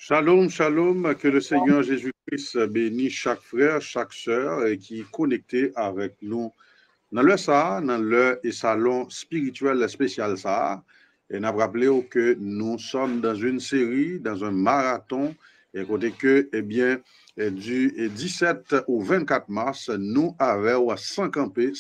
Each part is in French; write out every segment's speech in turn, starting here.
Shalom, shalom, que le Seigneur Jésus-Christ bénisse chaque frère, chaque sœur qui est connecté avec nous dans le ça, dans le salon spirituel spécial ça. Et nous rappelons que nous sommes dans une série, dans un marathon, et côté que, eh bien, du 17 au 24 mars, nous avons 5 campés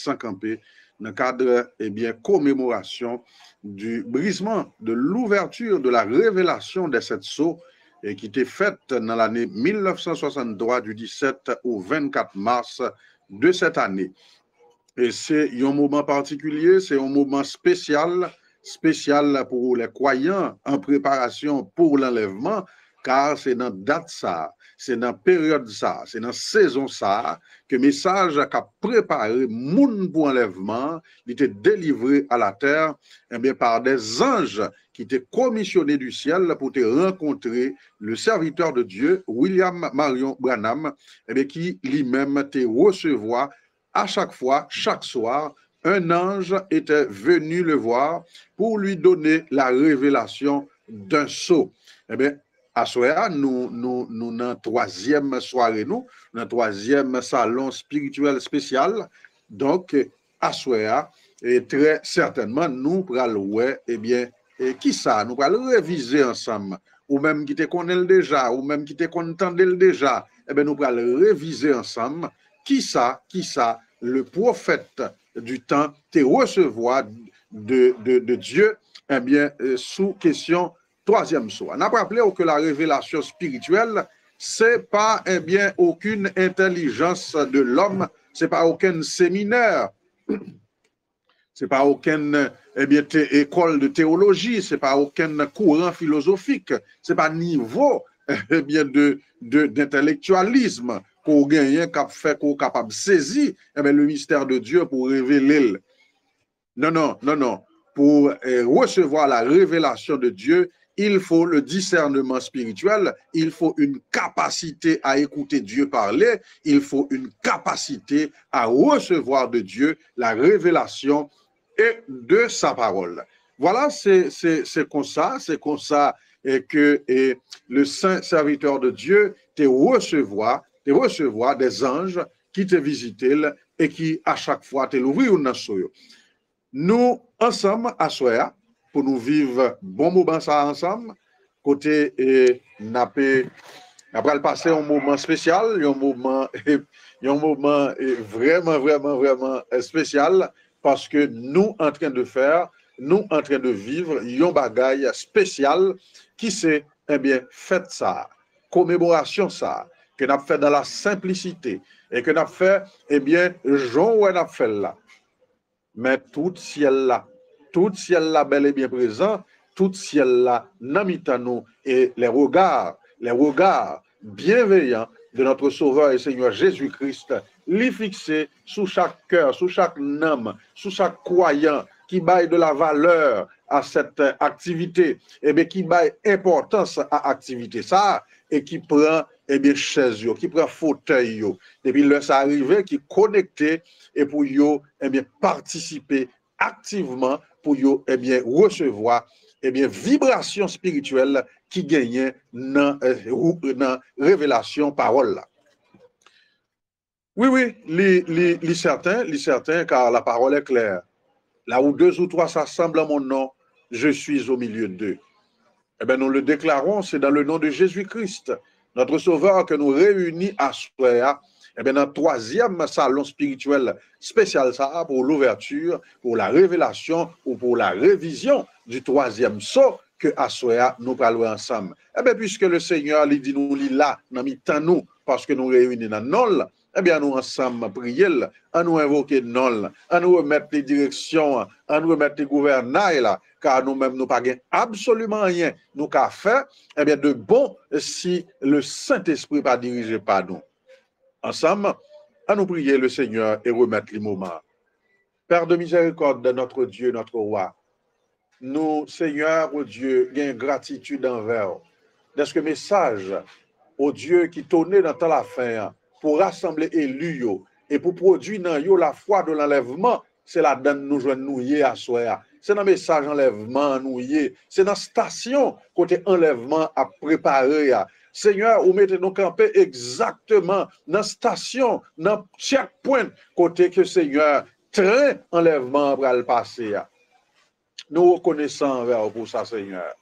dans le cadre, eh bien, commémoration du brisement, de l'ouverture de la révélation de cette sceau et qui était faite dans l'année 1963 du 17 au 24 mars de cette année. Et c'est un moment particulier, c'est un moment spécial pour les croyants en préparation pour l'enlèvement, car c'est dans date ça, c'est dans période ça, c'est dans saison ça, que le message a préparé moun pour enlèvement, il était délivré à la terre, eh bien, par des anges qui étaient commissionnés du ciel pour te rencontrer le serviteur de Dieu, William Marion Branham, eh bien, qui lui-même te recevoir à chaque fois, chaque soir, un ange était venu le voir pour lui donner la révélation d'un sceau. Eh bien, à ce moment-là, nous, dans la troisième soirée, dans le troisième salon spirituel spécial. Donc, à ce moment-là, et très certainement, nous pourrons, eh bien, qui ça? Nous pourrons réviser ensemble. Ou même qui te connaît déjà, ou même qui te connaît déjà, eh bien, nous pourrons réviser ensemble. Qui ça, le prophète du temps, te recevoir de Dieu, eh bien, sous question troisième sceau. On a rappelé que la révélation spirituelle, c'est pas, eh bien, aucune intelligence de l'homme, c'est pas aucun séminaire, c'est pas aucune, eh bien, école de théologie, c'est pas aucun courant philosophique, c'est pas niveau, eh bien, d'intellectualisme qu'on gagne, qu'on fait, qu'on est capable de saisir eh bien, le mystère de Dieu pour révéler. Non. Pour recevoir la révélation de Dieu, il faut le discernement spirituel, il faut une capacité à écouter Dieu parler, il faut une capacité à recevoir de Dieu la révélation et de sa parole. Voilà, c'est comme ça que le saint serviteur de Dieu te recevoir des anges qui te visitent et qui à chaque fois te l'ouvrir une soyo. Nous ensemble à soya pour nous vivre bon moment ça ensemble côté et après passer un moment spécial, un moment vraiment spécial parce que nous en train de vivre un bagaille spécial qui c'est eh bien fête ça, commémoration ça que nous avons fait dans la simplicité et que nous avons fait, eh bien, Jean ou nous fait là. Mais tout ciel là bel et bien présent, tout ciel là n'amita nous et les regards bienveillants de notre Sauveur et Seigneur Jésus-Christ, les fixer sous chaque cœur, sous chaque âme, sous chaque croyant qui baille de la valeur à cette activité, et bien qui baille importance à activité ça et qui prend eh bien chaise yo, qui prend fauteuil yo, depuis le ça arrivé qui connecté et pour yo eh bien participer activement pour yo eh bien recevoir eh bien vibration spirituelle qui gagne dans révélation parole là. Oui, les certains car la parole est claire. Là où deux ou trois s'assemblent en mon nom, je suis au milieu d'eux. Eh bien, nous le déclarons, c'est dans le nom de Jésus-Christ, notre Sauveur, que nous réunit à Soya, eh bien, dans le troisième salon spirituel spécial, ça, pour l'ouverture, pour la révélation ou pour la révision du troisième sceau que à Soya, nous parlons ensemble. Eh bien, puisque le Seigneur, il dit nous, il là, dans nous, parce que nous réunissons dans nous, eh bien, nous ensemble prier, à nous invoquer non, à nous remettre les directions, à nous remettre les gouvernails là, car nous-mêmes, nous pas absolument rien, nous qu'à faire, eh bien, de bon si le Saint-Esprit pas dirigé par nous. Ensemble, à nous prier le Seigneur et remettre les moments. Père de miséricorde de notre Dieu, notre roi, nous, Seigneur, au Dieu, gain gratitude envers. Est-ce que message au Dieu qui tournait dans la fin, pour rassembler élus et pour produire dans yo la foi de l'enlèvement, c'est la donne nous joindre nous hier à soir. c'est dans le message enlèvement, nous y c'est dans la station côté enlèvement à préparer. Seigneur, vous mettez nous camper exactement dans la station, dans chaque point côté que Seigneur, train enlèvement pour le passer. Nous reconnaissons envers pour ça, Seigneur.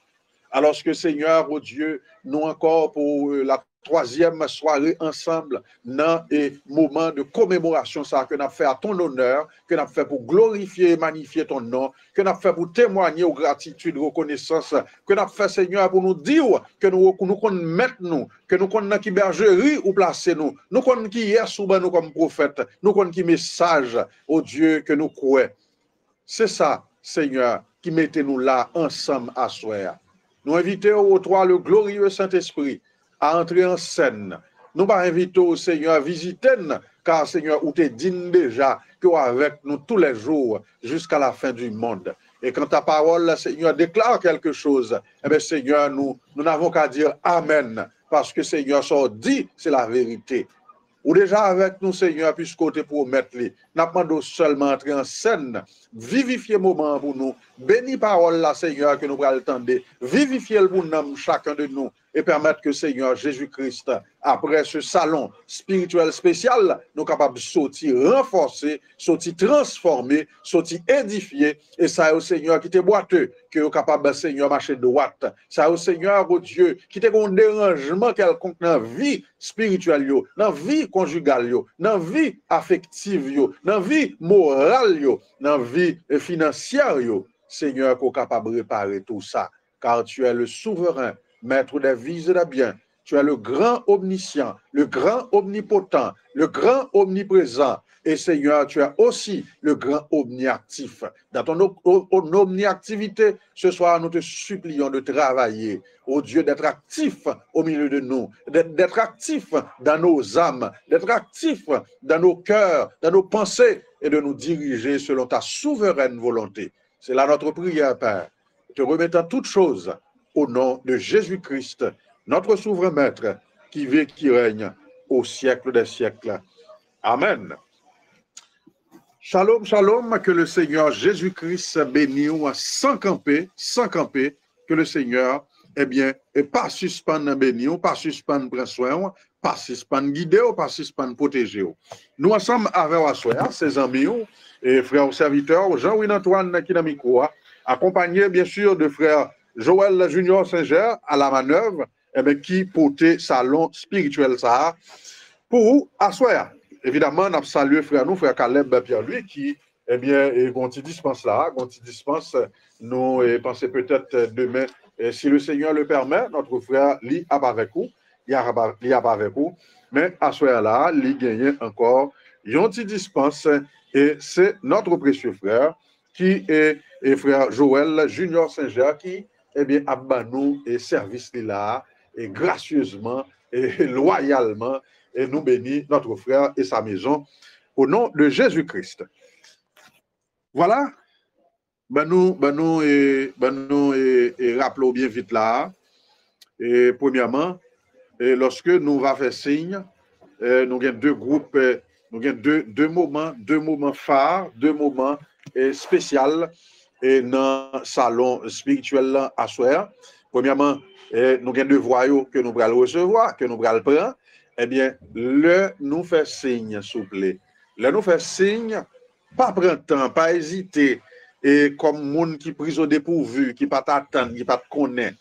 Alors que Seigneur, oh Dieu, nous encore pour la troisième soirée ensemble dans un moment de commémoration ça que nous avons fait à ton honneur, que nous avons fait pour glorifier et magnifier ton nom, que nous avons fait pour témoigner aux gratitude, reconnaissance, que nous avons fait, Seigneur, pour nous dire que nous mettre nous, que nous connaissons qui bergerie ou placer nous, nous connaissons qui est sous nous comme prophète, nous connaissons qui message, au Dieu, que nous croyons. C'est ça, Seigneur, qui mettez nous là ensemble à soir. Nous invitons au trois le glorieux Saint-Esprit à entrer en scène. Nous pas inviter au Seigneur à visiter, car Seigneur, où t'es digne déjà que avec nous tous les jours jusqu'à la fin du monde. Et quand ta parole, Seigneur, déclare quelque chose, eh bien, Seigneur, nous n'avons qu'à dire Amen, parce que Seigneur, ça dit, c'est la vérité. Ou déjà avec nous, Seigneur, puisqu'on te promet, nous demandons seulement entrer en scène, vivifier le moment pour nous, bénis parole là, Seigneur, que nous pourrons attendre, vivifier le pour nous, chacun de nous, et permettre que, Seigneur Jésus-Christ, après ce salon spirituel spécial, nous sommes capables de sortir renforcer, sortir transformer, sortir édifier, et ça, au Seigneur, qui t'est boiteux, que nous sommes capables, Seigneur, marcher droite. Ça, au Seigneur, au Dieu, qui t'est un dérangement quelconque dans la vie spirituelle, dans la vie conjugale, dans la vie affective, dans la vie morale, dans la vie financière, Seigneur, qu'on est capable de réparer tout ça, car tu es le souverain, maître des vies et des biens. Tu es le grand omniscient, le grand omnipotent, le grand omniprésent. Et Seigneur, tu es aussi le grand omniactif. Dans ton omniactivité, ce soir, nous te supplions de travailler, ô Dieu, d'être actif au milieu de nous, d'être actif dans nos âmes, d'être actif dans nos cœurs, dans nos pensées, et de nous diriger selon ta souveraine volonté. C'est là notre prière, Père. Te remettant toutes choses au nom de Jésus-Christ, notre souverain maître, qui vit, qui règne au siècle des siècles. Amen. Shalom, shalom, que le Seigneur Jésus-Christ bénisse sans camper, que le Seigneur, eh bien, et pas suspendre bénir, pas suspendre prendre soin, pas suspendre guider, pas suspendre protéger. Nous ensemble avec Assoya, ses amis et frères serviteurs, Jean-Louis Antoine qui est dans le micro, accompagné bien sûr de frère Joël Junior Saint-Ger à la manœuvre, eh bien, qui portait salon spirituel ça pour Assoya. Évidemment, nous saluons frère nous, frère Caleb Pierre-Louis, qui, eh bien, quand il dispense là, quand il dispense, nous pensons peut-être demain, si le Seigneur le permet, notre frère lit avec vous, il y a avec vous, mais à ce là, il gagne encore, il dispense, et c'est notre précieux frère, qui est frère Joël Junior Saint-Ger, qui, eh bien, a nous et service là, et gracieusement, et loyalement, et nous bénit notre frère et sa maison au nom de Jésus-Christ. Voilà. Nous rappelons bien vite là. Et premièrement, lorsque nous va faire signe, nous avons deux groupes, nous avons deux moments phares, deux moments spéciaux dans le salon spirituel à soir. Premièrement, nous avons deux voyaux que nous allons recevoir, que nous allons prendre. Eh bien, nous fait signe, s'il vous plaît. Nous fait signe, pas prendre temps, pas hésiter, et comme monde qui prise au dépourvu, qui pas t'attendre, qui pas te connaît.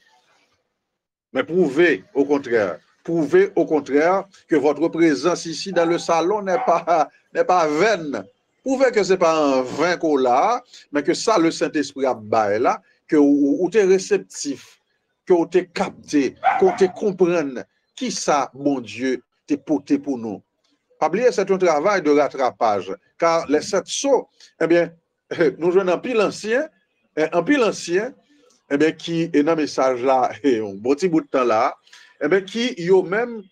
Mais prouvez au contraire que votre présence ici dans le salon n'est pas vaine. Prouvez que ce n'est pas un vain qu'on là, mais que ça, le Saint-Esprit a baillé là, que vous êtes réceptif, que vous êtes capté, que vous êtes comprenez qui ça, mon Dieu, t'es porté pour nous. Pas oublier, c'est un travail de rattrapage, car les 7 sauts, eh bien, nous jouons un pile ancien, eh bien, qui est dans le message là, et un bon petit bout de temps là, eh bien, qui, yo même,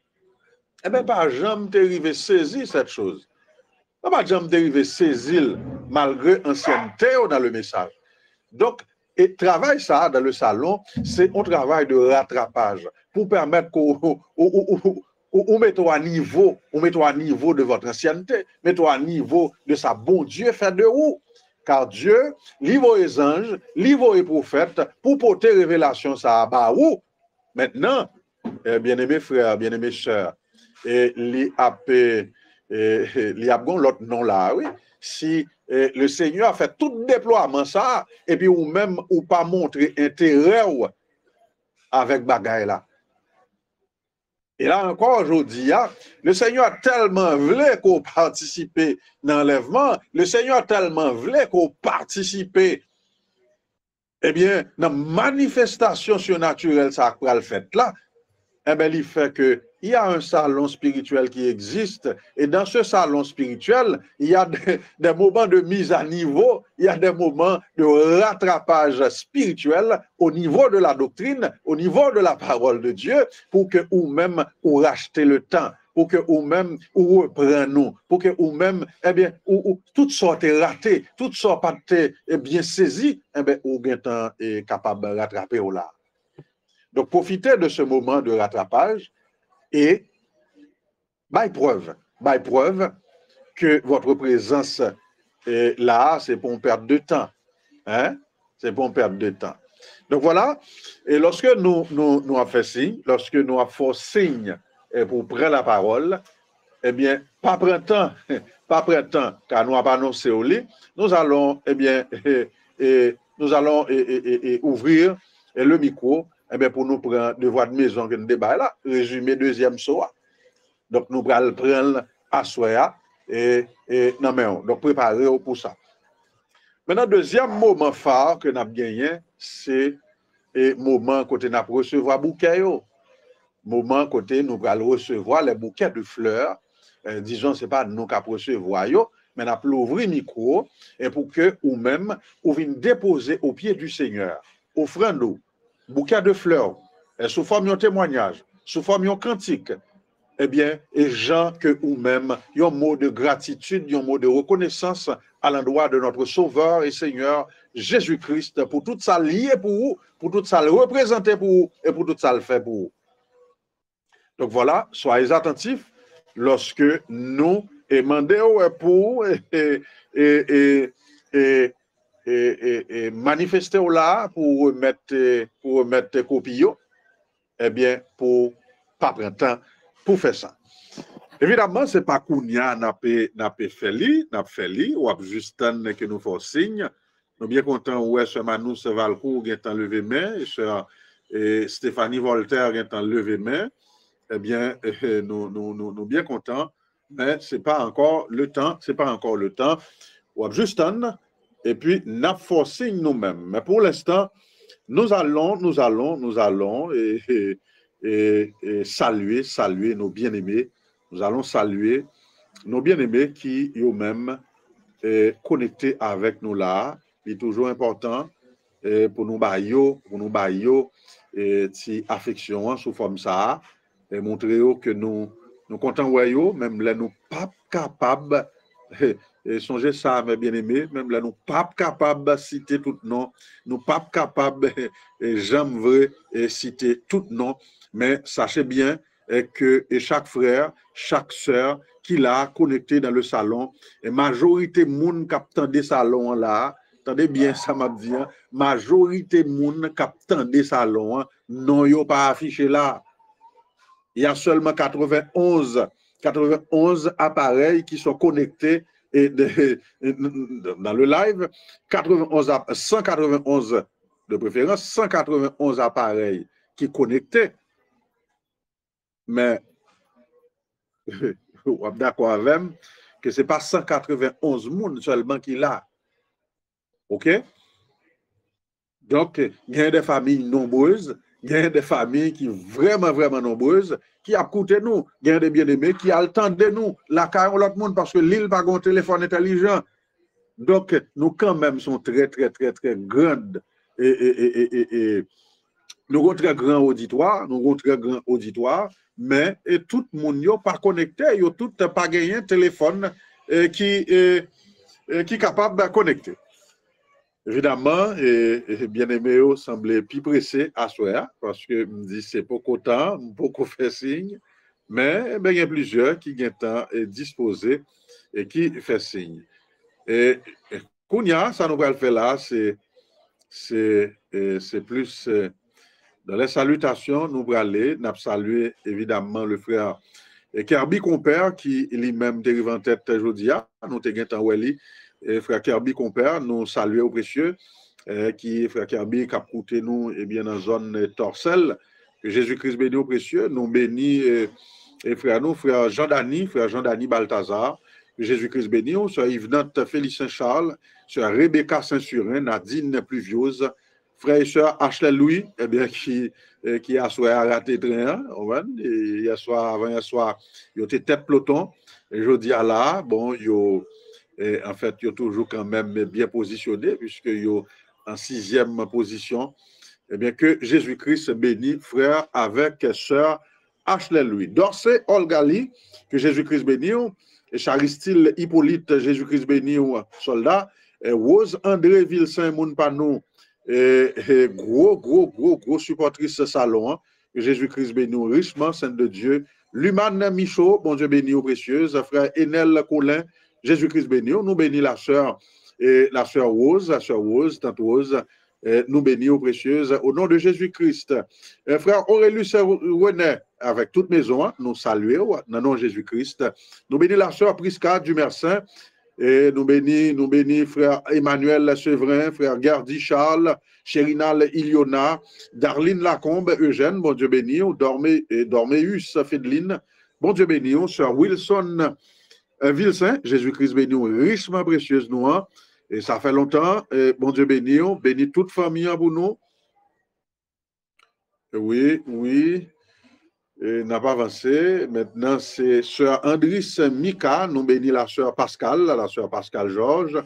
eh bien, pas jamais t'arrivé saisir cette chose. Pas jamais t'arrivé saisir, malgré ancienneté dans le message. Donc, et travail ça dans le salon, c'est un travail de rattrapage pour permettre qu'on mette à niveau de votre ancienneté, mettez à niveau de sa bon Dieu fait de vous. Car Dieu, livre les anges, livre les prophètes pour porter révélation ça à Baou. Maintenant, bien-aimés frères, bien-aimés sœurs, et l'y a l'autre nom là, oui. Si le Seigneur a fait tout le déploiement ça, et puis ou même ou pas montrer intérêt avec bagaille là. Et là encore aujourd'hui, le Seigneur a tellement voulu qu'on participe dans l'enlèvement, le Seigneur a tellement voulu qu'on participe, eh bien, dans la manifestation surnaturelle, ça a le fait là, eh bien, il fait que il y a un salon spirituel qui existe, et dans ce salon spirituel, il y a des moments de mise à niveau, il y a des moments de rattrapage spirituel au niveau de la doctrine, au niveau de la parole de Dieu, pour que ou-même ou racheter le temps, pour que ou-même ou reprenne nous, pour que ou-même, eh bien, ou toutes sortes ratées, toutes sortes pas bien saisies, eh bien, ou bien temps est capable de rattraper au là. Donc, profitez de ce moment de rattrapage et by preuve que votre présence est là, c'est pour une perte de temps. Hein? C'est pour une perte de temps. Donc voilà, et lorsque nous avons fait signe, lorsque nous avons fait signe pour prendre la parole, eh bien, pas printemps, pas printemps, car nous avons annoncé au lit, nous allons, eh bien, nous allons ouvrir le micro, eh bien, pour nous prendre devoir de maison que nous débat là, résumé deuxième soir. Donc, nous allons prendre à soi et non, mais donc préparer pour ça. Maintenant, deuxième moment phare que nous avons gagné, c'est le moment côté nous recevoir bouquet. Moment côté nous allons recevoir les bouquets de fleurs. Disons, ce n'est pas nous qui recevoir, mais nous allons ouvrir le micro et pour que ou même ou vienne déposer au pied du Seigneur, offrande bouquet de fleurs, sous forme de témoignage, sous forme de cantique. Eh bien, et gens que ou même, il y a un mot de gratitude, il y a un mot de reconnaissance à l'endroit de notre Sauveur et Seigneur Jésus-Christ pour tout ça lié pour vous, pour tout ça le représenter pour vous et pour tout ça le fait pour vous. Donc voilà, soyez attentifs lorsque nous demandons pour et manifester là pour remettre copie, eh bien, pour pas prendre temps pour faire ça. Évidemment, ce n'est pas Kounia n'a pas fait li, ou juste que nous faisons signe. Nous sommes bien contents, ouais, ce Manou Valcourt qui est en levé main, et Stéphanie Voltaire qui est en levé main. Eh bien, nous bien contents, mais ce n'est pas encore le temps, ou juste et puis nous forcé nous-mêmes. Mais pour l'instant, nous allons et saluer nos bien-aimés. Nous allons saluer nos bien-aimés qui eux-mêmes connectés avec nous là. C'est toujours important pour nous bailler si affection sous forme ça et montrer que nous comptons voyons même là nous pas capables et songez ça mes bien-aimés même là nous pas capables citer tout nom nous pas capables jamais vrai citer tout nom mais sachez bien que chaque frère chaque sœur qui l'a connecté dans le salon et majorité monde qui des salons là. Attendez bien, ça m'a dit, majorité moun captant des salons, non yo pas affiché là. Il y a seulement 91 appareils qui sont connectés dans le live. 191 de préférence, 191 appareils qui sont connectés. Mais, on est d'accord avec moi que ce n'est pas 191 moun seulement qui l'a. OK? Donc, il y a des familles nombreuses, il y a des familles qui vraiment, vraiment nombreuses, qui écoutent nous. Il y a des bien-aimés qui attendent de nous, la carrière l'autre monde, parce que l'île n'a pas un téléphone intelligent. Donc, nous, quand même, sommes très, très, très, très grandes. Et nous avons très grand auditoire, mais tout le monde n'est pas connecté, ils n'ont tout pas gagné un téléphone qui est capable de connecter. Évidemment, bien-aimé, semblait plus pressé à soi, parce que me dit c'est pas autant, beaucoup fait signe, mais il y a plusieurs qui ont temps disposés et qui fait signe. Et Kounia, ça nous va le faire là, c'est plus dans les salutations, nous allons aller, nous saluer évidemment le frère Kirby Compère qui lui-même dérive en tête aujourd'hui, nous avons et frère Kirby Compère, nous saluons au précieux, qui frère Kirby qui a coûté nous bien dans la zone Torcelle, que Jésus-Christ béni au précieux, nous bénis et frère nous, frère Jean-Dany Balthazar, Jésus-Christ béni, sœur Yvenante Félicien Charles, sœur Rebecca Saint-Surin, Nadine Pluviose, frère et sœur Ashley Louis, eh bien, qui a soit raté train, hier soir, avant hier soir, il était tête peloton, et je dis à là, bon, en fait, il est toujours quand même bien positionné, puisque il est en 6e position, eh bien, que Jésus-Christ bénit, frère, avec sœur Ashley Louis. Dorsey Olgali, que Jésus-Christ bénit, et Charistyle Hippolyte, Jésus-Christ béni, soldat, et Rose André Vilsain Mounpanou, et gros supportrice salon, hein, Jésus-Christ béni, richement, Sainte de Dieu, Luman Michaud, bon Dieu béni, précieuse, frère Enel Colin, Jésus-Christ béni, nous bénit la sœur Rose, tante Rose, nous bénis aux précieuses, au nom de Jésus-Christ. Frère Aurélus René, avec toute maison, nous saluons, dans le nom de Jésus-Christ. Nous bénis la sœur Prisca Dumersin, et nous bénis frère Emmanuel Sevrin, frère Gardy Charles, Chérinal Iliona, Darline Lacombe, Eugène, bon Dieu béni, Dorméus Fedeline, bon Dieu béni, sœur Wilson Vilsain, Jésus-Christ béni, richement précieuse nous, et ça fait longtemps, et bon Dieu béni, bénis toute famille pour nous. Oui, n'a pas avancé. Maintenant, c'est sœur Andris Mika, nous bénis la sœur Pascal Georges,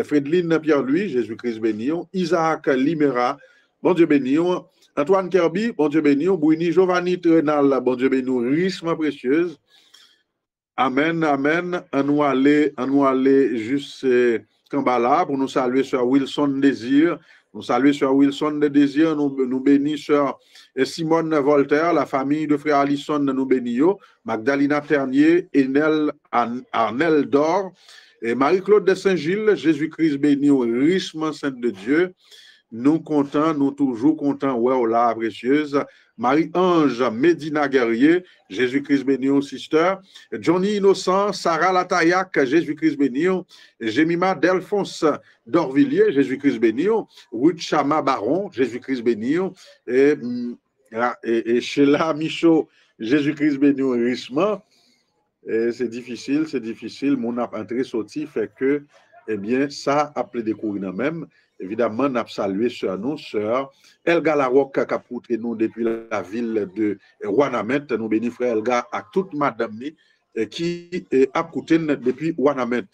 Frédeline Pierre-Louis, Jésus-Christ béni, Isaac Limera, bon Dieu béni, Antoine Kirby, bon Dieu béni, Bouini Giovanni Trenal, bon Dieu béni, richement précieuse. Amen. On nous aller juste Kambala pour nous saluer sur Wilson Désir. Nous saluer sur Wilson Désir. Nous bénis sur Simone Voltaire, la famille de frère Allison nous bénis. Magdalena Ternier, Enel Arnel Dor et Marie-Claude de Saint-Gilles. Jésus-Christ béni, richement Sainte de Dieu. Nous contents, nous toujours contents, ouais, là, précieuse. Marie-Ange Médina Guerrier, Jésus-Christ béni, sister. Johnny Innocent, Sarah Latayac, Jésus-Christ béni. Jemima Delphonse d'Orvilliers, Jésus-Christ béni. Ruth Chama Baron, Jésus-Christ béni. Et Sheila Michaud, Jésus-Christ béni, richement. C'est difficile. Mon entrée sorti fait que, eh bien, ça a ple découvrir même. Évidemment, nous avons salué sur nous, sœur Elga Larocque, qui a poutré nous depuis la ville de Ouanamet. Nous bénissons frère Elga à toute madame qui a poutré depuis Ouanamet.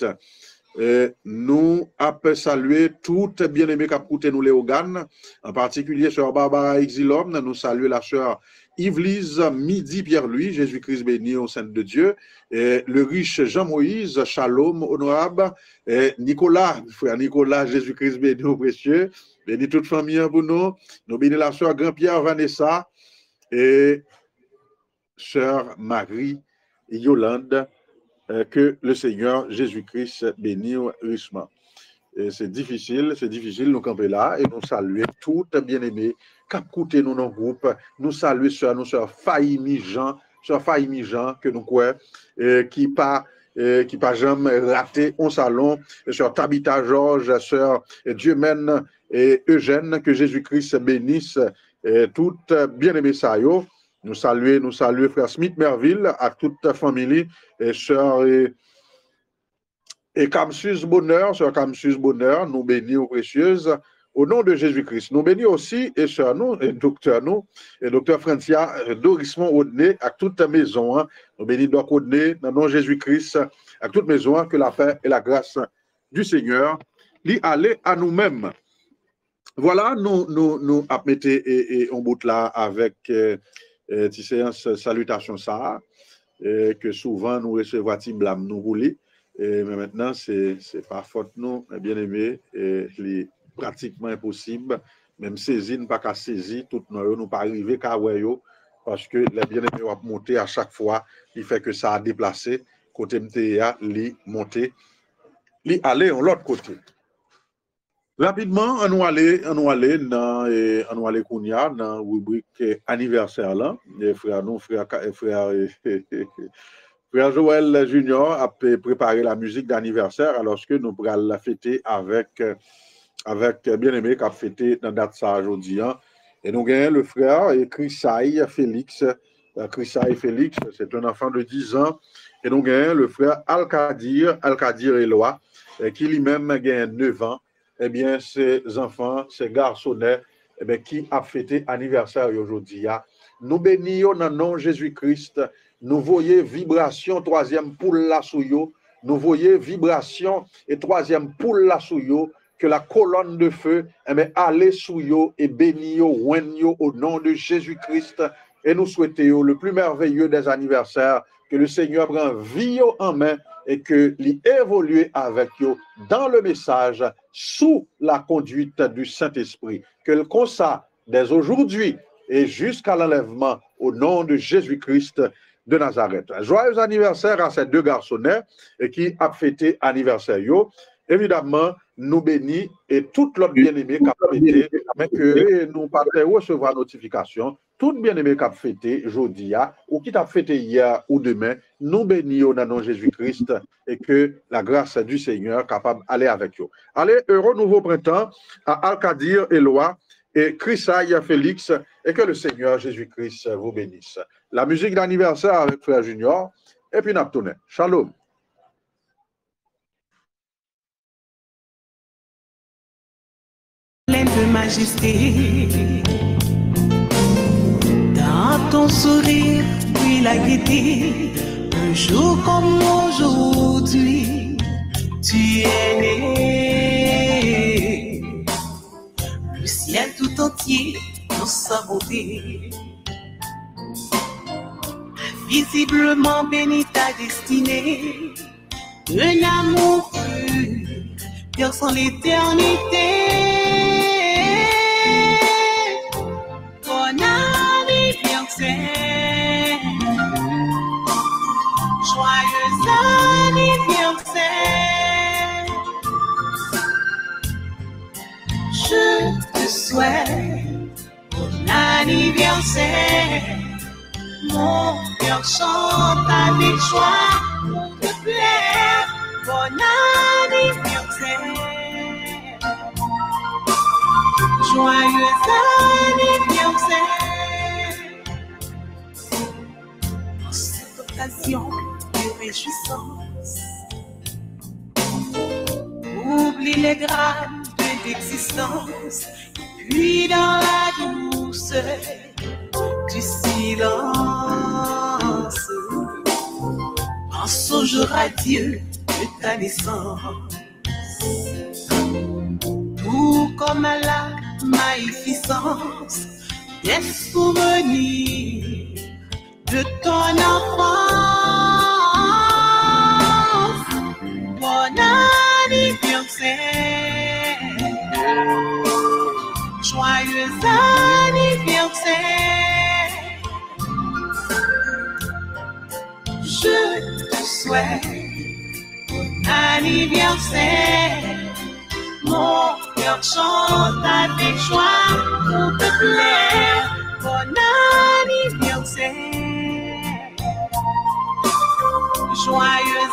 Nous avons salué toutes bien-aimées qui a poutré nous les organes, en particulier sœur Barbara Exilom. Nous saluons la sœur Yvelise Midi Pierre-Louis, Jésus-Christ béni au sein de Dieu, le riche Jean-Moïse, Shalom, honorable, Nicolas, frère Nicolas, Jésus-Christ béni au précieux, béni toute famille pour nous, nous bénis la sœur Grand-Pierre Vanessa et sœur Marie Yolande, que le Seigneur Jésus-Christ bénisse richement. C'est difficile, nous camper là et nous saluer toutes bien-aimées qui écoutent nous dans le groupe. Nous saluer sœur Faïmi Jean, que nous croyons, qui pas jamais raté au salon, sœur Tabitha Georges, sœur Dieu-mène et Eugène, que Jésus-Christ bénisse toutes bien-aimées ça yo. Nous saluer frère Smith Merville, à toute ta famille, et sœur et Camsus Bonheur, sœur Camsus Bonheur, nous bénis aux précieuses, au nom de Jésus-Christ. Nous bénis aussi, et sœur nous, et docteur Francia Dorismont Audenay, à toute maison, hein. Nous bénis Doc Audenay, dans le nom de Jésus-Christ, à toute maison, hein, que la paix et la grâce du Seigneur l'y aller à nous-mêmes. Voilà, nous mettons et on bout là avec séance salutation ça, que souvent nous recevons blâme nous rouler. Mais maintenant, c'est pas faute nous, bien aimé, c'est pratiquement impossible. Même saisir, pas qu'à saisir, tout nous pas arriver qu'à wayo, parce que les bien aimés vont monter à chaque fois, il fait que ça a déplacé, côté MTA, li monter, li aller de l'autre côté. Rapidement, on va aller Kounia dans la rubrique anniversaire là. Et frère Joël Junior a préparé la musique d'anniversaire alors que nous pourrons la fêter avec bien-aimé qui a fêté dans date ça aujourd'hui. Et nous avons le frère Chrisaï Félix. Chrisaï Félix, c'est un enfant de 10 ans. Et nous avons le frère Al-Kadir Eloi, qui lui-même a 9 ans. Eh bien, ces enfants, ces garçonnets, eh bien, qui a fêté anniversaire aujourd'hui. Nous bénissons dans le nom de Jésus-Christ. Nous voyons vibration, troisième poule la souyo. Nous voyons vibration et troisième poule la souyo. Que la colonne de feu, eh bien, allez souyo et bénio, au nom de Jésus-Christ. Et nous souhaitons le plus merveilleux des anniversaires, que le Seigneur prenne vie en main et que l'évolue avec vous dans le message sous la conduite du Saint-Esprit. Que le constat dès aujourd'hui et jusqu'à l'enlèvement au nom de Jésus-Christ de Nazareth. Joyeux anniversaire à ces deux garçonnets qui a fêté anniversaire. Évidemment, nous bénis et tout l'autre bien-aimé qui a fêté, mais que nous partons recevoir notification. Tout bien-aimé qui a fêté aujourd'hui ou qui a fêté hier ou demain, nous bénissons dans le nom de Jésus-Christ et que la grâce du Seigneur est capable d'aller avec vous. Allez, heureux nouveau printemps à Al-Kadir Eloi et Chrisaï Félix et que le Seigneur Jésus-Christ vous bénisse. La musique d'anniversaire avec Frère Junior et puis Naptoune. Shalom. Pleine de majesté, dans ton sourire, puis la gaieté, un jour comme aujourd'hui, tu es né. Le ciel tout entier dans sa beauté, visiblement béni ta destinée, un amour pur, perçant l'éternité. Joyeux anniversaire, je te souhaite bon anniversaire, mon cœur chante avec joie pour te plaire, bon anniversaire, joyeux anniversaire. De réjouissance, oublie les drames de l'existence, puis dans la douceur du silence, pense au jour à Dieu de ta naissance, tout comme à la magnificence des souvenirs de ton enfance. Bon anniversaire, joyeux anniversaire, je te souhaite bon anniversaire, mon cœur chante avec joie pour te plaire, bon anniversaire. Joyeux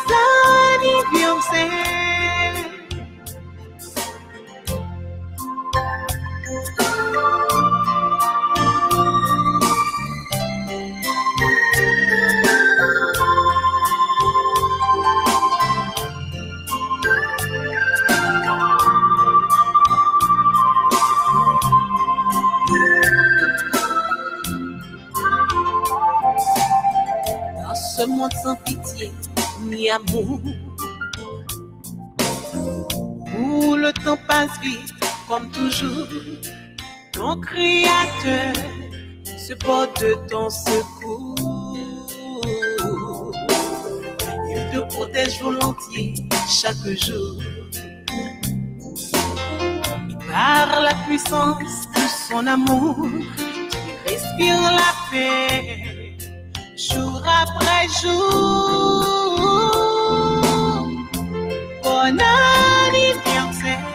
anniversaire. Dans ce monde sans pitié ni amour, où le temps passe vite comme toujours, ton Créateur se porte de ton secours. Il te protège volontiers chaque jour. Et par la puissance de son amour, tu respires la paix jour après jour. Bon anniversaire,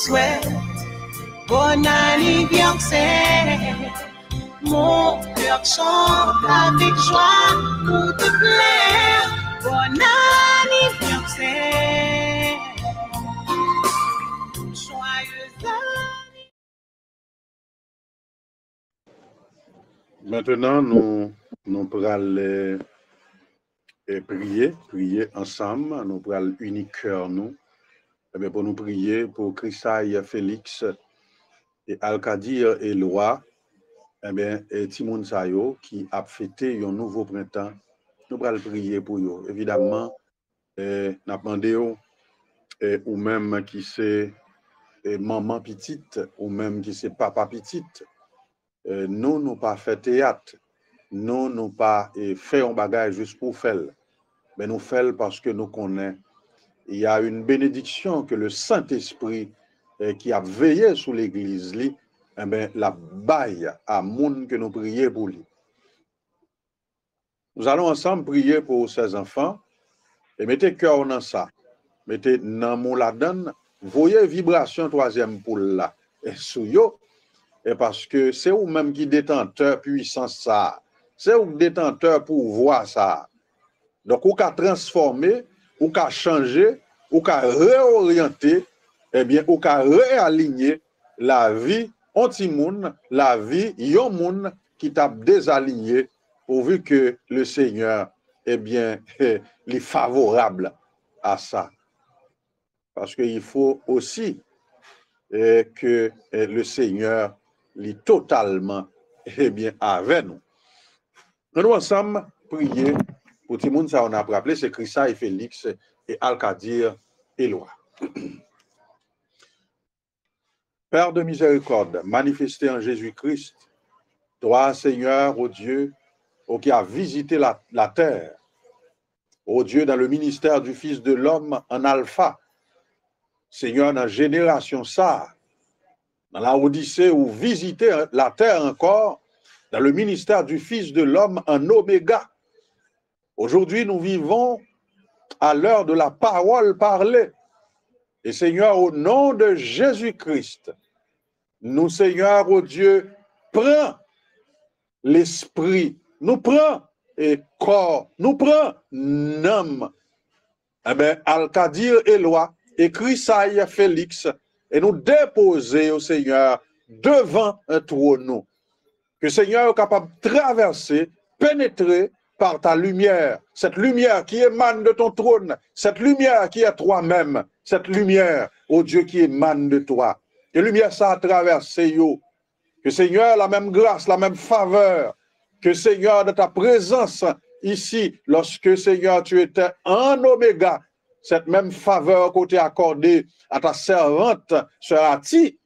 souhaite bon anniversaire. Mon cœur chante avec joie pour te plaire. Bon anniversaire. Joyeux anniversaire. Maintenant, nous pourrons prier ensemble. Nous pourrons unir cœur nous. Pour nous prier pour Chrisaï Félix et Alkadir Eloi, et Timoun Sayo qui a fêté un nouveau printemps. Nous pourrons prier pour eux. Évidemment, nous demandons ou même qui c'est maman petite, ou même qui c'est papa petite. Nous pas fait théâtre. Nous pas fait un bagage juste pour faire. Mais nous faisons parce que nous connaissons. Il y a une bénédiction que le Saint-Esprit qui a veillé sur l'Église, la baille à monde que nous prions pour lui. Nous allons ensemble prier pour ces enfants et mettez cœur dans ça. Mettez dans mon la donne, voyez vibration troisième poule là. Et sous yo, et parce que c'est vous même qui détenteur puissance ça. C'est vous détenteur pour voir ça. Donc, vous pouvez transformer, vous pouvez changer, vous pouvez réorienter, eh bien, vous pouvez réaligner la vie anti-moun, la vie yon-moun qui t'a désaligné, pourvu que le Seigneur, eh bien, est favorable à ça. Parce qu'il faut aussi que le Seigneur est totalement, eh bien, avec nous. Nous ensemble prier. Pour tout le monde, ça on a rappelé, c'est Chrisaï Félix et Alkadir Eloi. Père de miséricorde, manifesté en Jésus-Christ, toi, Seigneur, ô Dieu, qui a visité la terre, ô Dieu, dans le ministère du Fils de l'homme en alpha, Seigneur, dans la génération ça, dans la Odyssée, où visiter la terre encore, dans le ministère du Fils de l'homme en oméga. Aujourd'hui, nous vivons à l'heure de la parole parlée. Et Seigneur, au nom de Jésus-Christ, nous, Seigneur, oh Dieu, prends l'esprit, nous prends et corps, nous prends nom. Eh bien, Alkadir Eloi et Chrisaï Félix, et nous déposer au Seigneur devant un trône. Que Seigneur est capable de traverser, pénétrer par ta lumière, cette lumière qui émane de ton trône, cette lumière qui est toi-même, cette lumière, ô Dieu, qui émane de toi. Que lumière ça a traversé, yo. Que Seigneur, la même grâce, la même faveur, que Seigneur, de ta présence ici, lorsque Seigneur, tu étais en oméga, cette même faveur qu'on t'a accordée à ta servante, sœur Ati,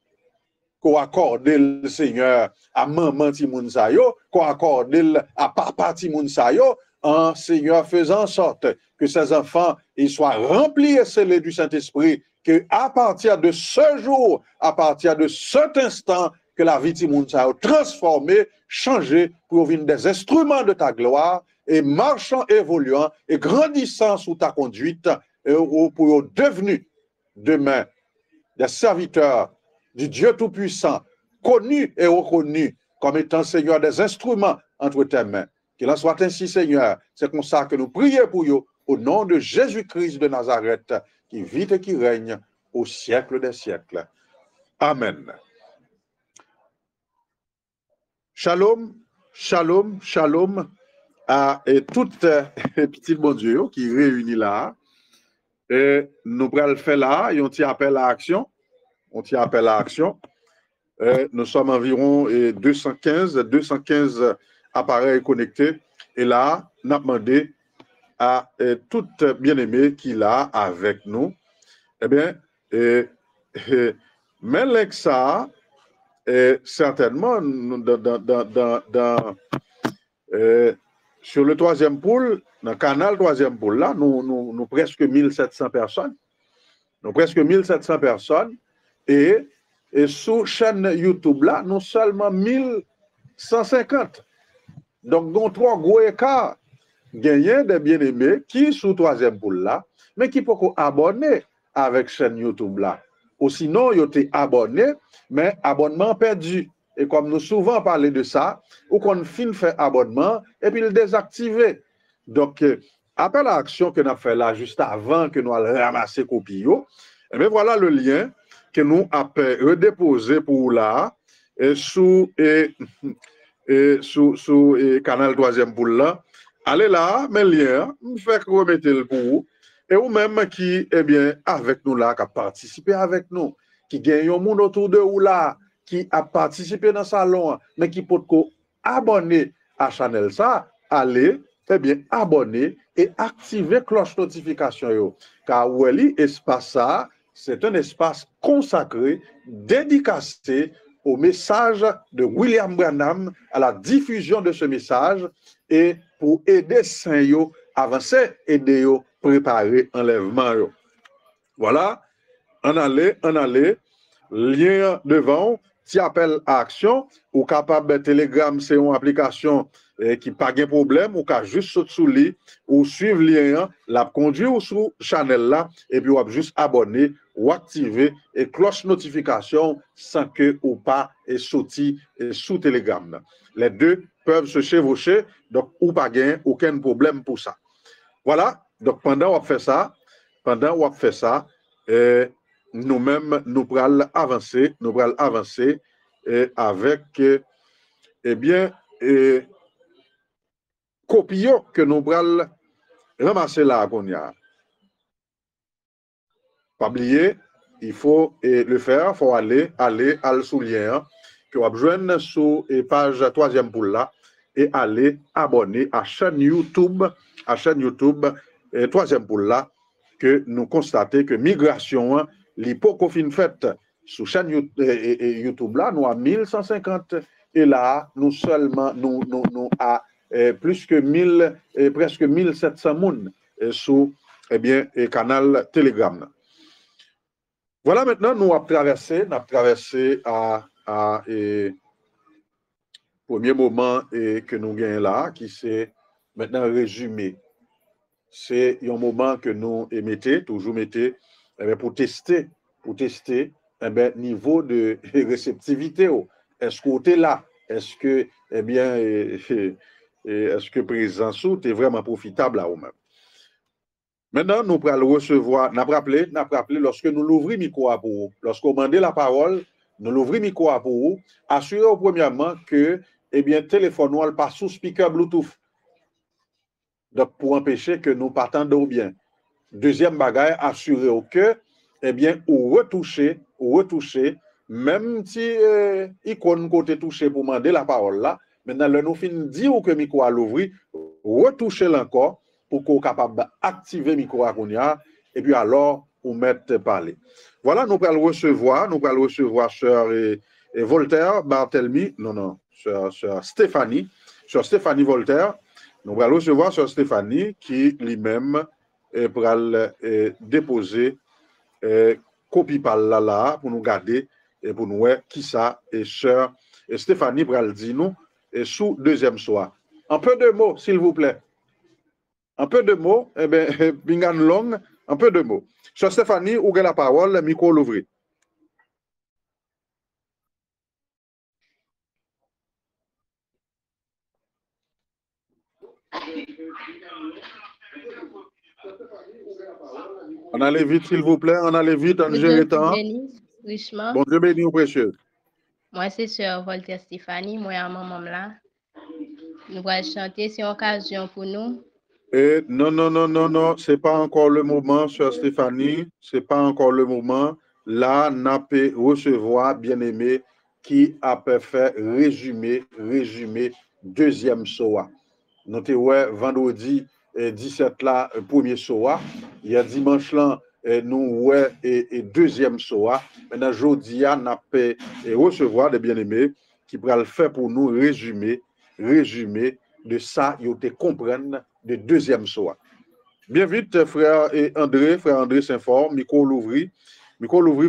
qu'on accordé le Seigneur à maman Timoun Sayo, qu'on accordé à papa Timoun Sayo, en Seigneur faisant en sorte que ces enfants ils soient remplis et scellés du Saint-Esprit, que à partir de ce jour, à partir de cet instant, que la vie Timoun Sayo transformée, changée pour venir des instruments de ta gloire et marchant, évoluant et grandissant sous ta conduite et pour devenir demain des serviteurs du Dieu Tout-Puissant, connu et reconnu comme étant Seigneur des instruments entre tes mains. Qu'il en soit ainsi, Seigneur. C'est comme ça que nous prions pour vous, au nom de Jésus-Christ de Nazareth, qui vit et qui règne au siècle des siècles. Amen. Shalom, shalom, shalom à toutes les petites bon Dieu qui réunissent là. Et nous allons le faire là, et on t'y appelle à l'action. On t'y appelle à l'action. Nous sommes environ 215 appareils connectés. Et là, nous avons demandé à toute bien-aimée qui est là avec nous. Eh bien, mais avec ça, certainement, sur le troisième pôle, dans le canal troisième pôle, là, nous presque 1700 personnes. Nous presque 1700 personnes. Et sur chaîne YouTube, là, nous seulement 1150. Donc, nous avons trois gros écarts. Gagner des bien-aimés qui sont troisième pôle là, mais qui peuvent abonner avec chaîne YouTube là. ou sinon, ils étaient abonnés, mais abonnement perdu. Et comme nous souvent parlé de ça, ou qu'on fin fait abonnement, et puis le désactiver. Donc, appel à action que nous avons fait là, juste avant que nous allions ramasser copie, et bien voilà le lien que nous avons redéposé pour là, sous canal 3e pour là. Allez là, mes liens, me fait remettre le pour vous. Et ou même qui, eh bien, avec nous là, qui a participé avec nous, qui gagne un monde autour de vous là, qui a participé dans le salon, mais qui peut abonner à Chanel ça, allez, eh bien, abonner et activer cloche notification. Yo. Car Wally, espace ça, c'est un espace consacré, dédicacé au message de William Branham, à la diffusion de ce message et pour aider Saint-Yo à avancer, aider yo préparer enlèvement. Yo. Voilà, en aller, lien devant, si appel à action, ou capable de Telegram, c'est une application qui pas de problème, ou qu'à juste sauter sous lui, ou suivre lien, la conduire ou sous channel là, et puis ou juste abonner, ou activer, et cloche notification sans que ou pas et sauter sous Telegram. Là. Les deux peuvent se chevaucher, donc ou pas gain, aucun problème pour ça. Voilà, donc pendant qu'on fait ça, nous-mêmes, nous pourrons avancer, avec, eh bien, copions que nous pourrons ramasser là, qu'on y a. Pas oublier, il faut le faire, il faut aller sous le lien, que vous joignez sur page 3e pour là, et aller abonner à chaîne YouTube, 3e pour là, que nous constatons que migration, l'hypocofine faite sur chaîne YouTube là, nous à 1150 et là, nous seulement, nous à plus que 1000, presque 1700 personnes sur canal Telegram. Voilà maintenant, nous avons traversé à premier moment que nous gagnons là, qui c'est maintenant résumé. C'est un moment que nous toujours mettez, pour tester niveau de réceptivité. Est-ce que tu es là? Est-ce que, est-ce que présence est vraiment profitable à vous-même? Maintenant, nous allons recevoir, nous rappelé lorsque nous l'ouvrons le micro pour vous, lorsqu'on demande la parole, nous l'ouvrons le micro pour vous, assurez premièrement que, téléphone n'est pas sous speaker Bluetooth. Donc, pour empêcher que nous partons bien. Deuxième bagaille, assurez que, ou retoucher, même si icône côté touché pour demander la parole là, maintenant, nous finissons dire que le micro à l'ouvrir, retoucher encore pour qu'on soit capable d'activer le micro à Kounia, et puis alors, vous mettre parler. Voilà, nous allons recevoir Sœur Voltaire, Barthélemy, Sœur Stéphanie Voltaire. Nous allons recevoir Sœur Stéphanie qui lui-même pourra déposer copie par là pour nous garder et pour nous voir qui ça et Sœur Stéphanie pourra le dire nous sous deuxième soir. Un peu de mots, s'il vous plaît. Un peu de mots, bingan long, un peu de mots. Sœur Stéphanie, ouvrez la parole, le micro l'ouvre. On allait vite, s'il vous plaît, on allait vite, on gère le temps. Bon Dieu béni, précieux. Moi, c'est Sœur Voltaire Stéphanie, moi, à maman là. Nous allons chanter, c'est une occasion pour nous. Non, c'est pas encore le moment, Sœur Stéphanie, c'est pas encore le moment. Là, n'a pas recevoir, bien-aimé, qui a fait résumer deuxième soir. Notez, ouais, vendredi 17 là, premier soir. Il y a dimanche là, nous, ouais, et deuxième soir. Maintenant, jeudi, n'a pas recevoir des bien-aimés qui pourra le faire pour nous résumer de ça, ils te comprennent de deuxième soir. Bien vite, frère André s'informe, micro l'ouvri,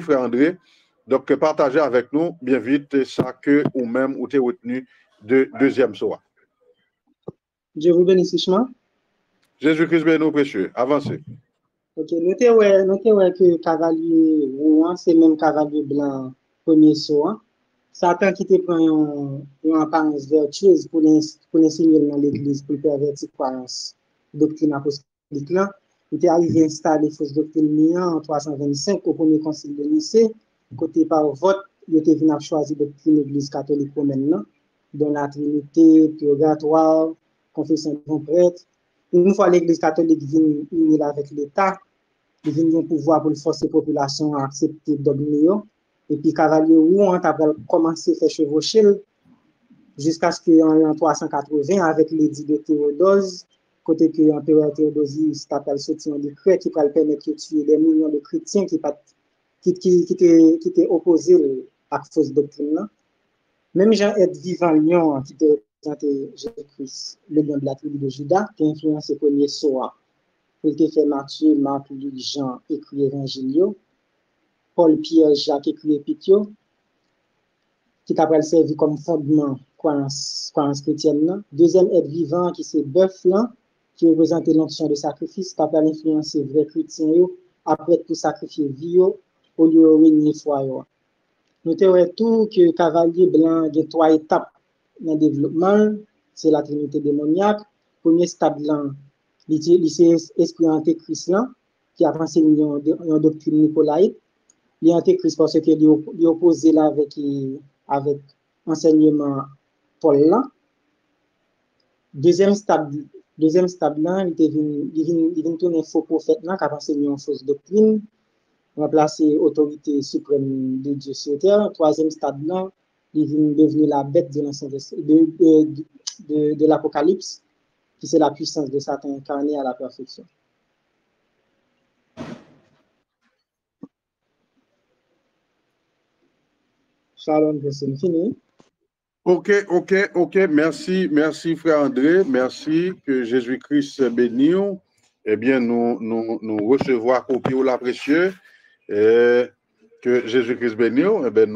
frère André. Donc, partagez avec nous, bien vite, ça que ou même ou t'es retenu de deuxième soir. Dieu vous bénisse, chemin. Jésus-Christ béni, précieux. Avancez. Ok, notez ouais que cavalier Rouen, c'est même cavalier blanc premier saut. Hein. Satan qui te prend une apparence vertueuse pour l'insigner dans l'église, pour pervertir croyance doctrine apostolique là. Il est arrivé à installer fausse doctrine en 325 au premier concile de Nicée. Côté par vote, il était venu choisir doctrine l'église catholique romaine là, dont la Trinité, purgatoire, confession de bon prêtre. Une fois l'église catholique vient unir avec l'État, il vient un pouvoir pour forcer la population à accepter le dogme. Et puis, Cavalier Rouen a commencé à faire chevaucher jusqu'à ce qu'en 380, avec l'édit de Théodose, côté que l'empereur Théodosius s'appelle sorti un décret qui va permettre de tuer des millions de chrétiens qui étaient opposés à la fausse doctrine. Même Jean-Ed Vivant Lyon, qui était représenté Jésus-Christ, le lion de la tribu de Judas, qui a influencé le premier soir. Il était fait Matthieu, Marc, Luc, Jean, écrit Évangile, Paul, Pierre, Jacques, écrit Épître, qui t'a servi comme fondement croyance chrétienne. Deuxième être vivant, qui c'est bœuf, qui représente l'onction de sacrifice, qui t'a influencé vrai chrétien, après tout sacrifier vie, au lieu de régner foi. Notez tout que cavalier blanc a trois étapes dans le développement. C'est la trinité démoniaque. Premier stade blanc, c'est l'esprit antéchrist qui a enseigné une doctrine nicolaïque. L'antéchrist parce qu'il est opposé là avec enseignement Paul là. Deuxième stade là, il vient tourner faux prophète là qui a enseigné une fausse doctrine. Remplacer autorité suprême de Dieu sur terre. Troisième stade là, il vient devenir la bête de l'Apocalypse, qui c'est la puissance de Satan incarné à la perfection. Shalom, c'est fini. Ok. Merci, frère André. Merci, que Jésus-Christ bénisse. Eh bien, nous recevons à copie la précieux. Que Jésus-Christ bénisse. Eh bien,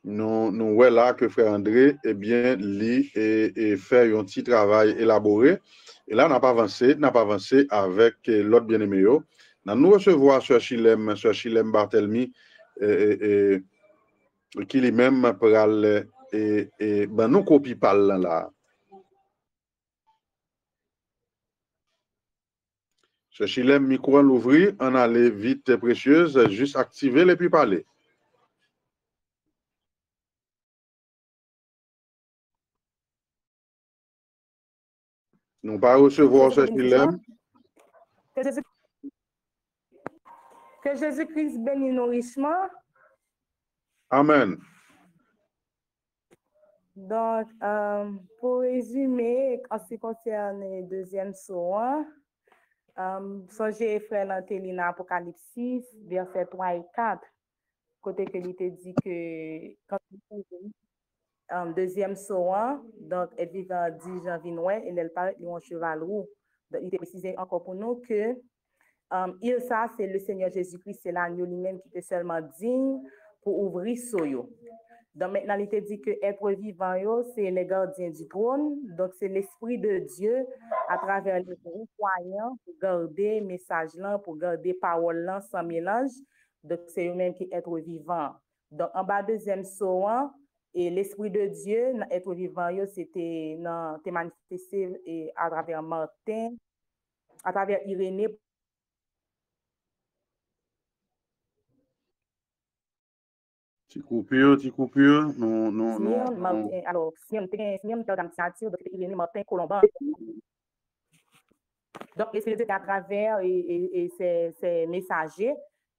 nous voilà que frère André, eh bien, lit et fait un petit travail élaboré. Et là, on n'a pas avancé avec l'autre bien-aimé. Nous recevons Sœur Chilem Barthélemy, qui lui-même parle et ben nous copie pas là. Ce Chilem micro l'ouvrir, on allait vite précieuse, juste activer et puis parler. Nous pas recevoir ce Chilem. Que Jésus-Christ bénisse nos richement. Amen. Donc, pour résumer, en ce qui concerne le deuxième soin, songez frère Lantelina Apocalypse 6, versets 3 et 4, côté que il te dit que quand deuxième soin, donc elle vivant 10 janvier et elle paraît un cheval roux. Donc, il te précise encore pour nous que il ça, c'est le Seigneur Jésus-Christ, c'est l'agneau lui-même qui était seulement digne pour ouvrir soyo. Donc maintenant, il te dit que être vivant, c'est les gardiens du trône. Donc c'est l'Esprit de Dieu à travers les croyants pour garder le message là, pour garder parole là sans mélange. Donc c'est eux-mêmes qui être vivant. Donc en bas deuxième soin, et l'Esprit de Dieu, être vivant, c'était manifesté à travers Martin, à travers Irénée. Petit coupure, Martin, alors, Simeon, donc Irénée, Martin, Colomban. Donc, c'est à travers ces messagers,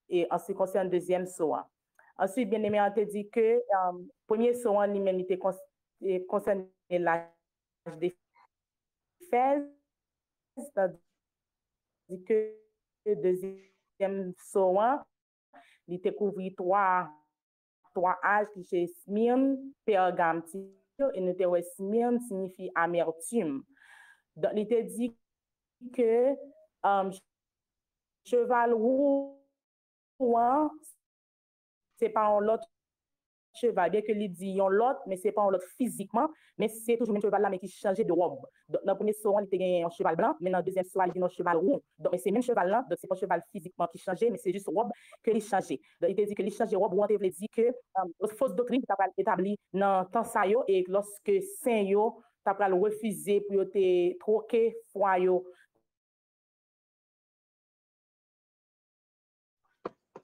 et en ce qui concerne le deuxième soin. Ensuite, bien aimé, on te dit que le premier soin, lui-même, concerne l'âge des fèves, c'est-à-dire que le deuxième soin, il découvre trois âges qui sont Smyrne, Pergame, et nous Smyrne signifie amertume. Donc, il te dit que cheval roux, c'est pas l'autre cheval, bien que lui dit yon l'autre, mais c'est pas un l'autre physiquement, mais c'est toujours le même cheval là, mais qui changeait de robe. Donc, dans le premier soin, il était un cheval blanc, mais dans le deuxième soin, il était un cheval rond. Donc, c'est le même cheval là, donc c'est pas un cheval physiquement qui changeait, mais c'est juste robe que il changeait. Donc, il te dit que il changeait robe, ou on te dit que fausse doctrine qui t'a établi dans temps ça yo, et lorsque saint yo, t'as pas refusé pour te troquer foi yo.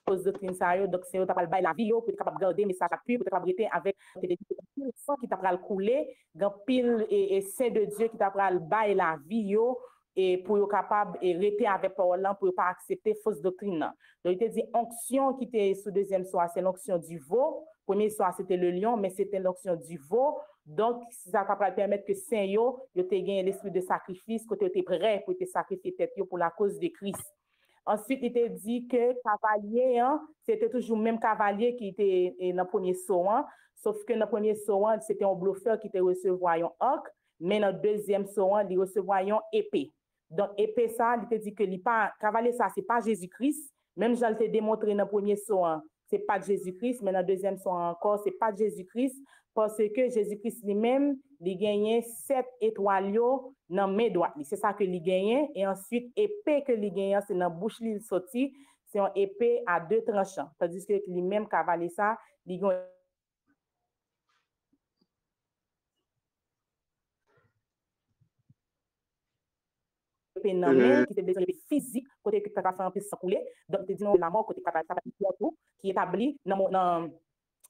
Cause doctrine ça yo, donc c'est t'a pas bail la vie yo pour être capable de garder message à puis pour être capable de avec le sang qui t'a pas couler, grand pile et saint de Dieu qui t'a pas bail la vie yo et pour être capable et rester avec parole pour pas accepter fausse doctrine. Donc il te dit onction qui était sous deuxième soir, c'est l'onction du veau. Premier soir c'était le lion, mais c'était l'onction du veau. Donc ça va permettre que saint yo te gagner l'esprit de sacrifice, que tu es prêt pour te sacrifier tête yo pour la cause de Christ. Ensuite, il était dit que cavalier, hein, c'était toujours le même cavalier qui était dans le premier saut, hein, sauf que dans le premier saut, c'était un bluffeur qui était recevoir un arc, mais dans le deuxième saut, il recevoir une épée. Donc, épée, ça, il était dit que cavalier, ça, c'est pas Jésus-Christ. Même je l'ai démontré dans le premier saut, hein, c'est pas de Jésus-Christ, mais dans le deuxième saut encore, c'est pas de Jésus-Christ, parce que Jésus-Christ lui-même, il gagnait 7 étoiles dans mes doigts. C'est ça que il gagnait. Et ensuite, épée que il gagnait, c'est dans bouche il sorti, c'est une épée à 2 tranchants. Tandis que lui-même cavalier ça, il gagne épée dans main qui était besoin de physique côté que tu as fait un peu sans couler. Donc tu dis non la mort côté qui est établi dans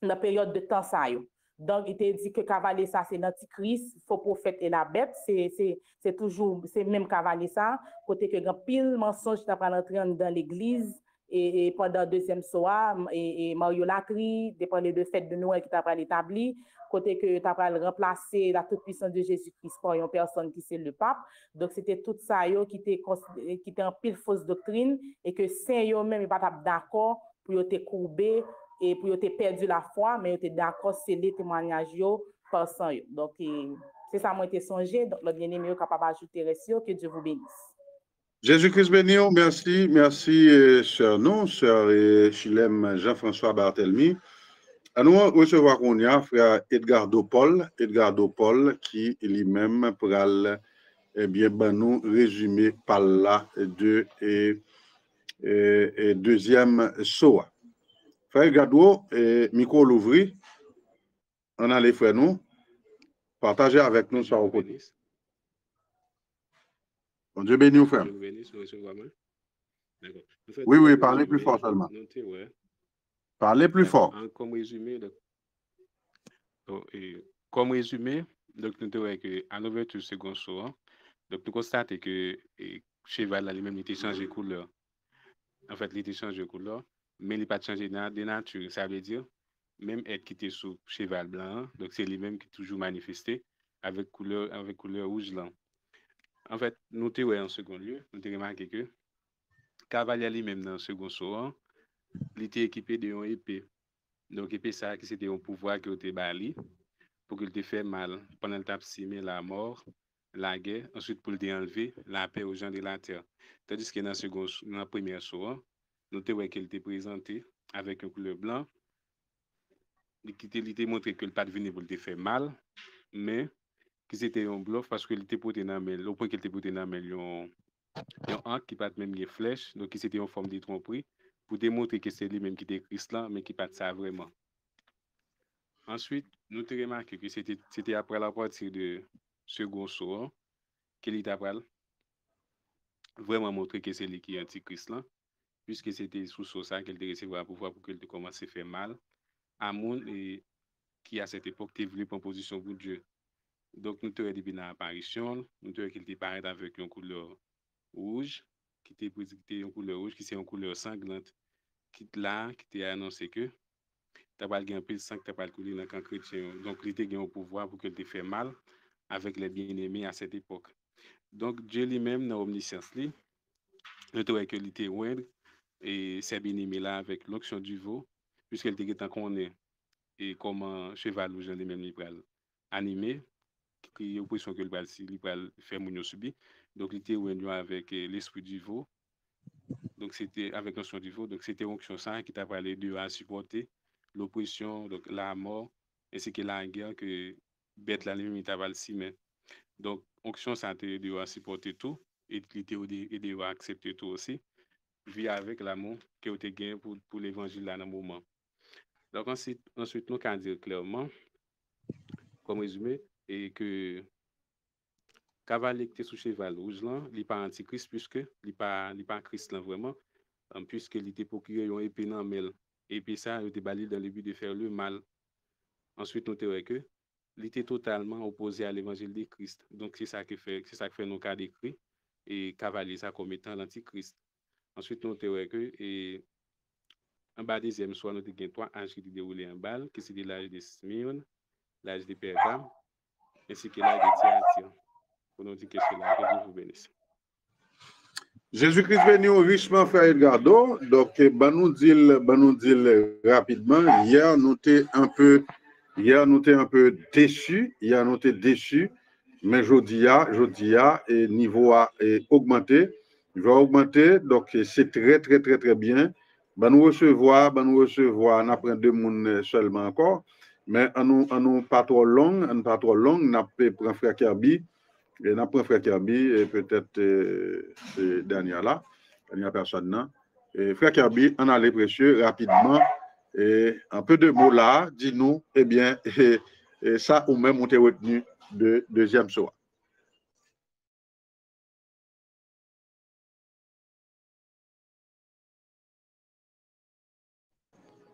la période de temps ça yo. Donc, il t'a dit que cavalier ça, c'est l'antichrist, faux prophète et la bête. C'est toujours, c'est même cavalier ça. Côté que grand pile mensonge t'as pas entré dans l'église et pendant le deuxième soir, et mariolatrie, dépendant de fête de Noël qui t'a pas établi. Côté que t'as pas remplacé la toute-puissance de Jésus-Christ par une personne qui c'est le pape. Donc, c'était tout ça yo qui était en pile fausse doctrine et que saint yo même il pas d'accord pour te courber et pour te perdu la foi, mais tu es d'accord, c'est les témoignages par sang. Donc, c'est ça, moi, été songé. Donc, le bien-aimé est capable d'ajouter récit. Que Dieu vous bénisse. Jésus-Christ béni, merci, sœur nous, sœur Chilem Jean-François Barthélemy. À nous recevoir qu'on y a frère Edgardo Paul, qui lui-même pourra bien nous résumer par là de deuxième SOA. Frère Edgardo, micro l'ouvri, on a les frères nous, partagez avec nous sur le côté. Bon Dieu béni, frère. Dieu bénisse, nous recevons moi. D'accord. Oui, parlez plus fort seulement. Parlez plus fort. Comme résumé, donc nous avons qu'à l'ouverture du second saut, donc nous constatons que le cheval lui-même était changé de couleur. En fait, il était changé de couleur, mais il n'a pas changé de nature. Ça veut dire, même être qui était sous cheval blanc, donc c'est lui-même qui est toujours manifesté avec couleur rouge blanc. En fait, nous avons en second lieu, nous avons remarqué que cavalier lui-même dans le second saut, il était équipé d'une épée. Donc, épée ça, c'était un pouvoir qui était bali pour qu'il te fait mal pendant le temps simé la mort, la guerre, ensuite pour le enlever la paix aux gens de la terre. Tandis que dans la première saut, nous avons qu'il était présenté avec une couleur blanc, qui était montré que le pas venu pour le faire mal, mais qui c'était un bluff parce qu'il était porté dans main, au point qu'il était porté dans main, un arc qui pas même les flèches, donc qui c'était en forme de tromperie pour démontrer que c'est lui-même qui était Christ là, mais qui pas ça vraiment. Ensuite, nous avons remarqué que c'était après la partie de second saut qu'il était vraiment montré que c'est lui qui est antichrist là, puisque c'était sous ça qu'il était recevoir pouvoir pour qu'il commence à faire mal à monde et qui à cette époque était voulu en position pour Dieu. Donc nous avons depuis l'apparition, nous avons qu'il était paraît avec une couleur rouge, qui était une couleur rouge, qui c'est une couleur sanglante, qui était annoncé que tu pas un peu de sang que tu pas couler dans le camp chrétien. Donc il était un pouvoir pour qu'il te fait mal avec les bien-aimés à cette époque. Donc Dieu lui-même dans omniscience lui, nous avons qu'il était oindre et ces bien-aimés là avec l'onction du veau, puisqu'il était tant qu'on est et comment cheval ou gens lui-même libéral animé qui est opposition que le bal faire mon subi. Donc il était oindre avec l'esprit du veau. Donc c'était avec l'onction du veau, donc c'était onction ça qui t'a parlé de à supporter l'oppression, donc la mort, ainsi que la guerre que bête la lui va si mais donc onction ça te doit supporter tout et il doit accepter tout aussi vivre avec l'amour que tu gagné pour l'évangile là dans le moment. Donc ensuite nous can dire clairement comme résumé et que cavalier qui est sous cheval rouge là, il pas antichrist puisque il pas Christ là vraiment puisque il était procuré une épée dans mêle et puis ça il était balayé dans le but de faire le mal. Ensuite, notez que il était totalement opposé à l'évangile de Christ. Donc, c'est ça qui fait nos cas d'écrit et cavalier ça comme étant l'antichrist. Ensuite, notez que et en bas deuxième soir, nous avons trois anges qui déroulé en balle, qui c'était l'âge de Smyrne, l'âge de Pergame, ainsi que l'âge de Thyatire. Pour nous dire que cela, que Dieu vous bénisse. Jésus-Christ venu richement, frère Edgardo. Donc, nous dit rapidement. Hier, nous étions un peu déçus. Mais jeudi, et niveau a augmenté. Il va augmenter. Donc, c'est très, très, très, très bien. Nous recevoir, on apprend deux monde seulement encore. Mais nous pas trop long, nous prend frère Kirby. Et nous prenons frère Kirby et peut-être dernière personne là. Et frère Kirby, on allait précieux rapidement. Et un peu de mots là, dis-nous, eh bien, et ça ou même on t'a retenu de deuxième soir.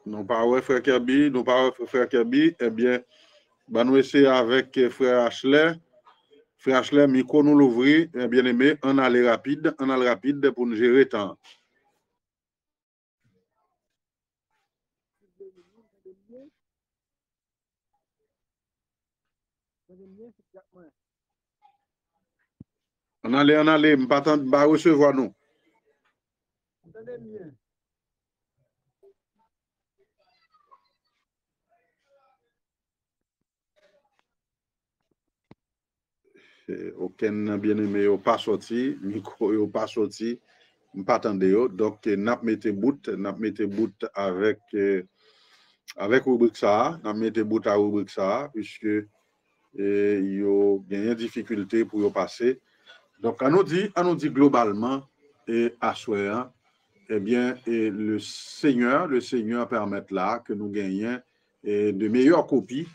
Nous parlons frère Kirby, eh bien, nous essayons avec frère Ashley. Frère Ashley, micro nous l'ouvrir, bien aimé, on a le rapide pour nous gérer le temps. On allait, pas recevoir nous. Aucun bien-aimé n'a pas sorti, micro n'a pas sorti, pas attendre. Donc, n'a mis bout avec rubrique ça, n'a mis bout à rubrique ça, puisque il y a une difficulté pour y passer. Donc, on nous dit globalement et à soi, eh bien, et le Seigneur permet là que nous gagnions de meilleures copies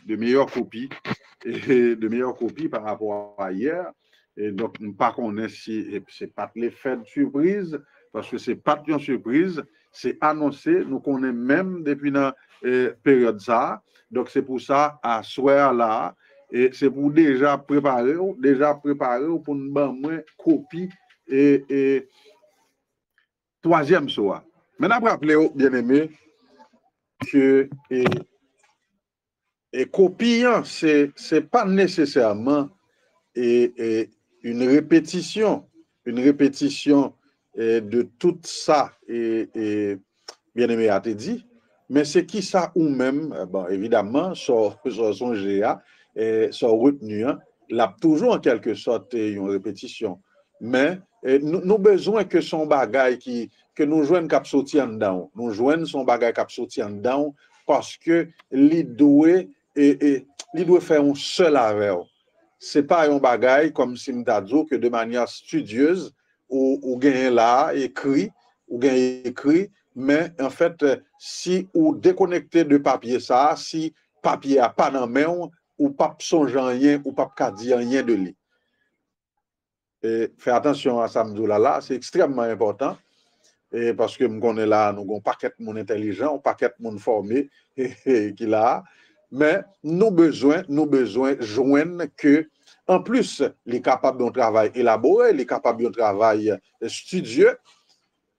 par rapport à hier. Et donc, pas qu'on est si c'est pas l'effet de surprise, parce que c'est pas une surprise, c'est annoncé, nous connaissons même depuis la période ça. Donc, c'est pour ça, à soir là, et c'est pour déjà préparer pour nous donner copie et troisième soir. Maintenant, rappelez-vous, bien aimé, que et copiant, c'est pas nécessairement une répétition de tout ça et bien aimé a été dit, mais c'est qui ça ou même, bon, évidemment, sur son GA, sur retenu, l'a toujours en quelque sorte une répétition. Mais nous avons besoin que son bagage que nous joignons cap sorti en dedans. Nous joignons son bagage cap sorti en dedans parce que il doit faire un seul avec. C'est pas un bagage comme si m'tadjo que de manière studieuse ou gagne là écrit mais en fait si ou déconnecté de papier ça, si papier a pas dans main ou pas songer rien ou pas dire rien de lui. Et faire attention à ça là, c'est extrêmement important. Et parce que nous connaissons là, nous avons un paquet de monde intelligent, un paquet de monde formé qui là. Mais nous besoin joindre que, en plus, les capables d'un travail élaboré, les capables d'un travail studieux.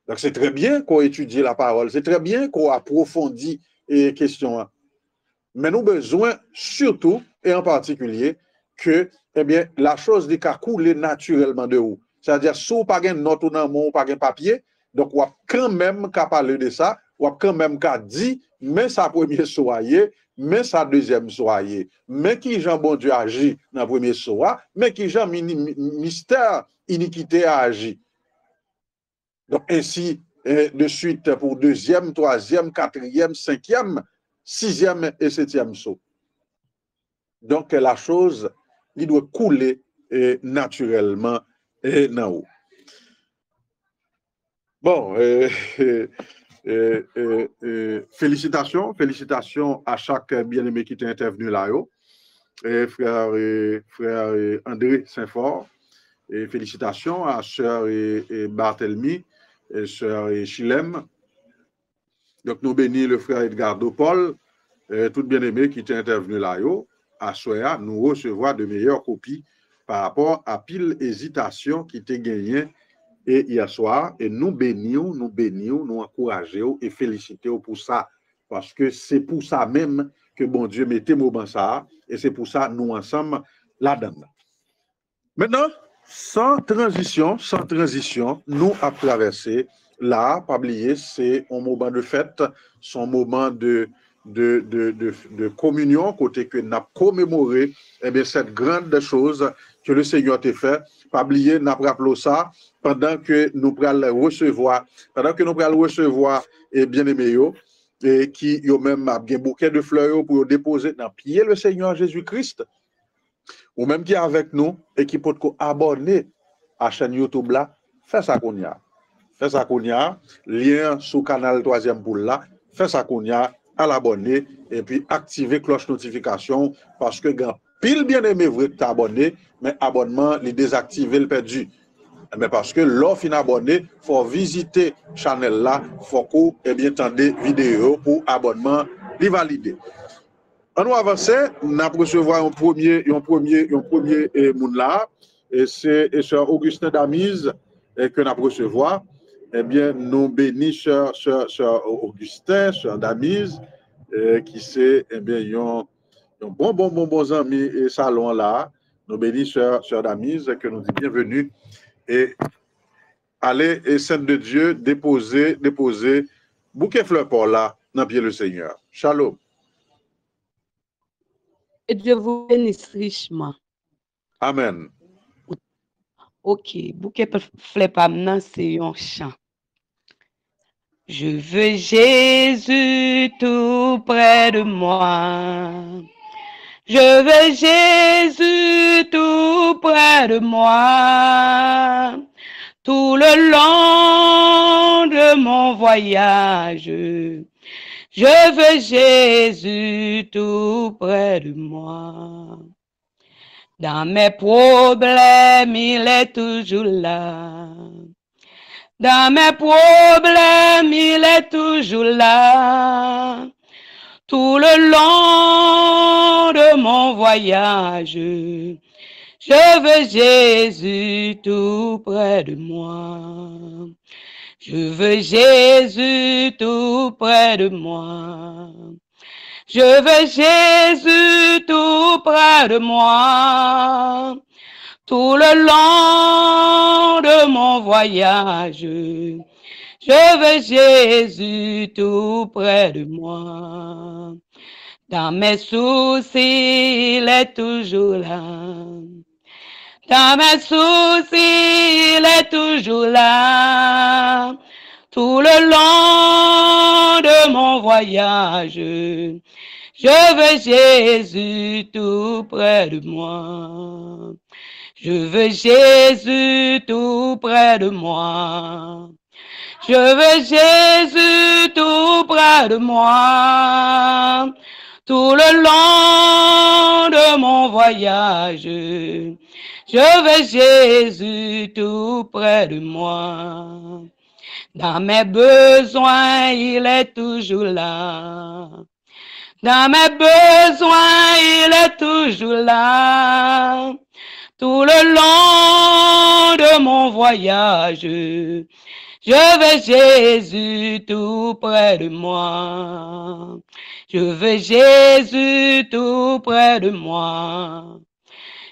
Donc, c'est très bien qu'on étudie la parole, c'est très bien qu'on approfondit les questions. Mais nous besoin surtout, et en particulier, que eh bien, la chose des cas couler naturellement de où. C'est-à-dire, si vous n'avez pas de note ou pas de papier, donc on va quand même qu'à parler de ça, on va quand même qu'à dire, mais ça premier soyer, mais ça deuxième soyer, mais qui Jean bon Dieu agit dans le premier soir, mais qui Jean mystère iniquité a agi. Donc ainsi de suite pour deuxième, troisième, quatrième, cinquième, 6e et 7e saut. Donc, la chose, il doit couler naturellement et dans haut. Bon, félicitations à chaque bien-aimé qui est intervenu là-haut. Frère André Saint-Fort, et félicitations à sœur Barthélemy et sœur Chilem. Donc, nous bénissons le frère Edgardo Paul, tout bien-aimé qui est intervenu là-haut. À Soya, nous recevoir de meilleures copies par rapport à pile hésitation qui était gagnée hier soir. Et nous bénissons, nous encourageons et félicitons pour ça. Parce que c'est pour ça même que bon Dieu mettait mot dans ça. Et c'est pour ça nous ensemble là-dedans. Maintenant, sans transition, nous avons traversé là, pas oublier, c'est un moment de fête, son moment de communion, côté que nous avons commémoré cette grande chose que le Seigneur t'a fait. Pas oublier, nous avons rappelé ça pendant que nous allons recevoir, et bien aimé, et qui ont même un bouquet de fleurs pour déposer dans pied le Seigneur Jésus-Christ, ou même qui est avec nous et qui peut abonner à la chaîne YouTube là, fais ça qu'on y a. Fais ça qu'on y a, lien sous canal 3e pour là, fais ça qu'on y a, à l'abonner et puis activer cloche notification parce que quand pile bien aimé vrai que tu abonné, mais abonnement, il désactivé le perdu. Mais parce que l'offre est abonné, il faut visiter la chaîne là, il faut tendre vidéo pour abonnement, les valider. On nous avance, on a recevoir un premier monde là, et c'est Sœur Augustin Damise que nous avons recevoir. Eh bien, nous bénissons Sœur Augustin, Sœur Damise, qui c'est, eh bien, un bon ami et salon là. Nous bénissons Sœur Damise, que nous dit bienvenue. Et allez, et Sainte de Dieu, déposer bouquet fleurs pour là, dans pied le Seigneur. Shalom. Que Dieu vous bénisse richement. Amen. Ok, bouquet fleurs pas maintenant, c'est un chant. Je veux Jésus tout près de moi. Je veux Jésus tout près de moi. Tout le long de mon voyage. Je veux Jésus tout près de moi. Dans mes problèmes, il est toujours là. Dans mes problèmes, il est toujours là. Tout le long de mon voyage, je veux Jésus tout près de moi. Je veux Jésus tout près de moi. Je veux Jésus tout près de moi. Tout le long de mon voyage, je veux Jésus tout près de moi. Dans mes soucis, il est toujours là. Dans mes soucis, il est toujours là. Tout le long de mon voyage, je veux Jésus tout près de moi. Je veux Jésus tout près de moi. Je veux Jésus tout près de moi. Tout le long de mon voyage, je veux Jésus tout près de moi. Dans mes besoins, il est toujours là. Dans mes besoins, il est toujours là. Tout le long de mon voyage, je veux Jésus tout près de moi. Je veux Jésus tout près de moi.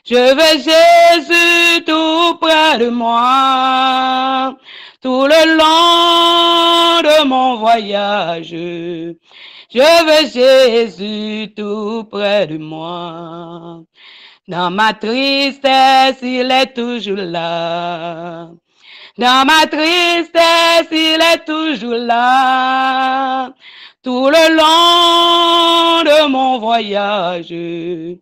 Je veux Jésus tout près de moi. Tout le long de mon voyage, je veux Jésus tout près de moi. Dans ma tristesse, il est toujours là. Dans ma tristesse, il est toujours là. Tout tout le long de mon voyage. Je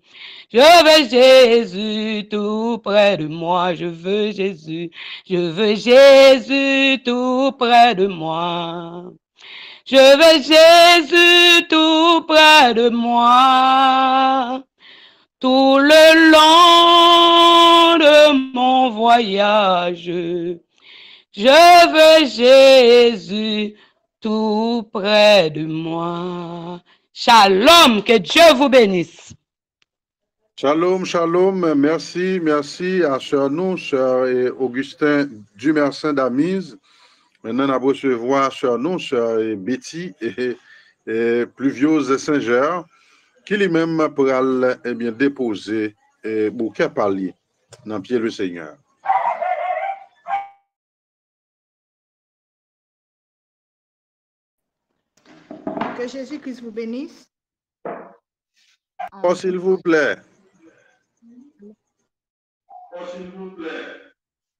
veux Jésus tout près de moi, je veux Jésus tout près de moi. Je veux Jésus tout près de moi, tout le long de mon voyage. Je veux Jésus tout près de moi. Shalom, que Dieu vous bénisse. Shalom, shalom. Merci, merci à Sœur nous, Sœur Augustin Dumersin d'Amise. Maintenant, on va recevoir Sœur nous, Sœur Betty et Pluvieuse Saint-Ger, qui lui-même pourra bien déposer bouquet parlier dans le pied du Seigneur. Que Jésus-Christ vous bénisse. Oh, s'il vous plaît.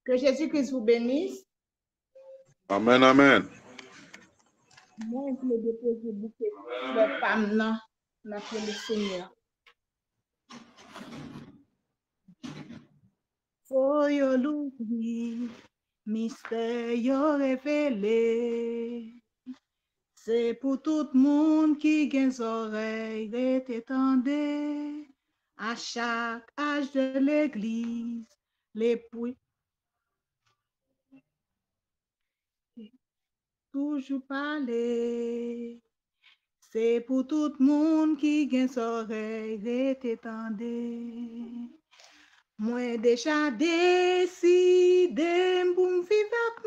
Que Jésus-Christ vous bénisse. Amen, amen. Moi, je vais déposer bouquet de femmes dans le Seigneur. For yo l'ouvrir, mystère yo révélé. C'est pour tout le monde qui a des oreilles et t'étendez. À chaque âge de l'église, l'époux toujours parler. C'est pour tout le monde qui a des oreilles et t'étendez. Moi déjà décidé pour me vivre avec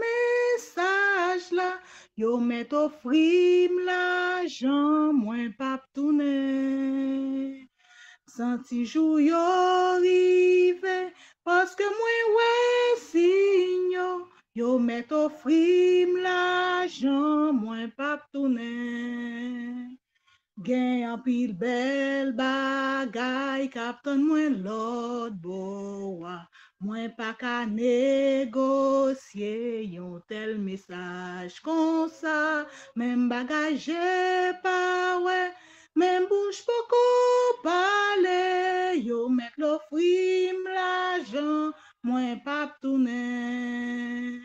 message là. Yo met offrir l'argent, moi pas tourner. Senti jour yo arrive, parce que moi ouais signe. Yo met offrir l'argent, moi pas tourner. Gen en pile bel bagay, captain moi l'autre boa. Moi pas qu'à négocier yon tel message comme ça. Même bagay j'ai pas ouais, même bouche pas parler. Yo met l'offrim l'argent, moi pas tourner.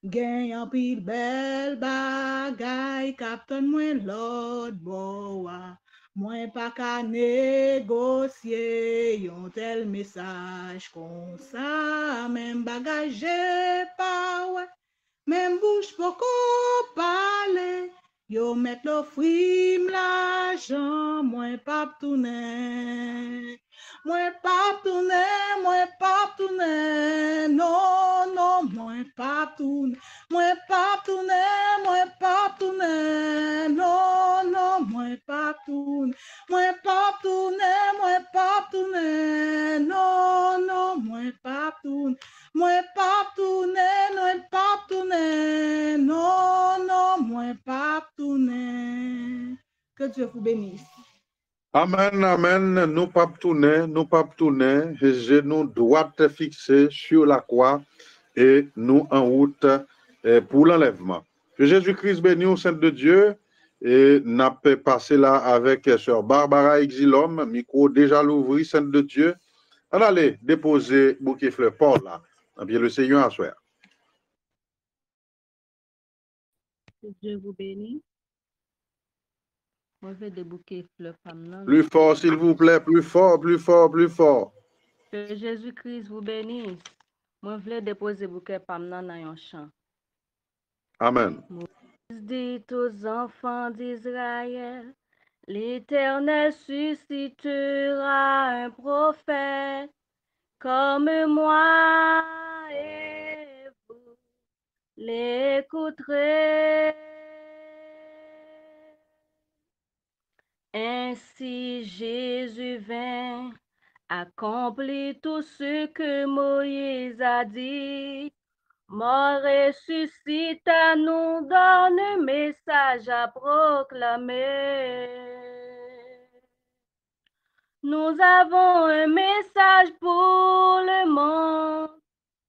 Gen yon pile bel bagay, captain moi l'autre boa. Moi pas qu'à négocier yon tel message comme ça. Même bagay j'ai pas ouais, même bouche pas parler. Yo met l'offrim l'argent, moi pas tourner. Moi pas tourner, non, non, moi pas tourner. Moi pas tourner, non, non, moi pas tourner. Moi pas tourner, non, non, moi pas tourner. Moi pas tourner, non, non, moi pas tourner. Que Dieu vous bénisse. Amen, amen. Nous pas tourner. Genoux droits fixés sur la croix et nous en route pour l'enlèvement. Que Jésus-Christ bénisse au Saint de Dieu et n'a pas passé là avec Sœur Barbara Exilhomme, micro déjà l'ouvri, Sainte de Dieu. On allait déposer bouquet fleurs Paul là. Bien le Seigneur à soi. Que Dieu vous bénisse. Moi, je vais des bouquets fleurs femmes. Plus fort, s'il vous plaît, plus fort. Que Jésus-Christ vous bénisse. Moi, je vais déposer bouquet femmes dans un champ. Amen. Dit aux enfants d'Israël, l'Éternel suscitera un prophète comme moi et vous l'écouterez. Ainsi Jésus vint accomplir tout ce que Moïse a dit. Mort ressuscite à nous donne un message à proclamer. Nous avons un message pour le monde.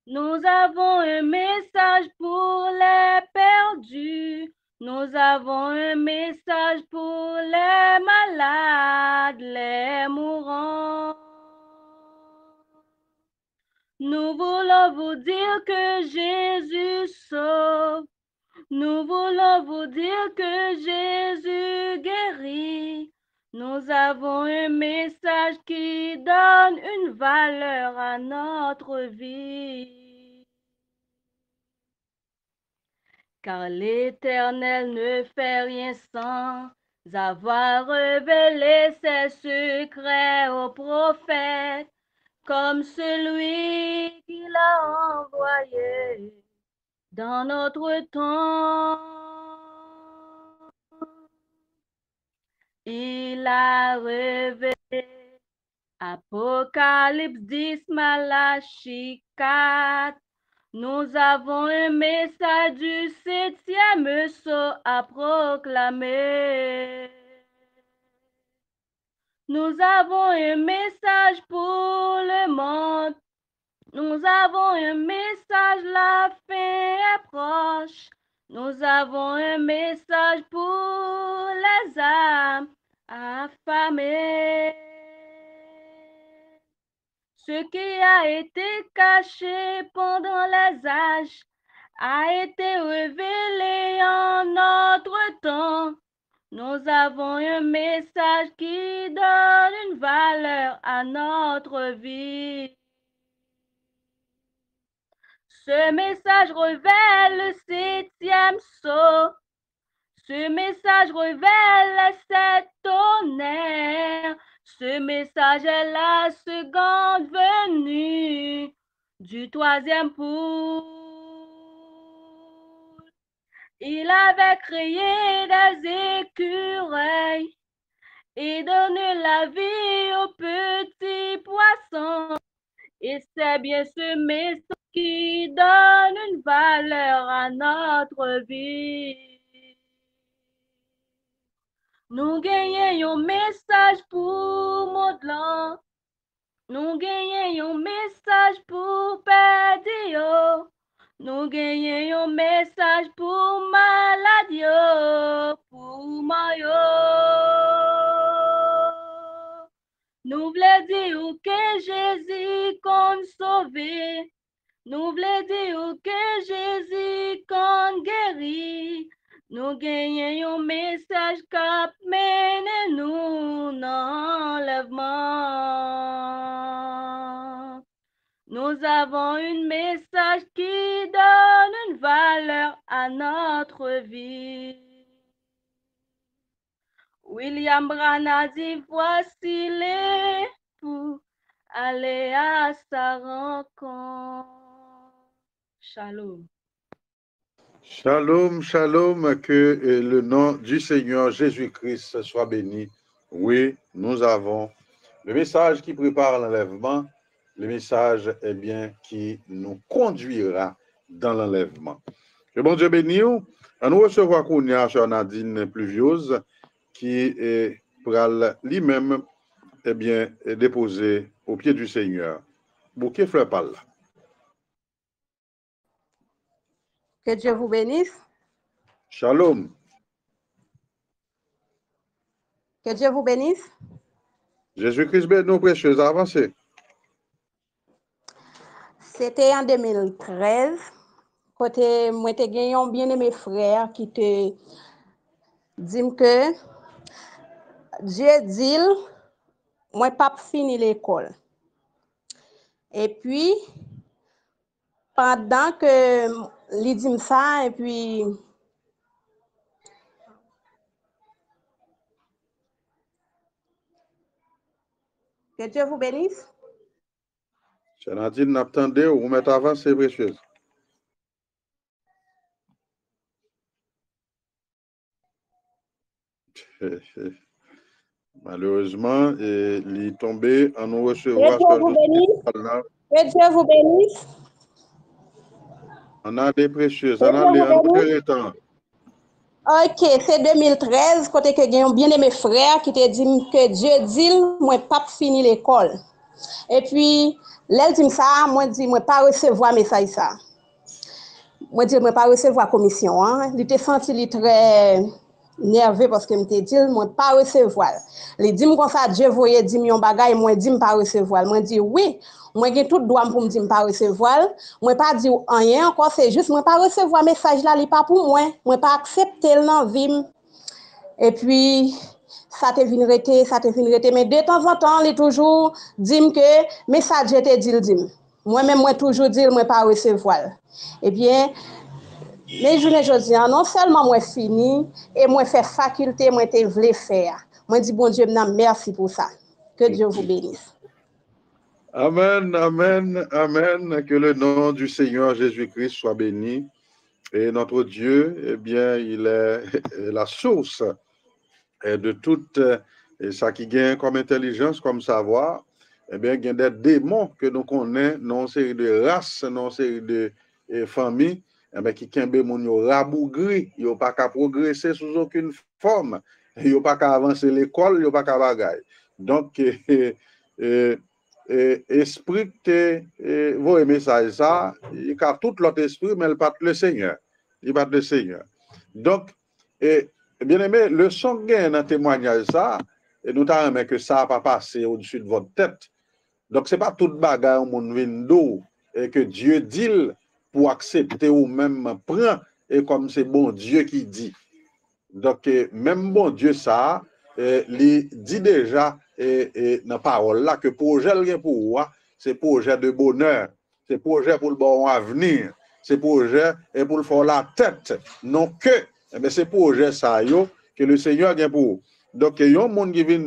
Nous avons un message pour les perdus. Nous avons un message pour les malades, les mourants. Nous voulons vous dire que Jésus sauve. Nous voulons vous dire que Jésus guérit. Nous avons un message qui donne une valeur à notre vie. Car l'Éternel ne fait rien sans avoir révélé ses secrets aux prophètes, comme celui qu'il a envoyé dans notre temps. Il a révélé Apocalypse 10, Malachie 4. Nous avons un message du 7e sceau à proclamer. Nous avons un message pour le monde. Nous avons un message, la fin est proche. Nous avons un message pour les âmes affamées. Ce qui a été caché pendant les âges a été révélé en notre temps. Nous avons un message qui donne une valeur à notre vie. Ce message révèle le 7e sceau. Ce message révèle les 7 tonnerres. Ce message est la seconde venue du 3e poule. Il avait créé des écureuils et donné la vie aux petits poissons. Et c'est bien ce message qui donne une valeur à notre vie. Nous gagnons un message pour Maudlan. Nous gagnons un message pour Pédio. Nous gagnons un message pour Maladio, pour Mayo. Nous voulons dire que Jésus compte sauver. Nous voulons dire que Jésus compte guérir. Nous gagnons un message qui mène nous dans l'enlèvement. Nous avons un message qui donne une valeur à notre vie. William Branham dit, voici les pour aller à sa rencontre. Shalom. Shalom, shalom, que le nom du Seigneur Jésus-Christ soit béni. Oui, nous avons le message qui prépare l'enlèvement, le message qui nous conduira dans l'enlèvement. Que bon Dieu bénisse. Nous recevons Kounia, Sœur Nadine Pluviose, qui est lui-même déposé au pied du Seigneur. Bouquet fleur pâle. Que Dieu vous bénisse. Shalom. Que Dieu vous bénisse. Jésus-Christ bénisse nos précieux, avancez. C'était en 2013, côté moi te gagné un bien-aimé frère qui te dit que Dieu dit moi pas fini l'école. Et puis pendant que il dit ça et puis que Dieu vous bénisse. Sœur Nadine, n'attendez ou vous mettez avancé précieuse. Malheureusement, il est tombé en nous recevoir. Que Dieu vous bénisse. On a des précieuses, on a les temps. Ok, c'est 2013, côté que j'ai un bien-aimé frère qui te dit que Dieu dit, moi pas fini l'école. Et puis, là, dit ça, moi dit, moi pas recevoir message ça. moi dis moi pas recevoir commission hein, il était senti li très nerveux parce que me te dit moi pas recevoir. Il dit comme ça Dieu voyait 10 millions bagaille moi dit me pas recevoir. Moi dit oui, moi j'ai tout droit pour me dire me pas recevoir. Moi pas dire rien encore c'est juste moi pas recevoir message là, il pas pour moi. Moi pas accepter dans vie. Et puis ça te vient rester mais de temps en temps il toujours dit que message te dit moi-même moi toujours dire moi pas recevoir. Eh bien mais je ne dis non seulement moi fini et moi fait faculté moi te voulais faire. Moi dis bon Dieu merci pour ça. Que Dieu vous bénisse. Amen, amen, amen. Que le nom du Seigneur Jésus-Christ soit béni. Et notre Dieu, eh bien, il est la source de toute ça qui gagne comme intelligence, comme savoir. Eh bien, il y a des démons que nous connaissons, non série de races, non série de familles, eh bien, qui kembe moun yo rabougri, yo pas qu'à progresser sous aucune forme, yo pas qu'à avancer l'école, yo pas qu'à bagaille. Donc, esprit que vos messages ça, il y a tout l'autre esprit, mais il pas le Seigneur. Il pas le Seigneur. Donc, bien aimé, le son gain dans témoignage ça, et nous t'avons que ça n'a pas passé au-dessus de votre tête. Donc, ce n'est pas toute bagarre au monde vindo et que Dieu dit pour accepter ou même prend et comme c'est bon Dieu qui dit. Donc, même bon Dieu ça, il dit déjà dans la parole là que projet pour moi, c'est projet de bonheur, c'est projet pour le bon avenir, c'est projet et pour le faire la tête, non que, mais c'est projet ça yo que le Seigneur vient pour. Donc, il y a un monde qui vient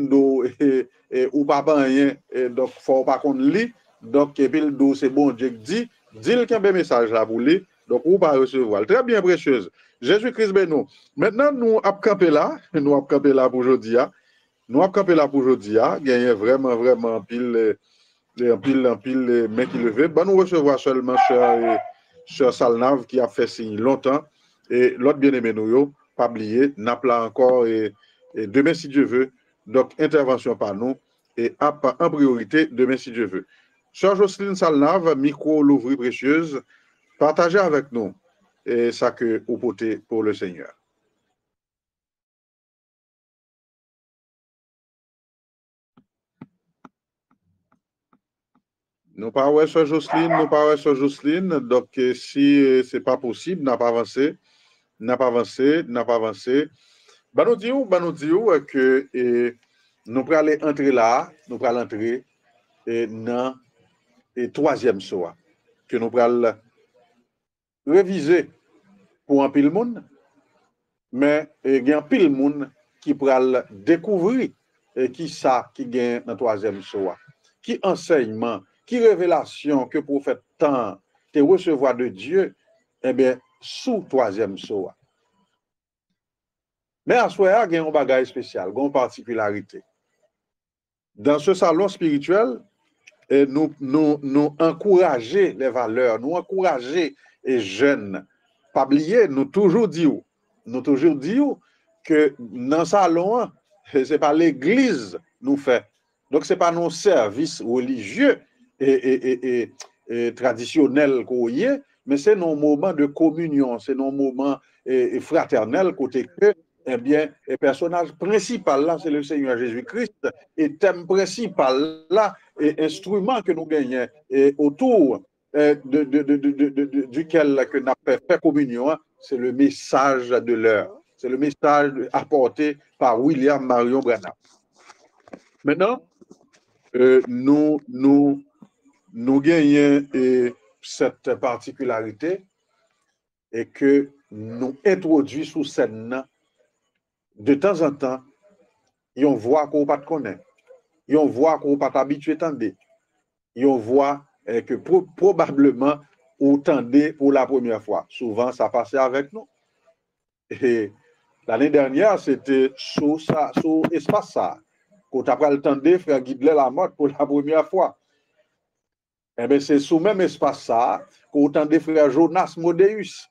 ou pas rien, donc il ne faut pas qu'on lit. Donc, et puis le c'est bon Dieu qui dit qu'il y a un message là pour lui, donc vous pas recevoir. Très bien précieuse. Jésus-Christ bénou. Maintenant, nous avons campé là pour aujourd'hui. Nous avons campé là pour aujourd'hui. Il y a vraiment pile main qui levée. Ben, nous recevons seulement Sœur Salnave qui a fait signe longtemps. Et l'autre bien-aimé nous, pas oublier, n'a pas encore et demain si Dieu veut. Donc, intervention par nous et en priorité demain si Dieu veut. Sœur Jocelyne Salnave, micro l'ouvrir précieuse, partagez avec nous et ça que vous portez pour le Seigneur. Nous parlons sur Jocelyne, donc si c'est pas possible, n'a pas avancé. Ben nous disons que nous pourrons aller entrer là, nous pourrons entrer dans le troisième soir, que nous pourrons réviser pour un pile monde, mais il y a un pile monde qui pourra découvrir qui ça qui gagne dans le troisième soir, qui enseignement, qui révélation que pour faire temps te recevoir de Dieu, eh bien, sous troisième soir. Mais à ce moment-là, il y a un bagage spécial, une particularité. Dans ce salon spirituel, nous encourager les valeurs, nous encourager les jeunes. Pas oublier, nous toujours disons que dans ce salon, ce n'est pas l'église nous fait. Donc, ce n'est pas nos services religieux et traditionnels qu'on y est, mais c'est nos moments de communion, c'est nos moments fraternels côté que, eh bien, le personnage principal là, c'est le Seigneur Jésus-Christ, et thème principal là, et instrument que nous gagnons autour duquel que nous avons fait communion, c'est le message de l'heure. C'est le message apporté par William Marion Branham. Maintenant, nous gagnons cette particularité et que nous introduisons sous scène de temps en temps, on voit qu'on ne pas connaître, on voit qu'on ne pas habitué à entendre, on voit que probablement on tendait pour la première fois. Souvent, ça passait avec nous. Et l'année dernière, c'était sous espace ça. Quand après le tendait, frère Guidlet la mode pour la première fois. Eh bien, c'est sous même espace ça qu'on tendait frère Jonas Modéus.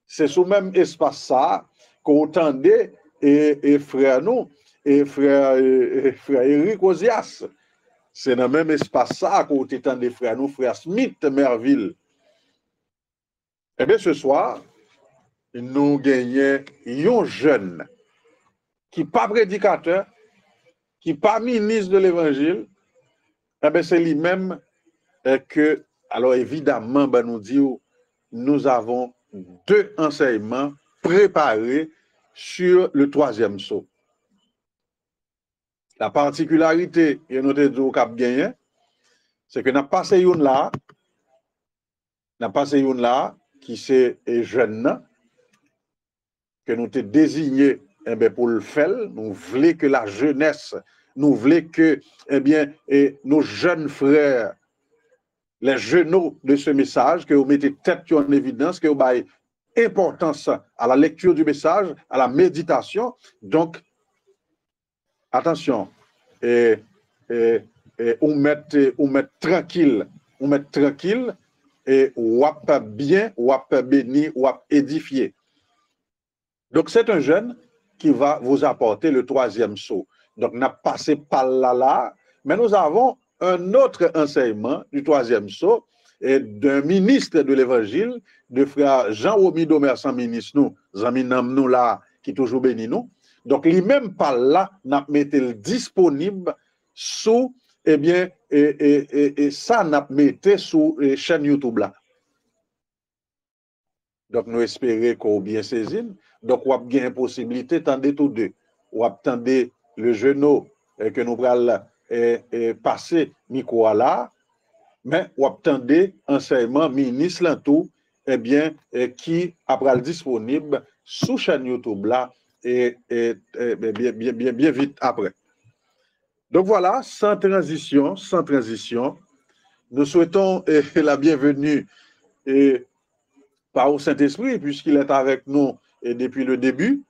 C'est sous même espace ça qu'on tendait et frère nous, et frère Eric Ozias. C'est dans le même espace ça qu'on tendait frère nous, frère Smith Merville. Eh bien, ce soir, nous gagnons un jeune qui n'est pas prédicateur, qui n'est pas ministre de l'Évangile. Eh bien, c'est lui-même que, alors évidemment, ben, nous disons, nous avons 2 enseignements préparés sur le 3e saut. La particularité, et nous avons cap gagné, c'est que nous avons passé une là, qui c'est jeune, que nous avons désigné eh bien, pour le faire. Nous voulons que la jeunesse, nous voulons que eh bien, nos jeunes frères, les jeunes de ce message, que vous mettez tête en évidence, que vous avez importance à la lecture du message, à la méditation. Donc, attention, on met tranquille, et on va bien, on va bénir, on va édifier. Donc, c'est un jeune qui va vous apporter le 3e saut. Donc, on a passé par là, mais nous avons un autre enseignement du 3e saut et d'un ministre de l'Évangile, de frère Jean-Romy Domersan, ministre nous, amis nous là, qui toujours béni nous. Donc, lui-même par là, n'a mis disponible sous, eh bien, et ça n'a mis sous chaîne YouTube là. Donc, nous espérons qu'on bien saisi. Donc, on a bien une possibilité, tendez tous deux. On attendez le genou que nous allons passer micro là, mais on attendez enseignement ministre l'entour, eh bien, qui après disponible sous chaîne YouTube là, et bien vite après. Donc voilà, sans transition, nous souhaitons la bienvenue par au Saint-Esprit, puisqu'il est avec nous depuis le début.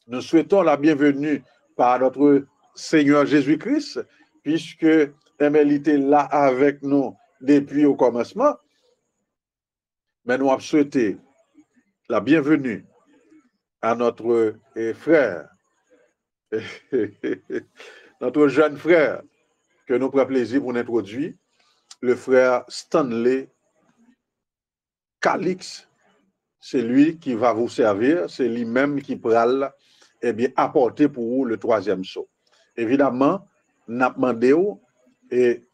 Nous souhaitons la bienvenue par notre Seigneur Jésus-Christ, puisque il était là avec nous depuis au commencement. Mais nous avons souhaité la bienvenue à notre frère, notre jeune frère, que nous prenons plaisir pour introduire, le frère Stanley Calix. C'est lui qui va vous servir, c'est lui-même qui pourra apporter pour vous le 3e saut. Évidemment, nous avons demandé et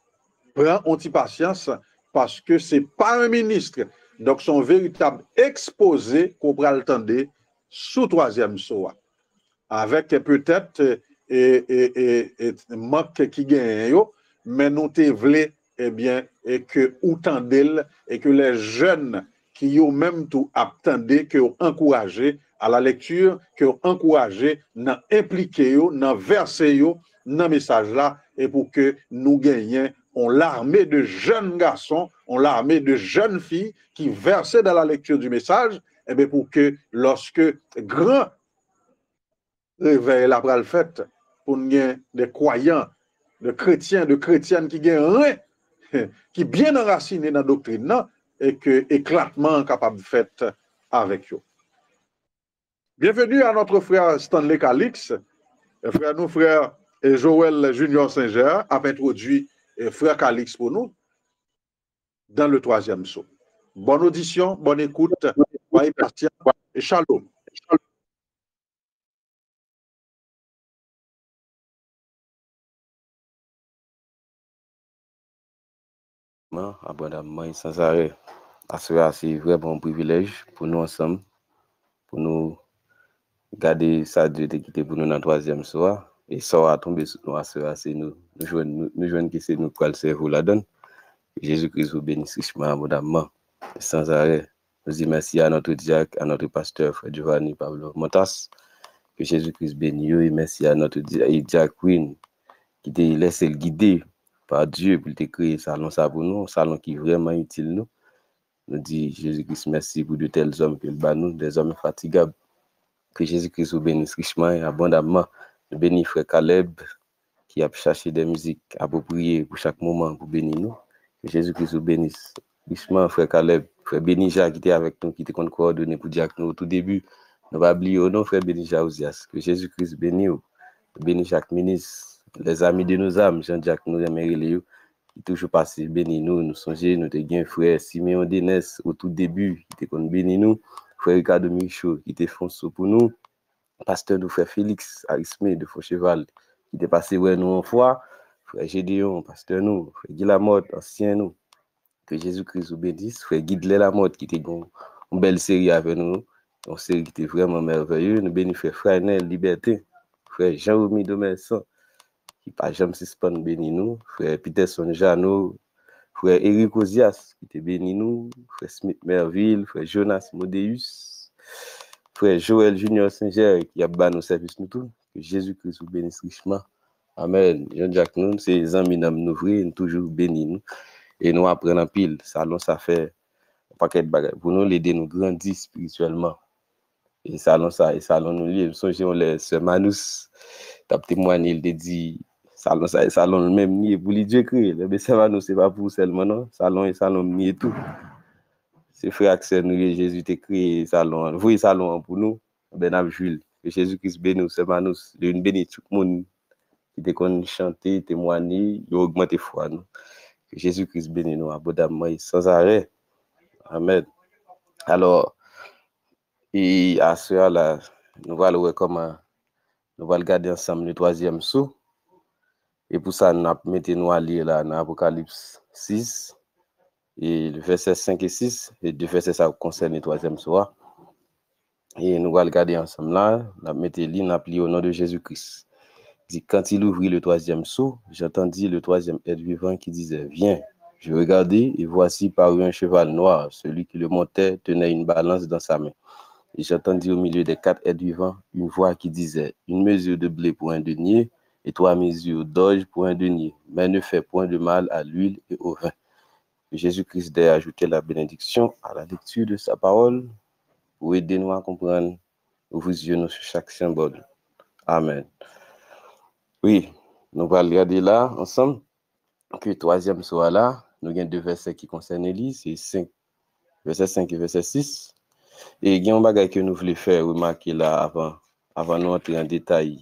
prend un petit patience parce que ce n'est pas un ministre. Donc, son véritable exposé qu'on pourra attendre sous 3e saut. Avec peut-être manque qui gagne, mais nous te voulons que ou tendez et que les jeunes qui ont même tout attendé, qui ont encouragé à la lecture, qui ont encouragé à impliquer, à verser dans le message là, et pour que nous gagnions l'armée de jeunes garçons, l'armée de jeunes filles qui versaient dans la lecture du message, et bien pour que lorsque grand réveil la pral fait, pour nous des croyants, de chrétiens, de chrétiennes qui gagnent rien, qui bien enracinés dans la doctrine, non, et que éclatement capable de faire avec eux. Bienvenue à notre frère Stanley Calix, frère Joël Junior Singer a introduit frère Calix pour nous dans le 3e saut. Bonne audition, bonne écoute, soyez patients et shalom. Abondamment et sans arrêt. C'est vraiment un privilège pour nous ensemble, pour nous garder ça Dieu qui pour nous dans le 3e soir. Et ça va tomber sur nous, c'est nous jouons qui c'est nous pour le cerveau la donne. Jésus-Christ vous bénisse richement, abondamment, sans arrêt. Nous disons merci à notre diacre, à notre pasteur, frère Giovanni Pablo Montas. Que Jésus-Christ bénisse et merci à notre diacre Queen qui t'a laissé le guider par Dieu pour te créer un salon ça pour nous, un salon qui est vraiment utile nous. Nous disons Jésus-Christ merci pour de tels hommes que le bat nous, des hommes infatigables. Que Jésus-Christ vous bénisse richement et abondamment. Nous bénissons frère Caleb qui a cherché des musiques appropriées pour chaque moment pour bénir nous. Que Jésus-Christ vous bénisse richement frère Caleb, frère Benija qui était avec nous, qui était coordonné pour dire que nous au tout début. Nous va oublier non frère Benija Ouzias. Que Jésus-Christ bénisse. Bénisse chaque ministre, les amis de nos âmes, Jean-Jacques nous aimerait qui toujours passé béni nous, nous songeons, nous te gain frère Siméon Dénès au tout début, qui te connu béni nous, frère Ricardo Michaud, qui te fonce pour nous, pasteur nous frère Félix Arismé de Faucheval, qui te passé ouais nous en foi, frère Gédéon, pasteur nous, frère Guy Lamotte, ancien nous, que Jésus-Christ vous bénisse, frère Guy de Lamotte, qui te une belle série avec nous, une série qui était vraiment merveilleuse, nous bénissons frère Nel Liberté, frère Jean-Romy Domerson, qui pas jamais suspend béni nous, frère Peterson Jano, frère Eric Ozias, qui te béni nous, frère Smith Merville, frère Jonas Modéus, frère Joël Junior Saint-Ger, qui a ban nos services nous tous, que Jésus-Christ vous bénisse richement. Amen. Jean-Jacques nous, c'est les amis nous vrais, nous toujours béni nous, et nous apprenons en pile, salon ça fait un paquet de bagages, pour nous l'aider nous grandir spirituellement. Et salon ça, et salon nous liés, nous songeons les sœurs Manous, t'as témoigné, il te dit, salon ça et salon même ni pour lui Dieu créé mais ça va nous c'est pas pour seulement non salon et salon ni et tout c'est frère Axel nous Jésus t'a créé salon vous salon pour nous ben n'a Jules que Jésus-Christ bénisse c'est nous une béni tout le monde qui te connaît chanter témoigner augmenter foi nous que Jésus-Christ bénisse nous abondamment et sans arrêt amen. Alors et à ce là nous allons voir comment nous allons regarder ensemble le troisième saut. Et pour ça, nous mettons à lire là dans Apocalypse 6, et le verset 5 et 6, et deux versets ça concerne le troisième soir. Et nous allons regarder ensemble là, nous mettons lire au nom de Jésus-Christ. Dit, quand il ouvrit le troisième seau, j'entendis le troisième être vivant qui disait, viens. Je regardai, et voici parut un cheval noir, celui qui le montait tenait une balance dans sa main. Et j'entendis au milieu des quatre êtres vivants une voix qui disait, une mesure de blé pour un denier, et 3 mesures d'orge pour un denier, mais ne fais point de mal à l'huile et au vin. Jésus-Christ a ajouté la bénédiction à la lecture de sa parole pour aider nous à comprendre, ouvrir nous sur chaque symbole. Amen. Oui, nous allons regarder là ensemble que le troisième soir là, nous avons deux versets qui concernent l'Église, c'est verset 5 et verset 6. Et il y a un bagage que nous voulons faire remarquer là avant nous entrer en détail.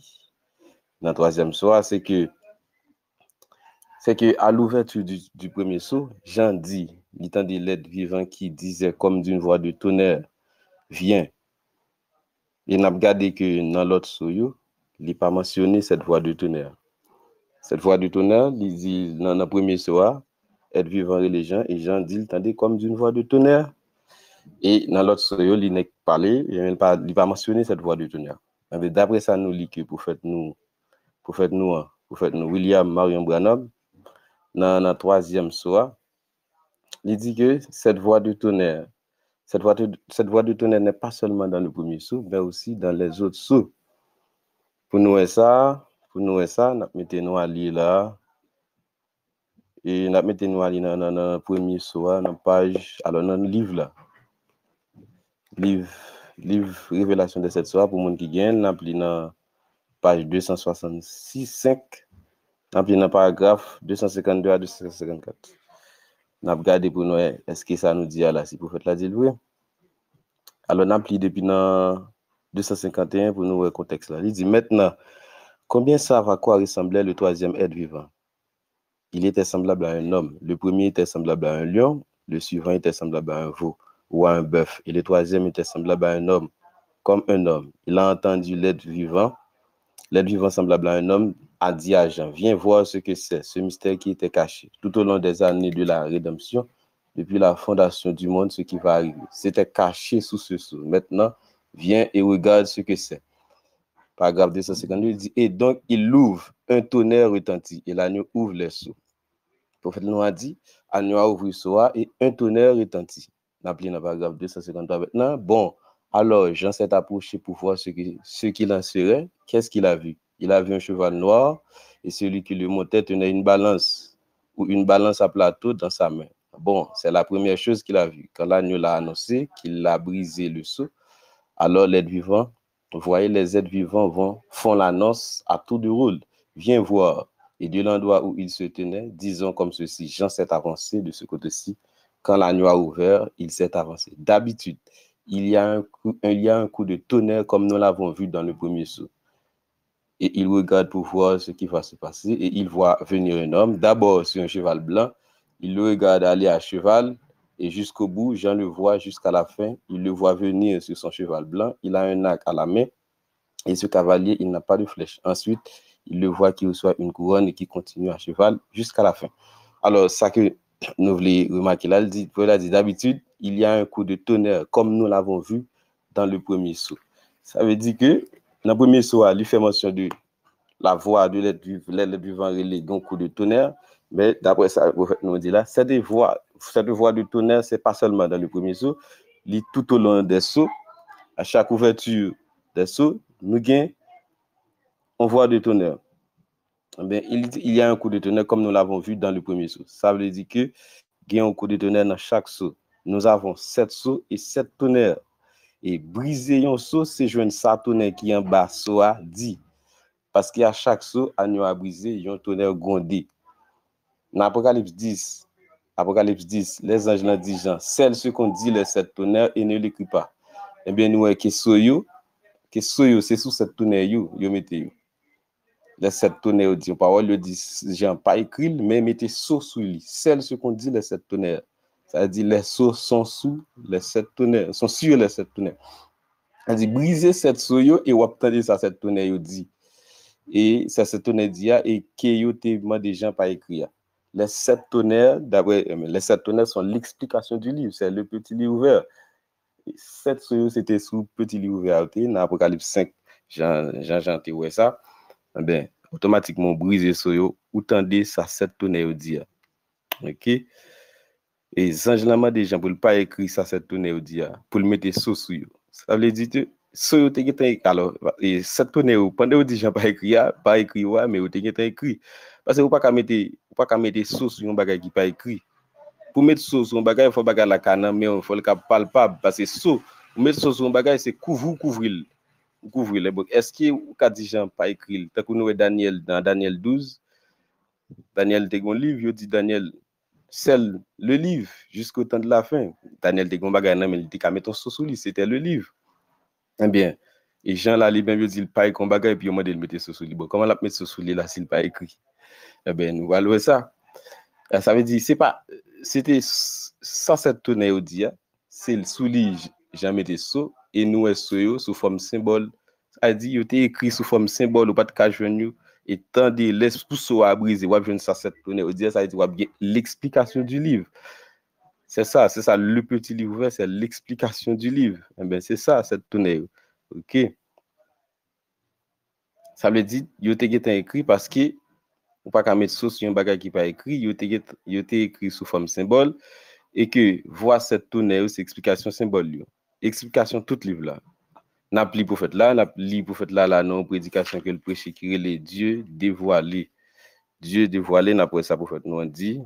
Dans le troisième soir, c'est que à l'ouverture du premier saut, Jean dit, il entendait l'être vivant qui disait comme d'une voix de tonnerre, viens. Et n'a regardé que dans l'autre saut, il n'a pas mentionné cette voix de tonnerre. Cette voix de tonnerre, il dit dans le premier soir, être vivant et les gens, et Jean dit, il entendait comme d'une voix de tonnerre. Et dans l'autre saut, il n'a pas parlé, il n'a pas mentionné cette voix de tonnerre. Mais d'après ça, nous lit que pour faire nous William Marion Branham dans le troisième soir, il dit que cette voix de tonnerre n'est pas seulement dans le premier saut, mais aussi dans les autres sauts. Pour nous ça, nous mettons à lire là, et nous mettons à lire dans le premier soir, dans page, alors dans le livre là, livre Révélation de cette soir pour monde qui gagne, nous appelons dans page 266-5, dans le paragraphe 252 à 254. Nous avons regardé pour nous, est-ce que ça nous dit là, si vous faites la dire oui. Alors, nous avons pris depuis 251 pour nous le contexte là. Il dit maintenant, combien savent à quoi ressemblait le troisième être vivant? Il était semblable à un homme. Le premier était semblable à un lion, le suivant était semblable à un veau ou à un bœuf, et le troisième était semblable à un homme, comme un homme. Il a entendu l'être vivant semblable à un homme a dit à Jean, viens voir ce que c'est, ce mystère qui était caché tout au long des années de la rédemption, depuis la fondation du monde, ce qui va arriver. C'était caché sous ce sceau. Maintenant, viens et regarde ce que c'est. Paragraphe 252, il dit, et donc il ouvre, un tonnerre retentit, et l'agneau ouvre les sceaux. Le prophète nous a dit, l'agneau a ouvert le sceau, et un tonnerre retentit. On a appelé dans le paragraphe 253 maintenant. Bon, alors Jean s'est approché pour voir ce qu'il en serait. Qu'est-ce qu'il a vu? Il a vu un cheval noir, et celui qui le montait tenait une balance, ou une balance à plateau dans sa main. Bon, c'est la première chose qu'il a vue. Quand l'agneau l'a annoncé qu'il a brisé le sceau, alors l'être vivant, vous voyez, les êtres vivants font l'annonce à tour de rôle. Viens voir. Et de l'endroit où il se tenait, disons comme ceci, Jean s'est avancé de ce côté-ci. Quand l'agneau a ouvert, il s'est avancé. D'habitude, il y a un coup de tonnerre comme nous l'avons vu dans le premier saut. et il regarde pour voir ce qui va se passer, et il voit venir un homme, d'abord sur un cheval blanc, il le regarde aller à cheval, et jusqu'au bout, Jean le voit jusqu'à la fin, il le voit venir sur son cheval blanc, il a un arc à la main, et ce cavalier, il n'a pas de flèche. Ensuite, il le voit qui reçoit une couronne et qui continue à cheval jusqu'à la fin. Alors, ça que nous voulons remarquer là, d'habitude, il y a un coup de tonnerre, comme nous l'avons vu dans le premier saut. Ça veut dire que dans le premier saut, il fait mention de la voix de l'aide du vent relais, donc coup de tonnerre, mais d'après ça, nous dit là, cette voix de tonnerre, c'est pas seulement dans le premier saut, il tout au long des sauts, à chaque ouverture des sauts, nous gagnons une voix de tonnerre. Bien, il y a un coup de tonnerre comme nous l'avons vu dans le premier saut. Ça veut dire que il y a un coup de tonnerre dans chaque saut. Nous avons 7 sauts et 7 tonnerres. Et briser un saut, c'est joindre sa tonnerre qui est en bas, soit dit. Parce qu'à chaque saut, à nous a brisé, il y a un tonnerre grondé. Dans Apocalypse 10, les anges l'ont dit, Jean, celles ce qu'on dit les 7 tonnerres et ne l'écrit pas. Eh bien, nous, que soyo, c'est sous cette tonnerre, yo mettez. Les 7 tonnerres, dit parole, le dit, Jean, pas écrit, mais mettez sceau sous lui. Celles ce qu'on dit les 7 tonnerres. Ça veut dire les sceaux sont sous les 7 tonnerres, sont sur les 7 tonnerres. Ça dit briser cette sceau et obtenir ça 7 tonnerres, dit. Et ça se tonnerre dit et que des gens pas écrit. Les 7 tonnerres, d'après les 7 tonnerres sont l'explication du livre, c'est le petit livre ouvert. 7 sceaux c'était sous petit livre ouvert dans Apocalypse 5. Jean ouais ça. Ben automatiquement briser sceau ou tendez ça 7 tonnerres dit. OK? Et les des gens pour ne pas écrire ça 7 tonnerres dit pour le mettre sous sur eux. Ça veut dire que so alors et 7 tonnerres pendant des gens pas écrit ouais mais vous écrit parce que vous pas mettre sous sur un bagage qui pas écrit. Pour mettre sous sur un bagage il faut bagage la canne mais il faut le cap palpable parce que sous mettre sous sur un bagage c'est couvrir. Est-ce que vous ka dit gens pas écrit tant que nous Daniel dans Daniel 12 Daniel te gon livre yo dit Daniel celle le livre jusqu'au temps de la fin. Daniel te gon bagage nan mais il te ka mettre sous lui, c'était le livre. Eh bien, et Jean là, les bien dit il pas écrit bagage et puis on m'a dit de mettre sous lui. Bon, comment la mettre sous lui là s'il pas écrit? Eh bien, nous allons ça. Ça veut dire c'était ça cette tonnerre au dia, c'est le sous lui Jean mettait sous et nous sous forme symbole. A dit il était écrit sous forme symbole ou pas de cas joindre et tant de laisse pour à briser ou joindre ça cette tonnerre au dia, ça veut dire l'explication du livre. C'est ça, le petit livre ouvert, c'est l'explication du livre. Eh bien, c'est ça, cette tonnerre. OK. Ça veut dire, il était écrit parce que, ou pas qu'à mettre sur un bagage qui pas écrit, il était écrit sous forme symbole, et que, voir cette tonnerre, c'est explication symbole. Explication tout livre là. N'a pas li prophète là, non, prédication que le prêcher qui est les Dieu dévoilé. Dieu dévoilé, n'après ça, prophète nous dit,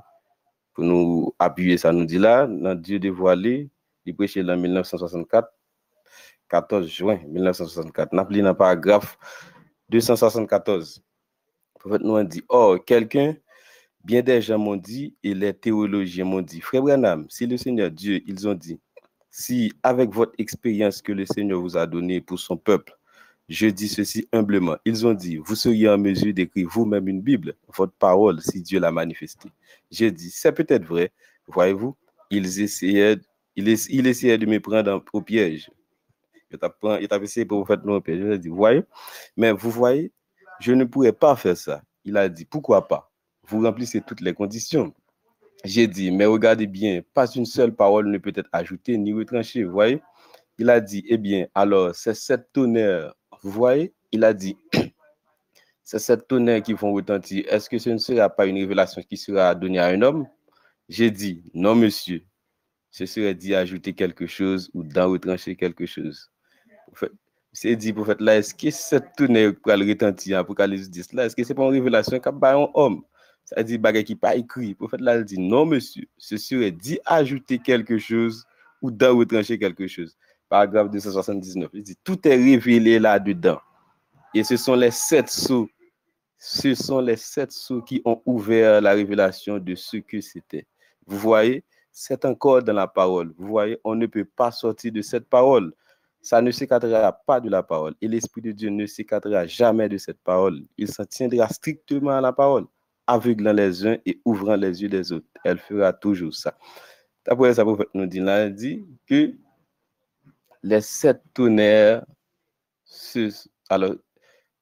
pour nous appuyer ça nous dit là dans Dieu dévoilé il prêchait en 1964 14 juin 1964 n'a pris dans paragraphe 274 prophète nous dit quelqu'un bien des gens m'ont dit et les théologiens m'ont dit frère Branham si le Seigneur Dieu ils ont dit si avec votre expérience que le Seigneur vous a donnée pour son peuple je dis ceci humblement. Ils ont dit, vous seriez en mesure d'écrire vous-même une Bible, votre parole, si Dieu l'a manifestée. J'ai dit, c'est peut-être vrai. Voyez-vous, il essayait de me prendre au piège. Il t'a essayé pour vous faire un piège. Je lui ai dit, voyez, mais vous voyez, je ne pourrais pas faire ça. Il a dit, pourquoi pas? Vous remplissez toutes les conditions. J'ai dit, mais regardez bien, pas une seule parole ne peut être ajoutée ni retranchée. Vous voyez? Il a dit, eh bien, alors, c'est cette tonnerre. Vous voyez, il a dit, c'est cette tonnerre qui vont retentir. Est-ce que ce ne sera pas une révélation qui sera donnée à un homme? J'ai dit, non, monsieur. Ce serait dit ajouter quelque chose ou d'en retrancher quelque chose. C'est dit, prophète, là, est-ce que cette tonnerre va le retentir en Apocalypse 10 là? Est-ce que c'est pas une révélation qu'a pas un homme? Ça dit, bagay qui pas écrit. Prophète, là, il dit, non, monsieur. Ce serait dit ajouter quelque chose ou d'en retrancher quelque chose. Paragraphe 279, il dit, tout est révélé là-dedans. Et ce sont les 7 sceaux. Ce sont les 7 sceaux qui ont ouvert la révélation de ce que c'était. Vous voyez, c'est encore dans la parole. Vous voyez, on ne peut pas sortir de cette parole. Ça ne s'écartera pas de la parole. Et l'Esprit de Dieu ne s'écartera jamais de cette parole. Il s'en tiendra strictement à la parole, aveuglant les uns et ouvrant les yeux des autres. Elle fera toujours ça. Après ça, le prophète nous dit, là, il dit que les 7 tonnerres, alors,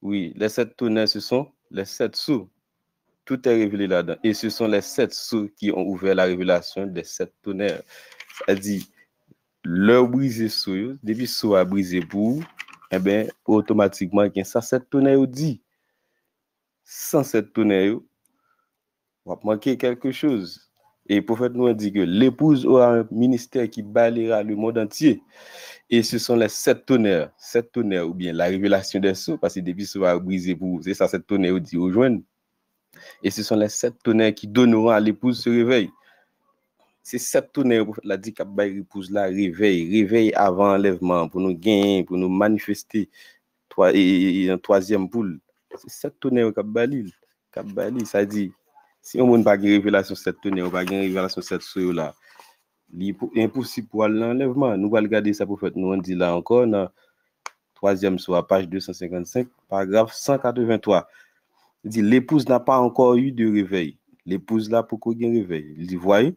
oui, les 7 tonnerres, ce sont les 7 sceaux. Tout est révélé là-dedans. Et ce sont les 7 sceaux qui ont ouvert la révélation des 7 tonnerres. Ça dit, leur briser sceau, depuis sceau a brisé pour, eh bien, automatiquement, ça 7 tonnerres dit. Sans 7 tonnerres, on va manquer quelque chose. Et le prophète nous dit que l'épouse aura un ministère qui balayera le monde entier. Et ce sont les 7 tonnerres ou bien la révélation des sceaux, parce que depuis sceau a brisé pour, c'est ça 7 tonnerres dit rejoindre. Et ce sont les 7 tonnerres qui donneront à l'épouse ce réveil. C'est 7 tonnerres, le prophète l'a dit, qu'à l'épouse là, réveil avant enlèvement, pour nous gagner, pour nous manifester, et un 3e poule. C'est 7 tonnerres qu'à Balil, ça dit, si on n'a pas de révélation 7 tonnerres, on n'a pas de révélation 7 sceaux là, c'est impossible pour l'enlèvement. Nous allons regarder ça, prophète, nous on dit là encore, dans 3e sceau, page 255, paragraphe 183. Il dit, l'épouse n'a pas encore eu de réveil. L'épouse là, pourquoi il y a un réveil? Il dit, voyez,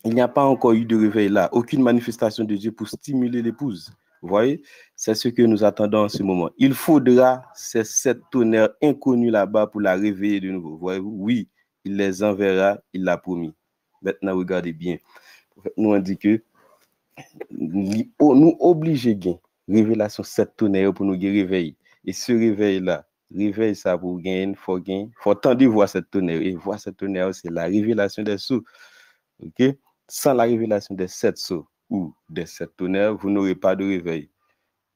il n'y a pas encore eu de réveil là. Aucune manifestation de Dieu pour stimuler l'épouse. Vous voyez, c'est ce que nous attendons en ce moment. Il faudra ces 7 tonnerres inconnus là-bas pour la réveiller de nouveau. Voyez-vous, oui, il les enverra, il l'a promis. Maintenant, regardez bien. Nous on dit que nous obligons gain révélation 7 tonnerres pour nous réveiller. Et ce réveil-là, réveil ça pour gagner, faut tendre voir cette tonnerre. Et voir cette tonnerre, c'est la révélation des sceaux. Ok? Sans la révélation des 7 sceaux ou des 7 tonnerres, vous n'aurez pas de réveil.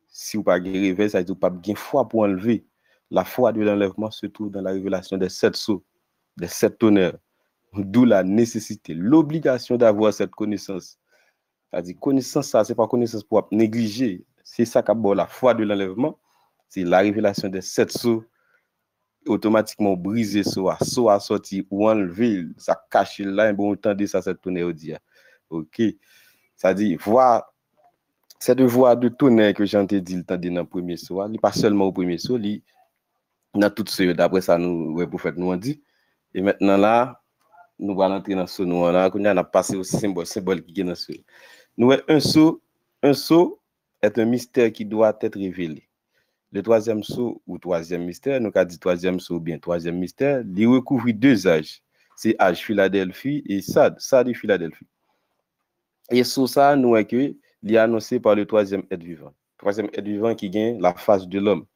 Si vous n'avez pas de réveil, ça veut dire que vous n'avez pas de foi pour enlever. La foi de l'enlèvement se trouve dans la révélation des 7 sceaux, des 7 tonnerres. D'où la nécessité, l'obligation d'avoir cette connaissance. C'est-à-dire, connaissance, ça, ce n'est pas connaissance pour négliger. C'est ça qui a la foi de l'enlèvement. C'est la révélation des 7 sceaux. Automatiquement briser sceau a sorti ou enlever, ça cache là, et bon, entendez ça, cette tonnerre dit. Ok. Ça dit, voir, c'est de voir de tonnerre que j'en ai dit le temps dans le premier sceau. Pas seulement au premier sceau, dans tout ce, d'après ça, nous, ouais, prophète nous a dit. Et maintenant là, nous allons entrer dans ce nous là, qu'on a passé au symbole qui est dans ce. Nous, un sceau est un mystère qui doit être révélé. Le 3e sceau ou 3e mystère, nous avons dit 3e sceau ou bien 3e mystère, il recouvre 2 âges. C'est âge Philadelphie et Sade de Philadelphie. Et sur ça, nous avons que il est annoncé par le 3e être vivant. 3e être vivant qui gagne la face de l'homme.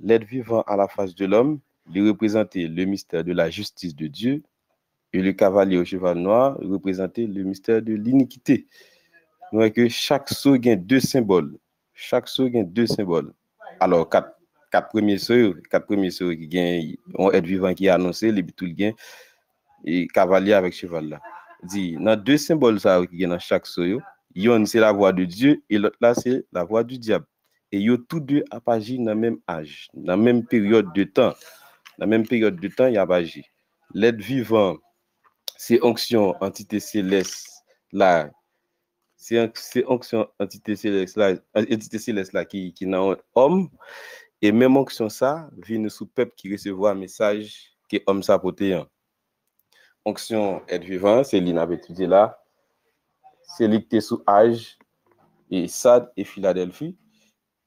L'être vivant à la face de l'homme, il représentait le mystère de la justice de Dieu et le cavalier au cheval noir représentait le mystère de l'iniquité. Nous avons que chaque sceau gagne 2 symboles. Chaque sceau gagne 2 symboles. Alors, 4 premiers sceaux qui gagnent, on être vivant qui est annoncé, les tout gain et cavalier avec cheval là. Dit, dans 2 symboles ça qui gagnent dans chaque sceau, yon c'est la voix de Dieu et l'autre là c'est la voix du diable. Et yo tous deux a agi dans le même âge, dans la même période de temps. Dans la même période de temps, il a agi. L'être vivant, c'est onction entité céleste là. C'est onction entité céleste là qui n'a homme et même onction ça vient sous peuple qui recevoir un message que homme ça porté. Onction être vivant, c'est l'in avait étudié là. C'est licté sous âge et Sade et Philadelphie,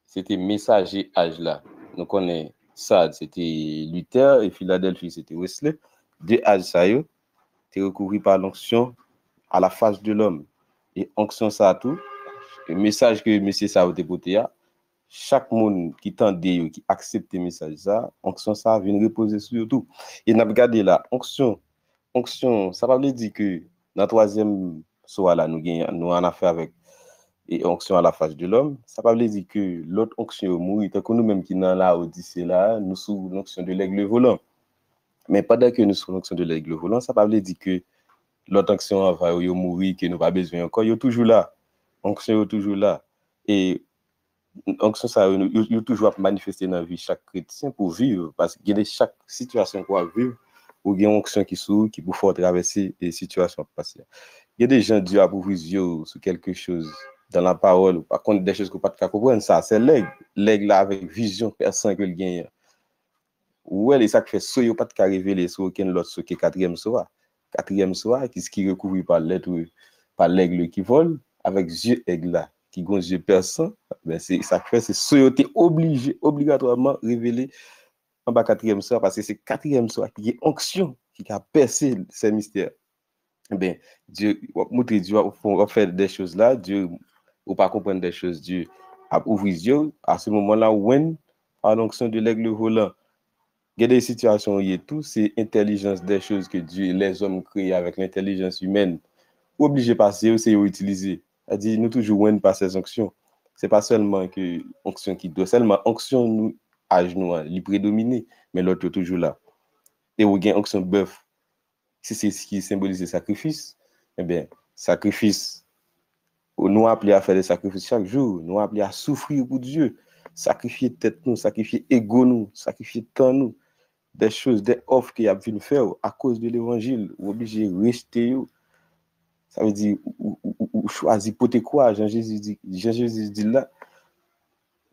c'était messager âge là. Donc on est Sade, c'était Luther et Philadelphie, c'était Wesley. 2 âges ça yo, c'est recouvert par l'onction à la face de l'homme. Et onction ça tout, le message que monsieur ça a déporté, chaque monde qui tende qui accepte le message ça, onction ça vient reposer sur tout. Et n'a regardé là, onction, ça veut dire que dans 3e soit là nous en affaire avec et onction à la face de l'homme, ça veut dire que l'autre onction mourir tant que nous même qui dans la Odyssée là, nous sous l'onction de l'aigle volant. Mais pendant que nous sous l'onction de l'aigle volant, ça veut dire que l'autre onction va mourir que nous pas besoin encore, il est toujours là. Onction est toujours là et onction ça il toujours manifester dans la vie chaque chrétien pour vivre parce que chaque situation qu'on va vivre ou il y a une onction qui s'ouvre qui pour faire traverser des situations passées. Il y a des gens Dieu a pour vision sur quelque chose dans la parole, par contre, des choses que pas de comprendre, ça, c'est l'aigle. L'aigle là, avec vision, personne que le gagne. Ouais, et ça qui fait ça, il n'y a pas de révéler sur aucun autre, ce qui est quatrième soir. Quatrième soir, qui est recouvert par l'aigle qui vole, avec yeux aigle là, qui gonne yeux personne, ben c'est ça qui fait, c'est ça, il est obligé, obligatoirement révéler en bas quatrième soir, parce que c'est quatrième soir qui est onction, qui a percé ces mystères. Ben, Dieu, montrer Dieu, on fait des choses là, Dieu, ou pas comprendre des choses, Dieu a ouvert les yeux, à ce moment-là, when, par l'onction de l'aigle volant, il y a des situations où il y a tout, c'est intelligence des choses que Dieu, les hommes créent avec l'intelligence humaine. Obligé de passer, c'est utiliser. C'est-à-dire, nous toujours when par ces onctions. C'est pas seulement que onction qui doit, seulement onction nous, à genoux, il prédomine, mais l'autre est toujours là. Et où il y a onction bœuf. Si c'est ce qui symbolise le sacrifice, eh bien, sacrifice, nous appelés à faire des sacrifices chaque jour, nous appelés à souffrir pour Dieu, sacrifier tête nous, sacrifier ego nous, sacrifier temps nous, des choses, des offres qu'il y a vu faire à cause de l'évangile, ou obligé de rester. Ça veut dire, ou choisir pour te quoi, Jean-Jésus dit là,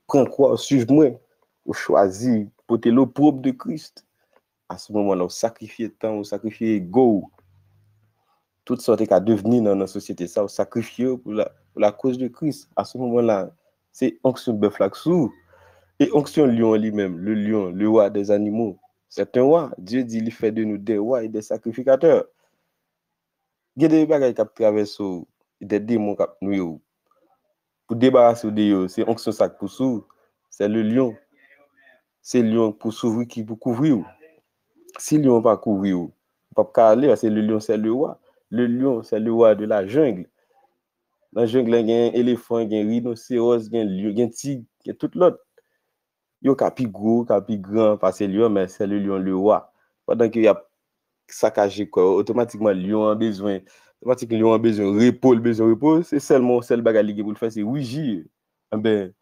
prends quoi, suive-moi, ou choisir pour te l'opprobre de Christ. À ce moment-là, on sacrifie temps, on sacrifie ego, toutes sortes qu'à devenir dans notre société, ça, on sacrifie pour la cause de Christ. À ce moment-là, c'est onction bœuf laxou et onction lion lui-même, le lion, le roi des animaux. C'est un roi. Dieu dit, il fait de nous des rois et des sacrificateurs. Il y a des bagages qui traversent des démons qui nous pour débarrasser de eux, c'est onction sac pour sous, c'est le lion. C'est le lion pour s'ouvrir qui pour couvrir. Si le lion va couvrir, pas parler, c'est le lion, c'est le roi. Le lion, c'est le roi de la jungle. Dans la jungle, il y a un éléphant, il y a un rhinocéros, il y a un lion, il y a un tigre, il y a tout l'autre. Il y a un capi gros, capi grand, parce que le lion, mais c'est le lion, le roi. Pendant qu'il y a saccagé, quoi, automatiquement, le lion a besoin, repos, c'est seulement le bagage pour le faire, c'est oui, ben,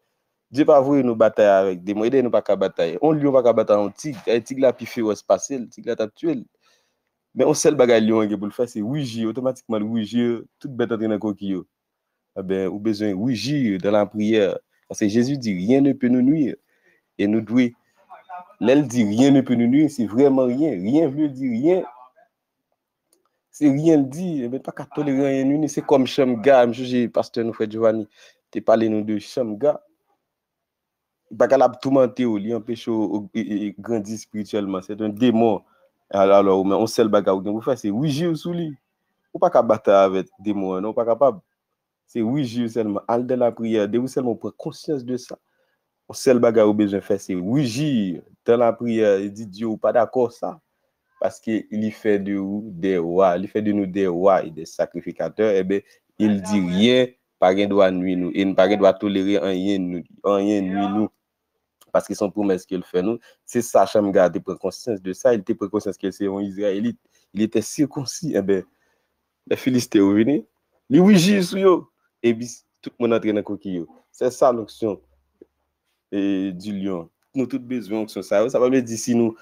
Dieu pas voulu nous batailler avec des moyens, nous pas qu'à batailler. On lion pas qu'à batailler un tigre, un tigre là puis féroce passer, le tigre là t'a tué. Mais on seul bagage lion pour le faire c'est oui, automatiquement oui, toute bête entraîne dans coquille. Ben ou besoin oui dans la prière parce que Jésus dit rien ne peut nous nuire et nous devons l'elle dit rien ne peut nous nuire, c'est vraiment rien veut dire rien. C'est rien dit, mais pas qu'à tolérer rien, c'est comme Chamga, monsieur pasteur nous fait Giovanni, tu parlé nous de Chamga. Bagal a tout menté ou li empêche ou grandir spirituellement, c'est un démon. Alors mais on seul baga ou vous faire c'est 8 jours sous lui. Ou pas qu'à battre avec démon, non pas capable. C'est 8 jours seulement al de la prière, de vous seulement prendre conscience de ça. On seul baga ou besoin faire c'est 8 jours dans la prière, il dit Dieu ou pas d'accord ça parce que il fait de nous des rois, il fait de nous des rois et des sacrificateurs et ben il dit rien pas rien doit nuire nous et pas rien doit tolérer rien nuire nous. Parce que son promesse qu'il fait nous, c'est ça, Chamga a pris conscience de ça, il était pris conscience que c'est un Israélite, il était circoncis, et bien, les Philistins sont venus, les ouijis sur eux, et puis tout le monde entre dans le coquille. C'est ça l'onction du lion. Nous tous besoin d'onction ça. Ça va me dire si nous,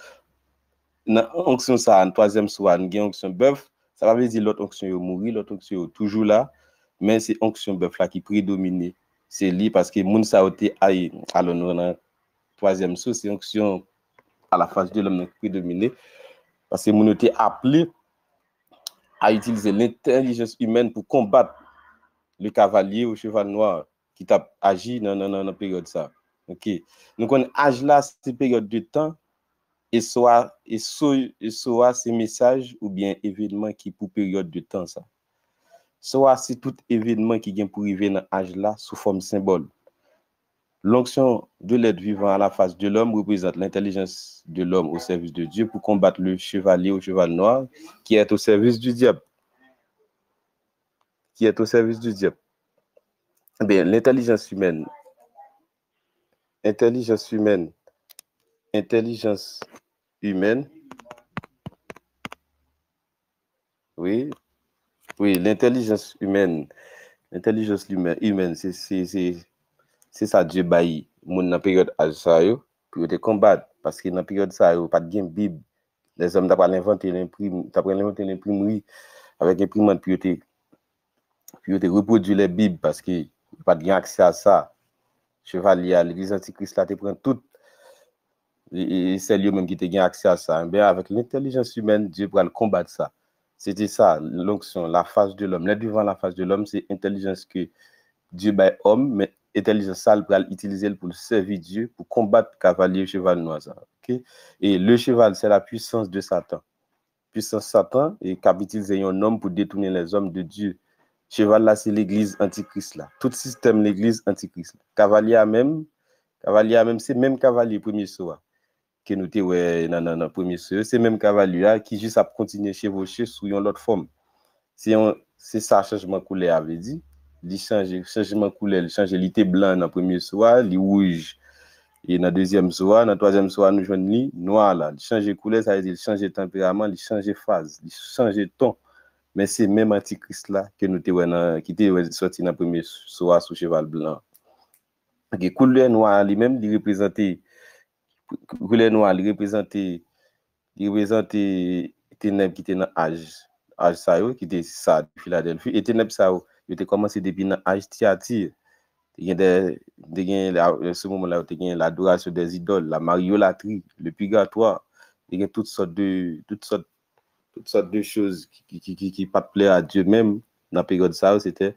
dans l'onction ça, en troisième soir, nous avons onction bœuf, ça va me dire l'autre onction est mourir, l'autre onction est toujours là, mais c'est onction bœuf là qui prédomine. C'est lui parce que moun sa ote aïe, alors nous troisième source, c'est onction à la face de l'homme prédominé, parce que nous avons été appelés à utiliser l'intelligence humaine pour combattre le cavalier ou cheval noir qui t'a agi dans la période ça. Ok, donc on âge là, c'est période de temps et soit ces messages ou bien événements qui pour période de temps ça. Soit c'est tout événement qui vient pour arriver dans âge là sous forme symbole. L'onction de l'être vivant à la face de l'homme représente l'intelligence de l'homme au service de Dieu pour combattre le chevalier ou cheval noir qui est au service du diable. Bien, l'intelligence humaine. Oui, l'intelligence humaine. C'est ça Dieu bailli mon dans période âge ça yo pour te combattre parce que dans période ça yo pas de game bible les hommes d'après inventer l'imprimerie avec imprimante pour te reproduire les bibles parce que Pas de accès à ça. Chevalier à l'église antichrist là, tu prends tout. Et c'est lui-même qui t'a accès à ça. Mais avec l'intelligence humaine, Dieu pourra le combattre ça. C'était ça, l'onction, la face de l'homme. L'être devant la face de l'homme, c'est intelligence que Dieu bat homme, mais intelligence ça, il pourra l'utiliser pour servir Dieu, pour combattre cavalier cheval noir. Okay? Et le cheval, c'est la puissance de Satan. Puissance Satan, et capitaliser un homme pour détourner les hommes de Dieu. Cheval là, c'est l'église antichrist là. Tout système, l'église antichrist. Cavalier même, c'est même cavalier premier soir. Que nous t'es dans le premier soir, c'est même cavalier là qui juste a continuer chevaucher sous une autre forme. C'est ça, changement couleur avait dit. Il change, changement couleur, il change, il était blanc dans le premier soir, il rouge. Et dans le deuxième soir, dans le troisième soir, nous jouons lui noir là. Il change couleur, ça veut dire il change tempérament, il change phase, il change ton. Mais c'est même antichrist là que nous qui était sorti dans le premier soir sous cheval blanc. Okay, couleur noire lui-même, il représentait couleur noire, il représentait ténèbres qui étaient dans l'âge ça qui était ça de Philadelphie et ténèbres ça il était commencé depuis dans l'âge Thyatire. Il y a ce moment-là il y a l'adoration des idoles, la mariolatrie, le purgatoire, il y a toutes sortes de choses qui pas plaire à Dieu même dans la période ça c'était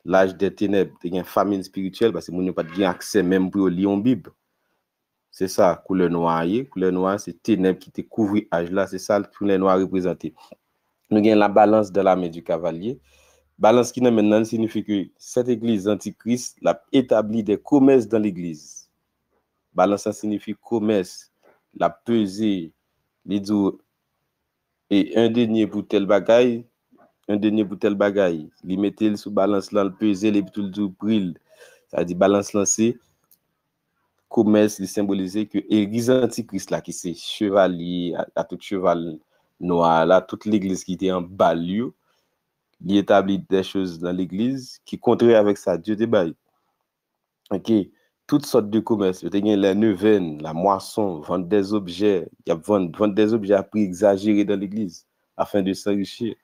l'âge des ténèbres, il y a une famine spirituelle parce que nous n'avons pas de accès même pour lire en Bible. C'est ça, couleur noire. Couleur noire, c'est ténèbres qui te couvre l'âge là. C'est ça, couleur noire représentée. Nous avons la balance de la main du cavalier. Balance qui maintenant signifie que cette église antichrist l'a établi des commerces dans l'église. Balance ça signifie commerce, la pesée, les jours, et un denier pour tel bagaille, il mettait sous balance là, le peser, les tout le prix. Ça dit balance lancée. Commerce, il symbolisait que l'église antichrist là, qui c'est chevalier, à tout cheval noir là, toute l'église qui était en banlieue, il établit des choses dans l'église qui contraire avec ça, Dieu débaille. Ok, toutes sortes de commerce, il y a les neuvaines, la moisson, vendre des objets, il y a vendre des objets à prix exagéré dans l'église afin de s'enrichir.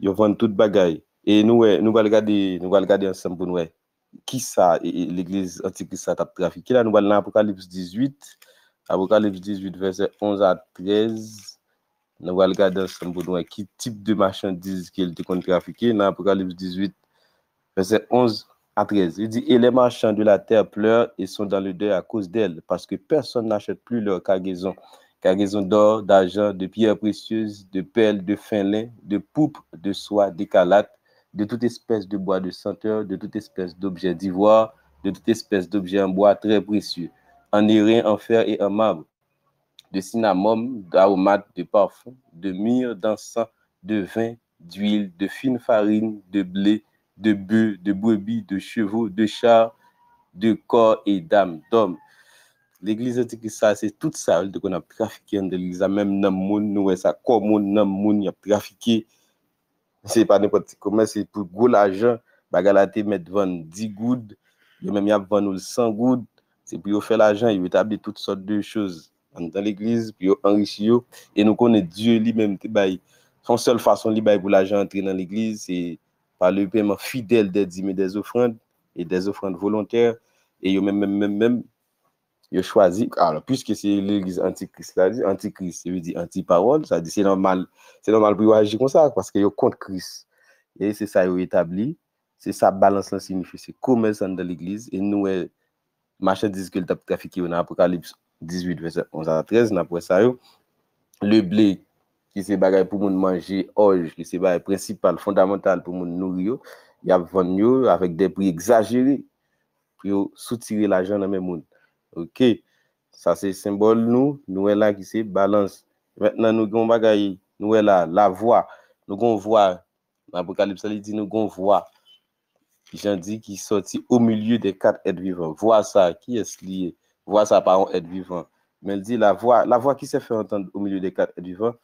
Ils vendent toute bagaille. Et nous allons regarder ensemble pour nous. Qui ça, l'église antichrist a trafiqué là, nous allons dans Apocalypse 18, verset 11 à 13. Nous allons regarder ensemble pour nous qui type de marchandises qu'il a trafiqué dans Apocalypse 18, verset 11 à 13. Il dit, et les marchands de la terre pleurent et sont dans le deuil à cause d'elle, parce que personne n'achète plus leur cargaison d'or, d'argent, de pierres précieuses, de perles, de fin lin, de pourpre, de soie, d'écarlate, de toute espèce de bois de senteur, de toute espèce d'objet d'ivoire, de toute espèce d'objet en bois très précieux, en airain, en fer et en marbre, de cinnamome, d'aromates, de parfum, de myrrhe, d'encens, de vin, d'huile, de fine farine, de blé, de bœufs, de brebis, de chevaux, de chars, de corps et d'âmes d'hommes. L'église antichrist, ça, c'est tout ça qu'on a trafiqué dans l'église, même dans le monde, nous, ça, comme dans le monde, il y a trafiqué. C'est pas n'importe comment, c'est pour gros l'argent. Bagalate mettre vendre 10 gouttes, même il y a vendre 100 gouttes, c'est pour faire l'argent, il établit toutes sortes de choses dans l'église, pour enrichir. Et nous connaissons Dieu lui-même, son seule façon pour l'argent entrer dans l'église, c'est par le paiement fidèle des dîmes et des offrandes volontaires. Et même il a choisi, alors puisque c'est l'église antichrist, antichrist, ça veut dire anti-parole, ça dit c'est normal pour agir comme ça, parce qu'il y a contre Christ. Et c'est ça, il a établi, c'est ça, balance là signifie, c'est commerce dans l'église, et nous, marchandises que le trafiqué dans Apocalypse 18, verset 11 à 13, après ça, le blé, qui c'est bagaille pour nous manger, orge, qui c'est bagaille principal, fondamental pour nous nourrir, il y a vendu avec des prix exagérés, pour soutirer l'argent dans le monde. Ok, ça c'est symbole nous est là qui c'est balance. Maintenant nous avons bagaille, nous est là la voix, nous avons voix. L'Apocalypse ça dit nous avons voix. Jean dit qui sorti au milieu des 4 êtres vivants. Voix ça qui est lié. Voix ça par un être vivant. Mais il dit la voix qui s'est fait entendre au milieu des 4 êtres vivants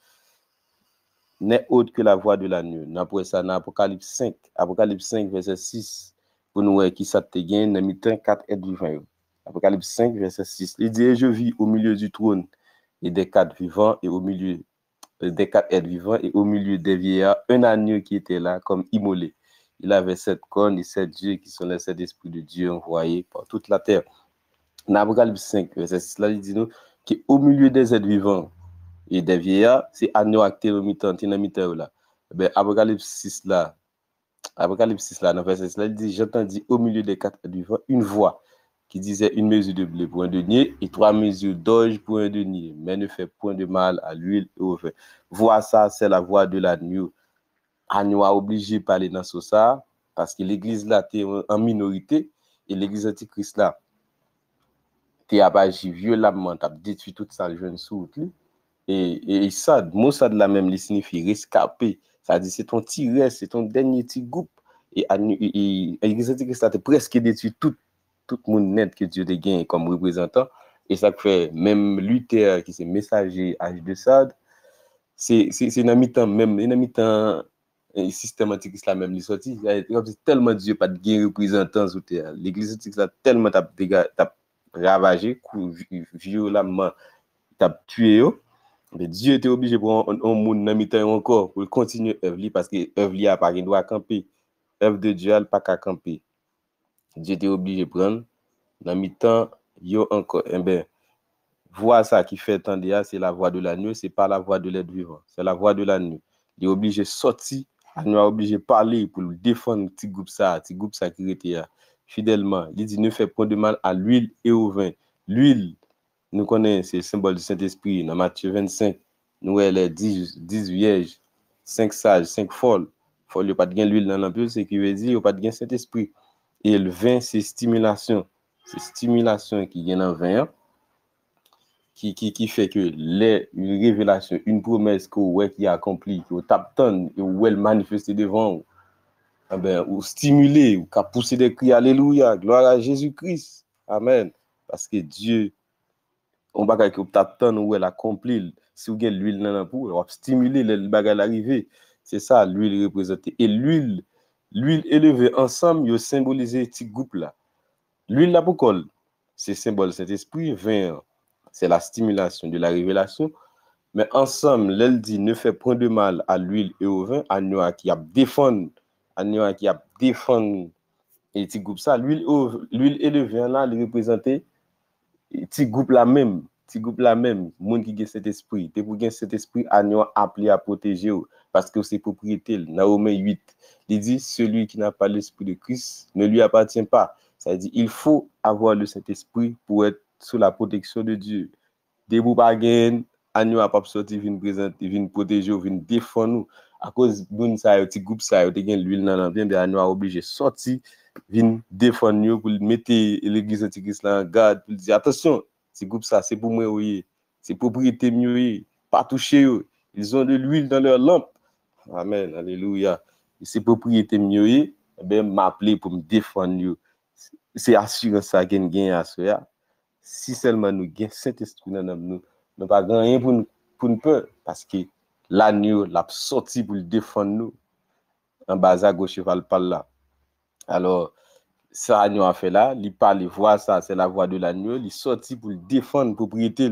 n'est autre que la voix de l'agneau. Après ça dans Apocalypse 5 verset 6 pour nous qui ça te gagne dans mi-temps 4 êtres vivants. Apocalypse 5, verset 6. Il dit, je vis au milieu du trône et des 4 vivants et au milieu des 4 êtres vivants et au milieu des vieillards, un agneau qui était là comme immolé. il avait 7 cornes et 7 yeux qui sont les 7 esprits de Dieu envoyés par toute la terre. Dans Apocalypse 5, verset 6, là, il dit nous qu'au milieu des êtres vivants et des vieillards, c'est agneau acté au mi-temps, là. Ben, Apocalypse 6 là, dans verset 6 là, il dit, j'entendis au milieu des 4 êtres vivants une voix qui disait une mesure de blé pour un denier et 3 mesures d'orge pour un denier, mais ne fait point de mal à l'huile et au vin. Voix ça, c'est la voix de l'agneau. Agneau a obligé de parler dans ce ça, parce que l'église là, était en minorité, et l'église antichrist là, t'es agi violemment, t'as détruit toute sa jeune soute. Et ça, mot ça de la même, il signifie rescapé. Ça dit c'est ton petit reste, c'est ton dernier petit groupe. Et l'église antichrist là, t'es presque détruit tout le monde net que Dieu te gagne comme représentant. Et ça fait même Luther, qui c'est messager âge de Sade, c'est dans mi-temps même, dans mi-temps systématique là même, il sorti. Tellement Dieu pas de gain représentant sur terre. L'église antichrist là, tellement t'as ravagé, violemment, t'as tué. Mais Dieu était obligé pour un monde dans mi-temps encore pour continuer l'œuvre parce que l'œuvre n'a pas de droit camper. L'œuvre de Dieu n'a pas qu'à camper. Dieu était obligé de prendre dans mi-temps, yo encore. Eh bien, voix ça qui fait entendre, c'est la voix de l'agneau, c'est pas la voix de l'être vivant, c'est la voix de l'agneau. Il est obligé de sortir, l'agneau est obligé de parler pour défendre petit groupe ça qui était fidèlement. Il dit ne fait point de mal à l'huile et au vin. L'huile, nous connaissons, c'est le symbole du Saint-Esprit. Dans Matthieu 25, nous avons les 10 vierges, 5 sages, 5 folles. Il n'y a pas de l'huile dans l'ampoule, c'est qui veut dire qu'il n'y a pas de Saint-Esprit. Et le vin, c'est stimulation. C'est stimulation qui vient dans le vin, qui fait que une révélation, une promesse qui est accomplie, qui est attendue, ou elle manifestée devant vous, eh ben, ou stimuler, ou qu'a poussé des cris, alléluia, gloire à Jésus-Christ. Amen. Parce que Dieu, on va dire que t'attendre où elle accomplit. Si vous avez l'huile dans la poule, on va stimuler le bagage l'arrivée. C'est ça, l'huile représentée. Et l'huile élevée ensemble, il symbolise petit groupe là. L'huile là pour col, c'est symbole cet esprit. Vin, c'est la stimulation de la révélation. Mais ensemble, l'elle dit ne fait point de mal à l'huile et au vin, à nous qui a défendre, et petit groupe ça. L'huile et le vin là, il représentait petit groupe la même, monde qui a cet esprit. Et pour gagner cet esprit, agneau appelé à protéger parce que c'est propriété. Dans Romains 8, il dit celui qui n'a pas l'esprit de Christ ne lui appartient pas. Ça dit il faut avoir le Saint-Esprit pour être sous la protection de Dieu. Debout pas gagner, agneau a pas sorti vinn présenter, vinn protéger, vinn défendre nous à cause d'un ça petit groupe ça te gagne l'huile dans l'ambiance, bien agneau a obligé sortir vinn défendre nous pour mettre l'église antichrist là en garde pour dire attention, ce groupe ça c'est pour moi oui, c'est propriété mieux, pas toucher eux. Ils ont de l'huile dans leur lampe. Amen, alléluia. C'est propriété mieux, ben m'appeler pour me défendre eux. C'est assurance ça gagne à ça. Si seulement nous gagne Saint-Esprit dans nous, nous pas rien pour nous peur parce que l'agneau l'a sorti pour le défendre nous. En bas à gauche cheval par là. Alors ça agneau a fait là, il parle, voix ça, c'est la voix de l'agneau, il sorti pour le défendre propriété.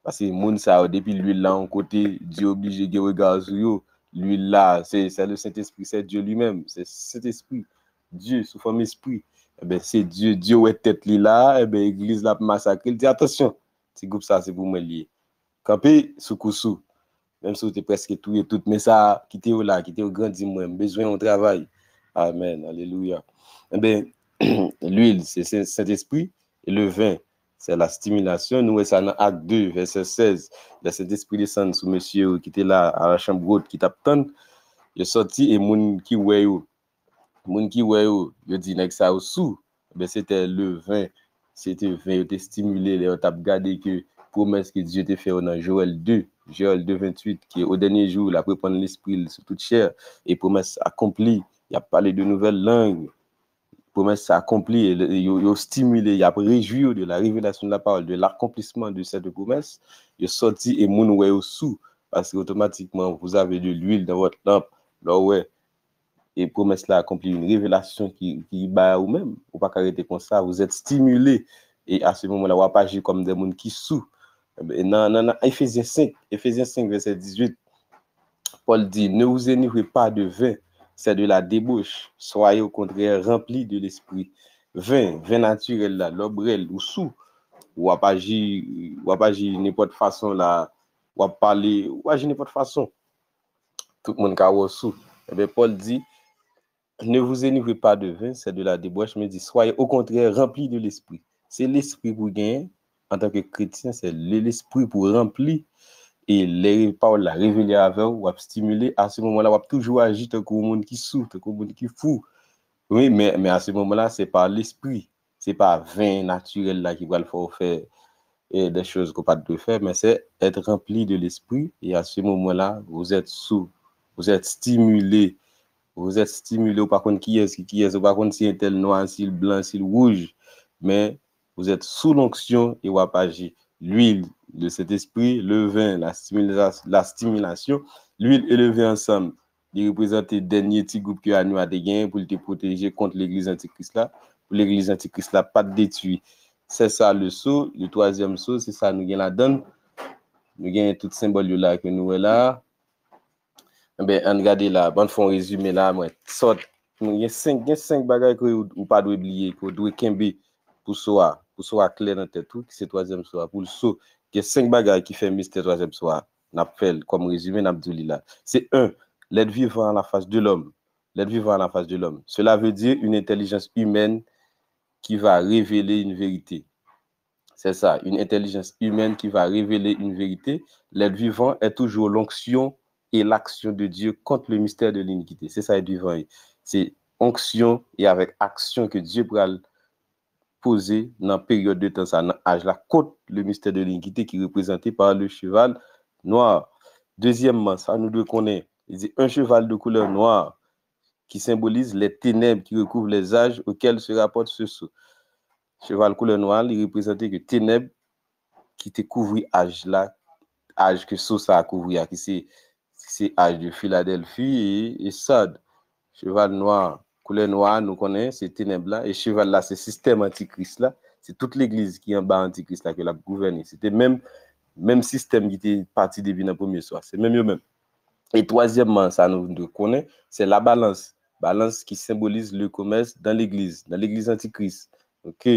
Parce que monde ça depuis l'huile là en côté, Dieu obligé de regarder sur eux. L'huile là, c'est le Saint-Esprit, c'est Dieu lui-même, c'est Saint-Esprit, Dieu sous forme esprit. Eh ben c'est Dieu est tête là, eh ben église là massacrer, il dit attention, c'est groupe ça c'est pour moi lié. Camper sous coussou. Même si tu es presque tout mais ça qui t'est là, qui t'est au grand dis moi, besoin on travail. Amen, alléluia. Eh ben l'huile c'est Saint-Esprit et le vin c'est la stimulation. Nous ça dans Acte 2 verset 16, le Saint-Esprit descend sur monsieur qui était là à la chambre haute qui t'attend. Il sorti et moun qui ouais yo dit nèg ça sous, ben c'était le vin, il était stimulé, il t'a regardé que promesse que Dieu t'a fait dans Joël 2 28 qui est au dernier jour la prendre l'esprit sur toute chair et promesse accomplie, il a parlé de nouvelles langues. Promesse accomplie, il a stimulé, il a réjoui de la révélation de la parole, de l'accomplissement de cette promesse. Il est sorti et moun ouais sous parce qu'automatiquement vous avez de l'huile dans votre lampe. Là ouais, et promesse là accomplit une révélation qui bat ou même, ou pas arrêter comme ça, vous êtes stimulé et à ce moment-là, vous pas agir comme des gens qui sous. Non, Éphésiens 5 verset 18, Paul dit ne vous enivrez pas de vin, c'est de la débauche. Soyez au contraire remplis de l'esprit. Vin naturel là, l'obrel ou sous, ou à pas agir n'importe façon là, ou à parler, ou agir n'importe façon. Tout le monde a sous. Eh bien, Paul dit, ne vous enivrez pas de vin, c'est de la débauche, mais dit, soyez au contraire remplis de l'esprit. C'est l'esprit pour gagner. En tant que chrétien, c'est l'esprit pour remplir. Et les paroles la révéler avec ou stimuler. À ce moment-là, on va toujours agir comme un monde qui souffre, comme un monde qui fou. Oui, mais à ce moment-là, c'est pas l'esprit. C'est pas vin naturel là qui va le faire des choses qu'on pas de faire, mais c'est être rempli de l'esprit. Et à ce moment-là, vous êtes sous, vous êtes stimulé. Vous êtes stimulé, ou par contre, qui est, ou par contre, si un tel noir, si le blanc, si le rouge, mais vous êtes sous l'onction et vous agir. L'huile de cet esprit, le vin, la stimulation, l'huile et le vin ensemble, ils représentent le dernier petit groupe que nous a gagné pour te protéger contre l'église antichrist là, pour l'église antichrist là, pas de détruire. C'est ça le saut, le troisième saut, c'est ça, nous gagnons la donne, nous gagnons tout symbole là que nous est là. Ben, regardez là, bon, font résumé là, moi, sort, il y a cinq bagages que ou pas doit oublier, que doit kembe pour soit clair dans tête tout, c'est troisième soir, pour le saut, il y a 5 bagages qui fait mystère troisième soir, n'a fait comme résumé, n'a dit là. C'est 1, l'être vivant à la face de l'homme, l'être vivant à la face de l'homme. Cela veut dire une intelligence humaine qui va révéler une vérité. C'est ça, une intelligence humaine qui va révéler une vérité. L'être vivant est toujours l'onction et l'action de Dieu contre le mystère de l'iniquité. C'est ça, être vivant. C'est onction et avec action que Dieu pourra poser dans la période de temps, ça, dans l'âge là, contre le mystère de l'iniquité qui est représenté par le cheval noir. Deuxièmement, ça nous devons connaître, il dit un cheval de couleur noire qui symbolise les ténèbres qui recouvrent les âges auxquels se rapporte ce sceau. Cheval couleur noire, il représentait que ténèbres qui te couvrit âge là, âge que sceau ça a couvert, qui c'est âge de Philadelphie et Sade. Cheval noir, couleur noire, nous connaissons, c'est ténèbres là, et cheval là, c'est système antichrist là, c'est toute l'église qui est en bas antichrist là, que l'a gouverné. C'était même système qui était parti depuis le premier soir, c'est même eux-mêmes. Et troisièmement, ça nous connaît, c'est la balance qui symbolise le commerce dans l'église antichrist. Ok,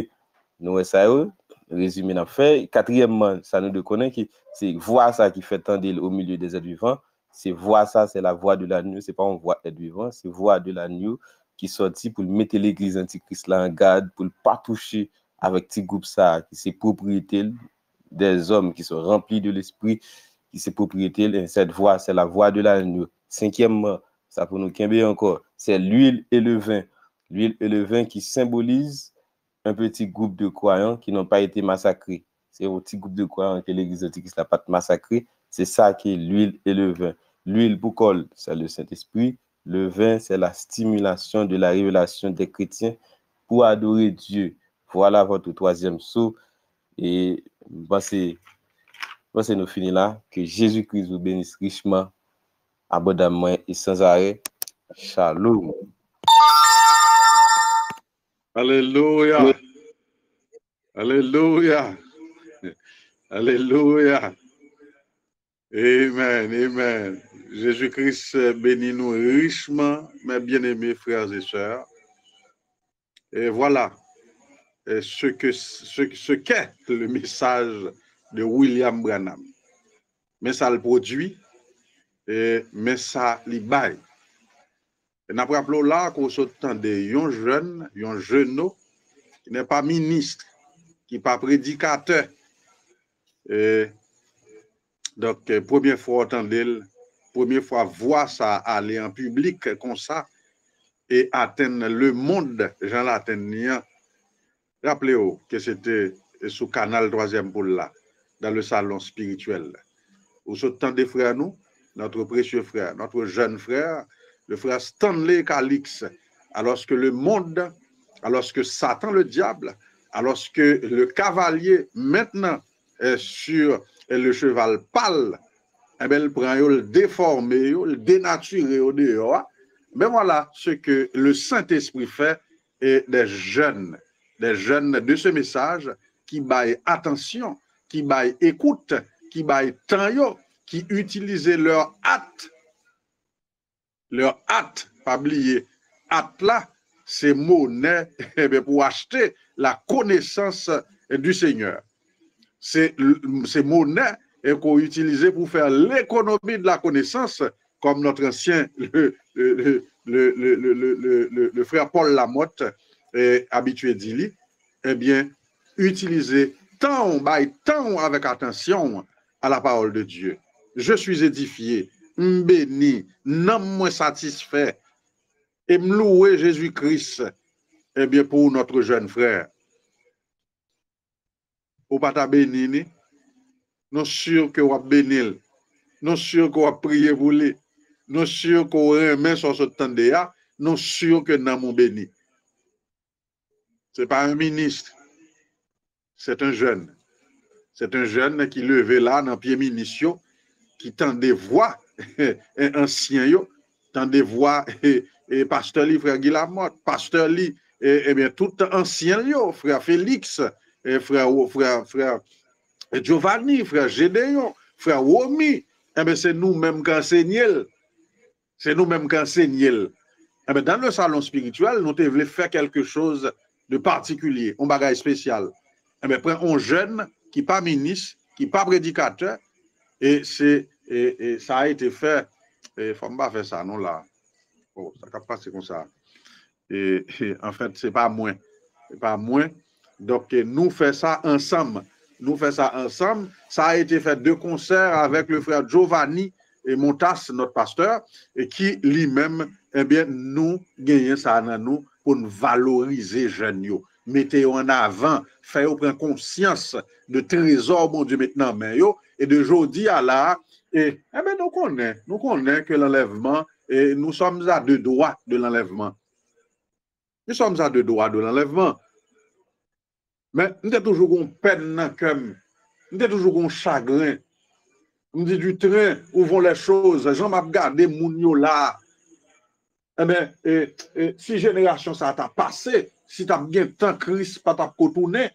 nous ça résumé n'a fait. Quatrièmement, ça nous connaît qui c'est voix ça qui fait tendre au milieu des êtres vivants. C'est voix ça, c'est la voix de l'agneau, c'est pas une voix être vivant, c'est voix de l'agneau qui sortit pour mettre l'église antichrist là en garde, pour ne pas toucher avec petit groupe ça qui c'est propriété des hommes qui sont remplis de l'esprit, qui c'est propriété. Et cette voix, c'est la voix de l'agneau. Cinquièmement, ça pour nous quimber encore, c'est l'huile et le vin. L'huile et le vin qui symbolisent un petit groupe de croyants qui n'ont pas été massacrés. C'est un petit groupe de croyants que l'église antichrist n'a pas massacré. C'est ça qui est l'huile et le vin. L'huile pour col, c'est le Saint-Esprit. Le vin, c'est la stimulation de la révélation des chrétiens pour adorer Dieu. Voilà votre troisième saut. Et c'est nous finir là. Que Jésus-Christ vous bénisse richement, abondamment et sans arrêt. Shalom. Alléluia. Alléluia. Alléluia. Amen. Amen. Jésus-Christ bénit nous richement, mes bien-aimés frères et sœurs. Et voilà ce qu'est le message de William Branham. Mais ça le produit, mais ça le baille. Et nous rappelons là qu'on s'entend de un jeune qui n'est pas ministre, qui n'est pas prédicateur. Et donc, première fois entendre, première fois voir ça aller en public comme ça et atteindre le monde, Jean l'atteindre. Rappelez-vous que c'était sous Canal 3e Pôle là, dans le salon spirituel. Où s'entend des frères nous, notre précieux frère, notre jeune frère, le frère Stanley Calix, alors que le monde, alors que Satan, le diable, alors que le cavalier maintenant est sur le cheval pâle, eh bien, il prend, il le déforme, il le dénature au dehors. Mais voilà ce que le Saint-Esprit fait et des jeunes de ce message qui baillent attention, qui baillent écoute, qui baillent temps, qui utilisent leur hâte Leur hâte, pas oublier, hâte là, c'est monnaie pour acheter la connaissance du Seigneur. C'est monnaie qu'on utilise pour faire l'économie de la connaissance, comme notre ancien, le frère Paul Lamotte, habitué d'Ili, eh bien, utiliser tant avec attention à la parole de Dieu. Je suis édifié, béni, non moins satisfait, et me louer Jésus-Christ, eh bien, pour notre jeune frère. Ou pas ta béni, nous sûr que vous béni, nous sûr que vous prier pour lui, nous sûr que vous remet sur ce temps de là, nous sûr que nous avons béni. Ce n'est pas un ministre, c'est un jeune. C'est un jeune qui levé là dans pied ministre, qui tend des voix anciens, tend des voix et pasteur li, frère Guy Lamotte, pasteur li, et bien tout ancien frère Félix, et frère Giovanni, frère Gédéon, frère Womi, eh bien c'est nous-mêmes qui enseignons. C'est nous-mêmes qui enseignons. Eh bien dans le salon spirituel, nous devons faire quelque chose de particulier, un bagage spécial. Eh bien prenons un jeune qui n'est pas ministre, qui n'est pas prédicateur, et ça a été fait, il ne faut pas faire ça, non là. Oh, ça ne peut pas passer comme ça. Et en fait, ce n'est pas moins. C'est pas moins. Donc, nous faisons ça ensemble. Nous faisons ça ensemble. Ça a été fait de concert avec le frère Giovanni et Montas, notre pasteur, et qui lui-même, eh bien, nous gagnons ça dans nous pour nous valoriser les jeunes. Mettez en avant, faites prendre conscience de trésor, bon Dieu, maintenant, mais et de aujourd'hui à là, et eh bien, nous connaissons que l'enlèvement, et nous sommes à 2 doigts de l'enlèvement. Nous sommes à 2 doigts de l'enlèvement. Mais nous avons toujours une peine dans le cœur, nous avons toujours un chagrin. On dit du train, où vont les choses, Jean m'a regardé Mounio là. Eh bien, si génération ça t'a passé, si tu as bien tant Christ, pas t'a retourné,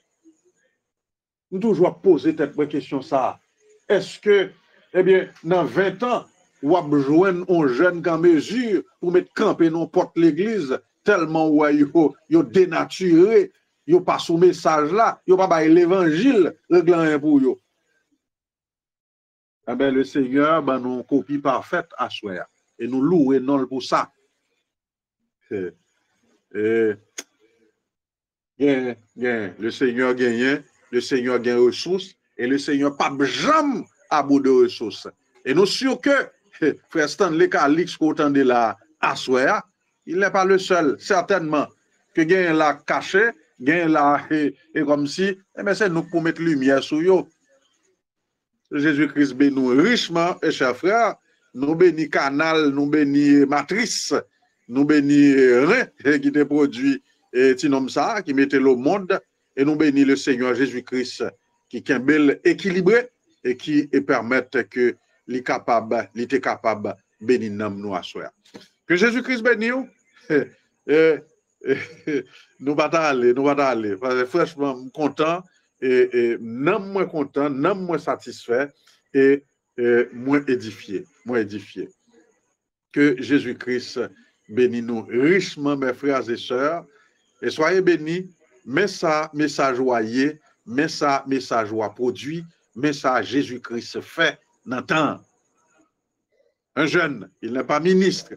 nous toujours poser cette question ça. Est-ce que, eh bien, dans 20 ans, ou a besoin un jeune en mesure pour mettre camper non porte l'église tellement yo dénaturé, yo pas sous message là, yo pas ba l'évangile réglant pour yo. Eh ben le Seigneur ben nous copie parfaite à soi et nous louer non pour ça. Le Seigneur gagne, le Seigneur gagne ressources et le Seigneur pas jamais à bout de ressources. Et nous sûr que frère Stanley Calix qu'autant de la assoya, il n'est pas le seul, certainement, que gagne la caché, gagne la et comme si, mais c'est nous pour mettre lumière sur eux. Jésus-Christ bénit nous richement, et chers frères, nous bénit canal, nous bénit matrice, nous bénit rein qui te produit et tinom ça, qui mettait le monde, et nous bénit le Seigneur Jésus-Christ qui est bel équilibré et qui permettent que il était capable de bénir nous à soi. Que Jésus-Christ bénisse nous va aller. Parce que franchement, content et non moins content, non moins satisfait et moins édifié. Que Jésus-Christ bénisse nous richement, mes frères et sœurs, et soyez bénis, mais ça, message joyeux, mais ça, message joie produit, mais ça, Jésus-Christ fait dans le temps. Un jeune, il n'est pas ministre,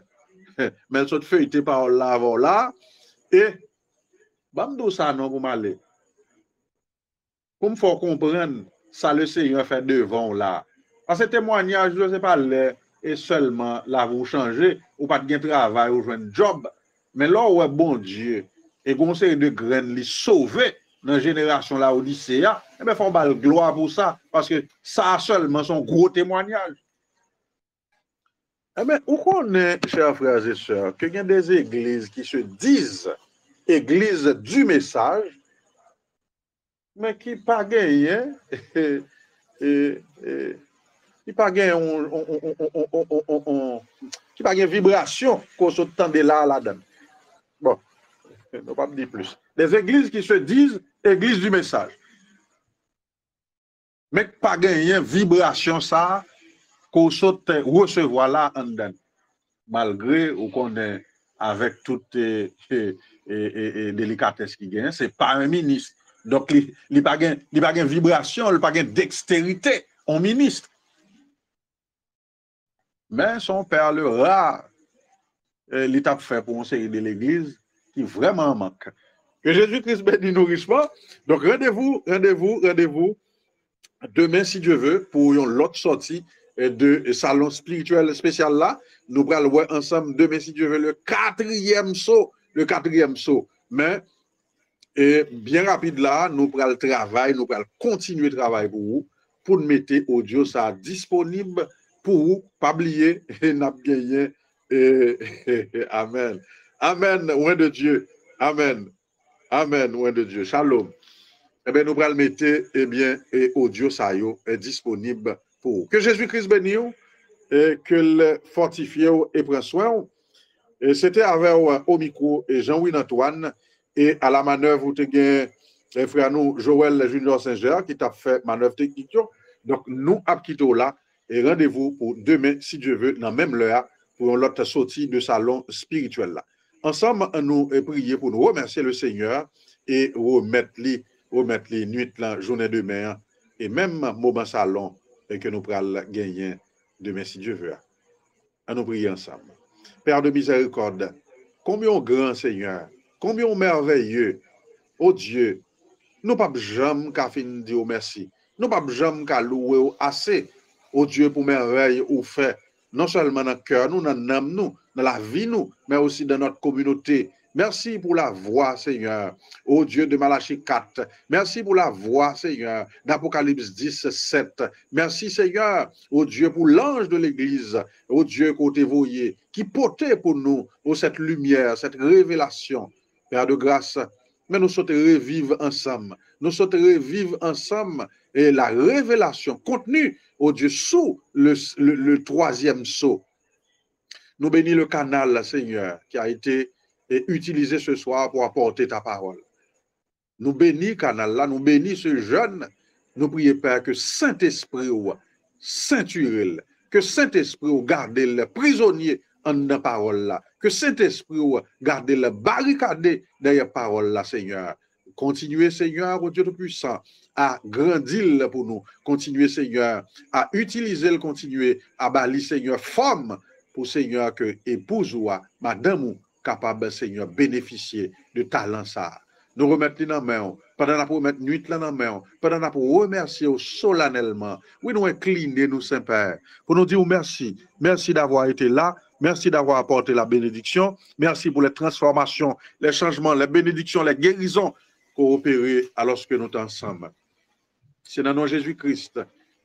mais il saute feuilleté par là, et, bam ça non pour m'aller. Pour me faire comprendre, ça le Seigneur fait devant là. Parce que témoignage, je ne sais pas, et seulement là, vous changez, ou pas de travail, ou jouer un job, mais là où est bon Dieu, et conseil de graines, les sauver dans la génération là, Odyssée, eh bien, il faut pas gloire pour ça, parce que ça a seulement son gros témoignage. Eh bien, où qu'on est, chers frères et sœurs, qu'il y a des églises qui se disent églises du message, mais qui pas gagné, qui pas gagné qui pas gagné vibration qu'on se tendait là-dedans. Bon, je ne vais pas dire plus. Des églises qui se disent églises du message, mais pas gagné vibration ça qu'on saute recevoir là en dedans. malgré qu'on est avec toute délicatesse qui gagne, c'est pas un ministre. Donc, il n'y a pas de vibration, il n'y a pas de dextérité en ministre. Mais son père le rare, l'étape fait pour une série de l'église qui vraiment manque. Que Jésus-Christ bénisse nous richement. Donc, rendez-vous demain, si Dieu veut, pour une autre sortie de salon spirituel spécial là. Nous allons voir ensemble demain, si Dieu veut, le quatrième saut. Mais, bien rapide là, nous allons travailler, nous allons continuer de travailler pour vous, pour mettre audio ça disponible pour vous, pas oublier, et n'a gagné. Amen. Amen, loin de Dieu. Amen. Amen, loin de Dieu. Shalom. Eh bien, nous allons mettre, et audio ça est disponible pour vous. Que Jésus-Christ bénisse, et que le fortifie et prenne soin. Et c'était avec au micro et Jean-Louis Antoine, et à la manœuvre, vous avez frère nous, Joël Junior Saint-Ger, qui t'a fait manœuvre technique. Donc, nous, à quitter là, et rendez-vous pour demain, si Dieu veut, dans même l'heure, pour l'autre sortie de salon spirituel là. Ensemble, nous prions pour nous remercier le Seigneur et remettre les nuits, la journée de mer, et même moment salon, et que nous pourrons gagner demain, si Dieu veut. À nous prier ensemble. Père de miséricorde, combien grand Seigneur, combien merveilleux, oh Dieu, nous pas jamais qu'à finir dire merci, nous pas jamais qu'à louer assez, oh Dieu, pour merveille ou fait, non seulement dans le cœur, nous, dans l'âme, nous, dans la vie, nous, mais aussi dans notre communauté. Merci pour la voix, Seigneur, ô Dieu de Malachie 4. Merci pour la voix, Seigneur, d'Apocalypse 10, 7. Merci, Seigneur, ô Dieu, pour l'ange de l'Église, ô Dieu, côté voyé, qui portait pour nous, ô cette lumière, cette révélation. Père de grâce, mais nous souhaitons revivre ensemble. Nous souhaitons revivre ensemble et la révélation contenue, ô Dieu, sous le troisième sceau. Nous bénissons le canal, Seigneur, qui a été utilisé ce soir pour apporter ta parole. Nous bénissons le canal là, nous bénissons ce jeune. Nous prions, Père, que Saint-Esprit ceinture, que Saint-Esprit garde le prisonnier en la parole là, que Saint-Esprit garde le barricadé derrière la parole là, Seigneur. Continuez, Seigneur, au Dieu Tout-Puissant, à grandir pour nous. Continuez, Seigneur, à utiliser le continuer, à bâlir, Seigneur, femme pour, Seigneur, que épouse ou madame ou capable, Seigneur, bénéficier de talent ça. Nous remettons dans la main, pendant la remettre nuit dans la main, pendant la remercier solennellement. Oui, nous incliner, nous, Saint-Père, pour nous dire merci. Merci d'avoir été là. Merci d'avoir apporté la bénédiction. Merci pour les transformations, les changements, les bénédictions, les guérisons coopérer alors que nous sommes ensemble. C'est dans le nom de Jésus-Christ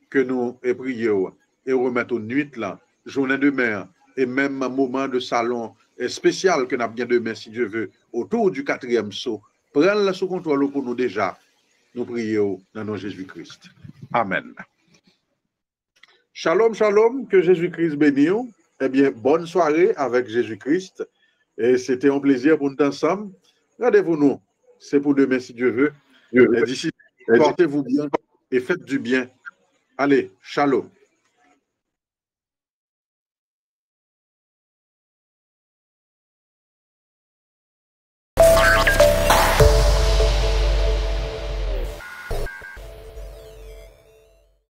que nous prions et remettons nuit là, journée de mer et même moment de salon spécial que nous avons bien demain, si Dieu veut, autour du quatrième saut. Prenez-le sous contrôle pour nous déjà. Nous prions dans le nom de Jésus-Christ. Amen. Shalom, shalom, que Jésus-Christ bénisse. Eh bien, bonne soirée avec Jésus-Christ. Et c'était un plaisir pour nous ensemble. Regardez-vous nous. C'est pour demain, si Dieu veut. D'ici, portez-vous bien et faites du bien. Allez, shalom.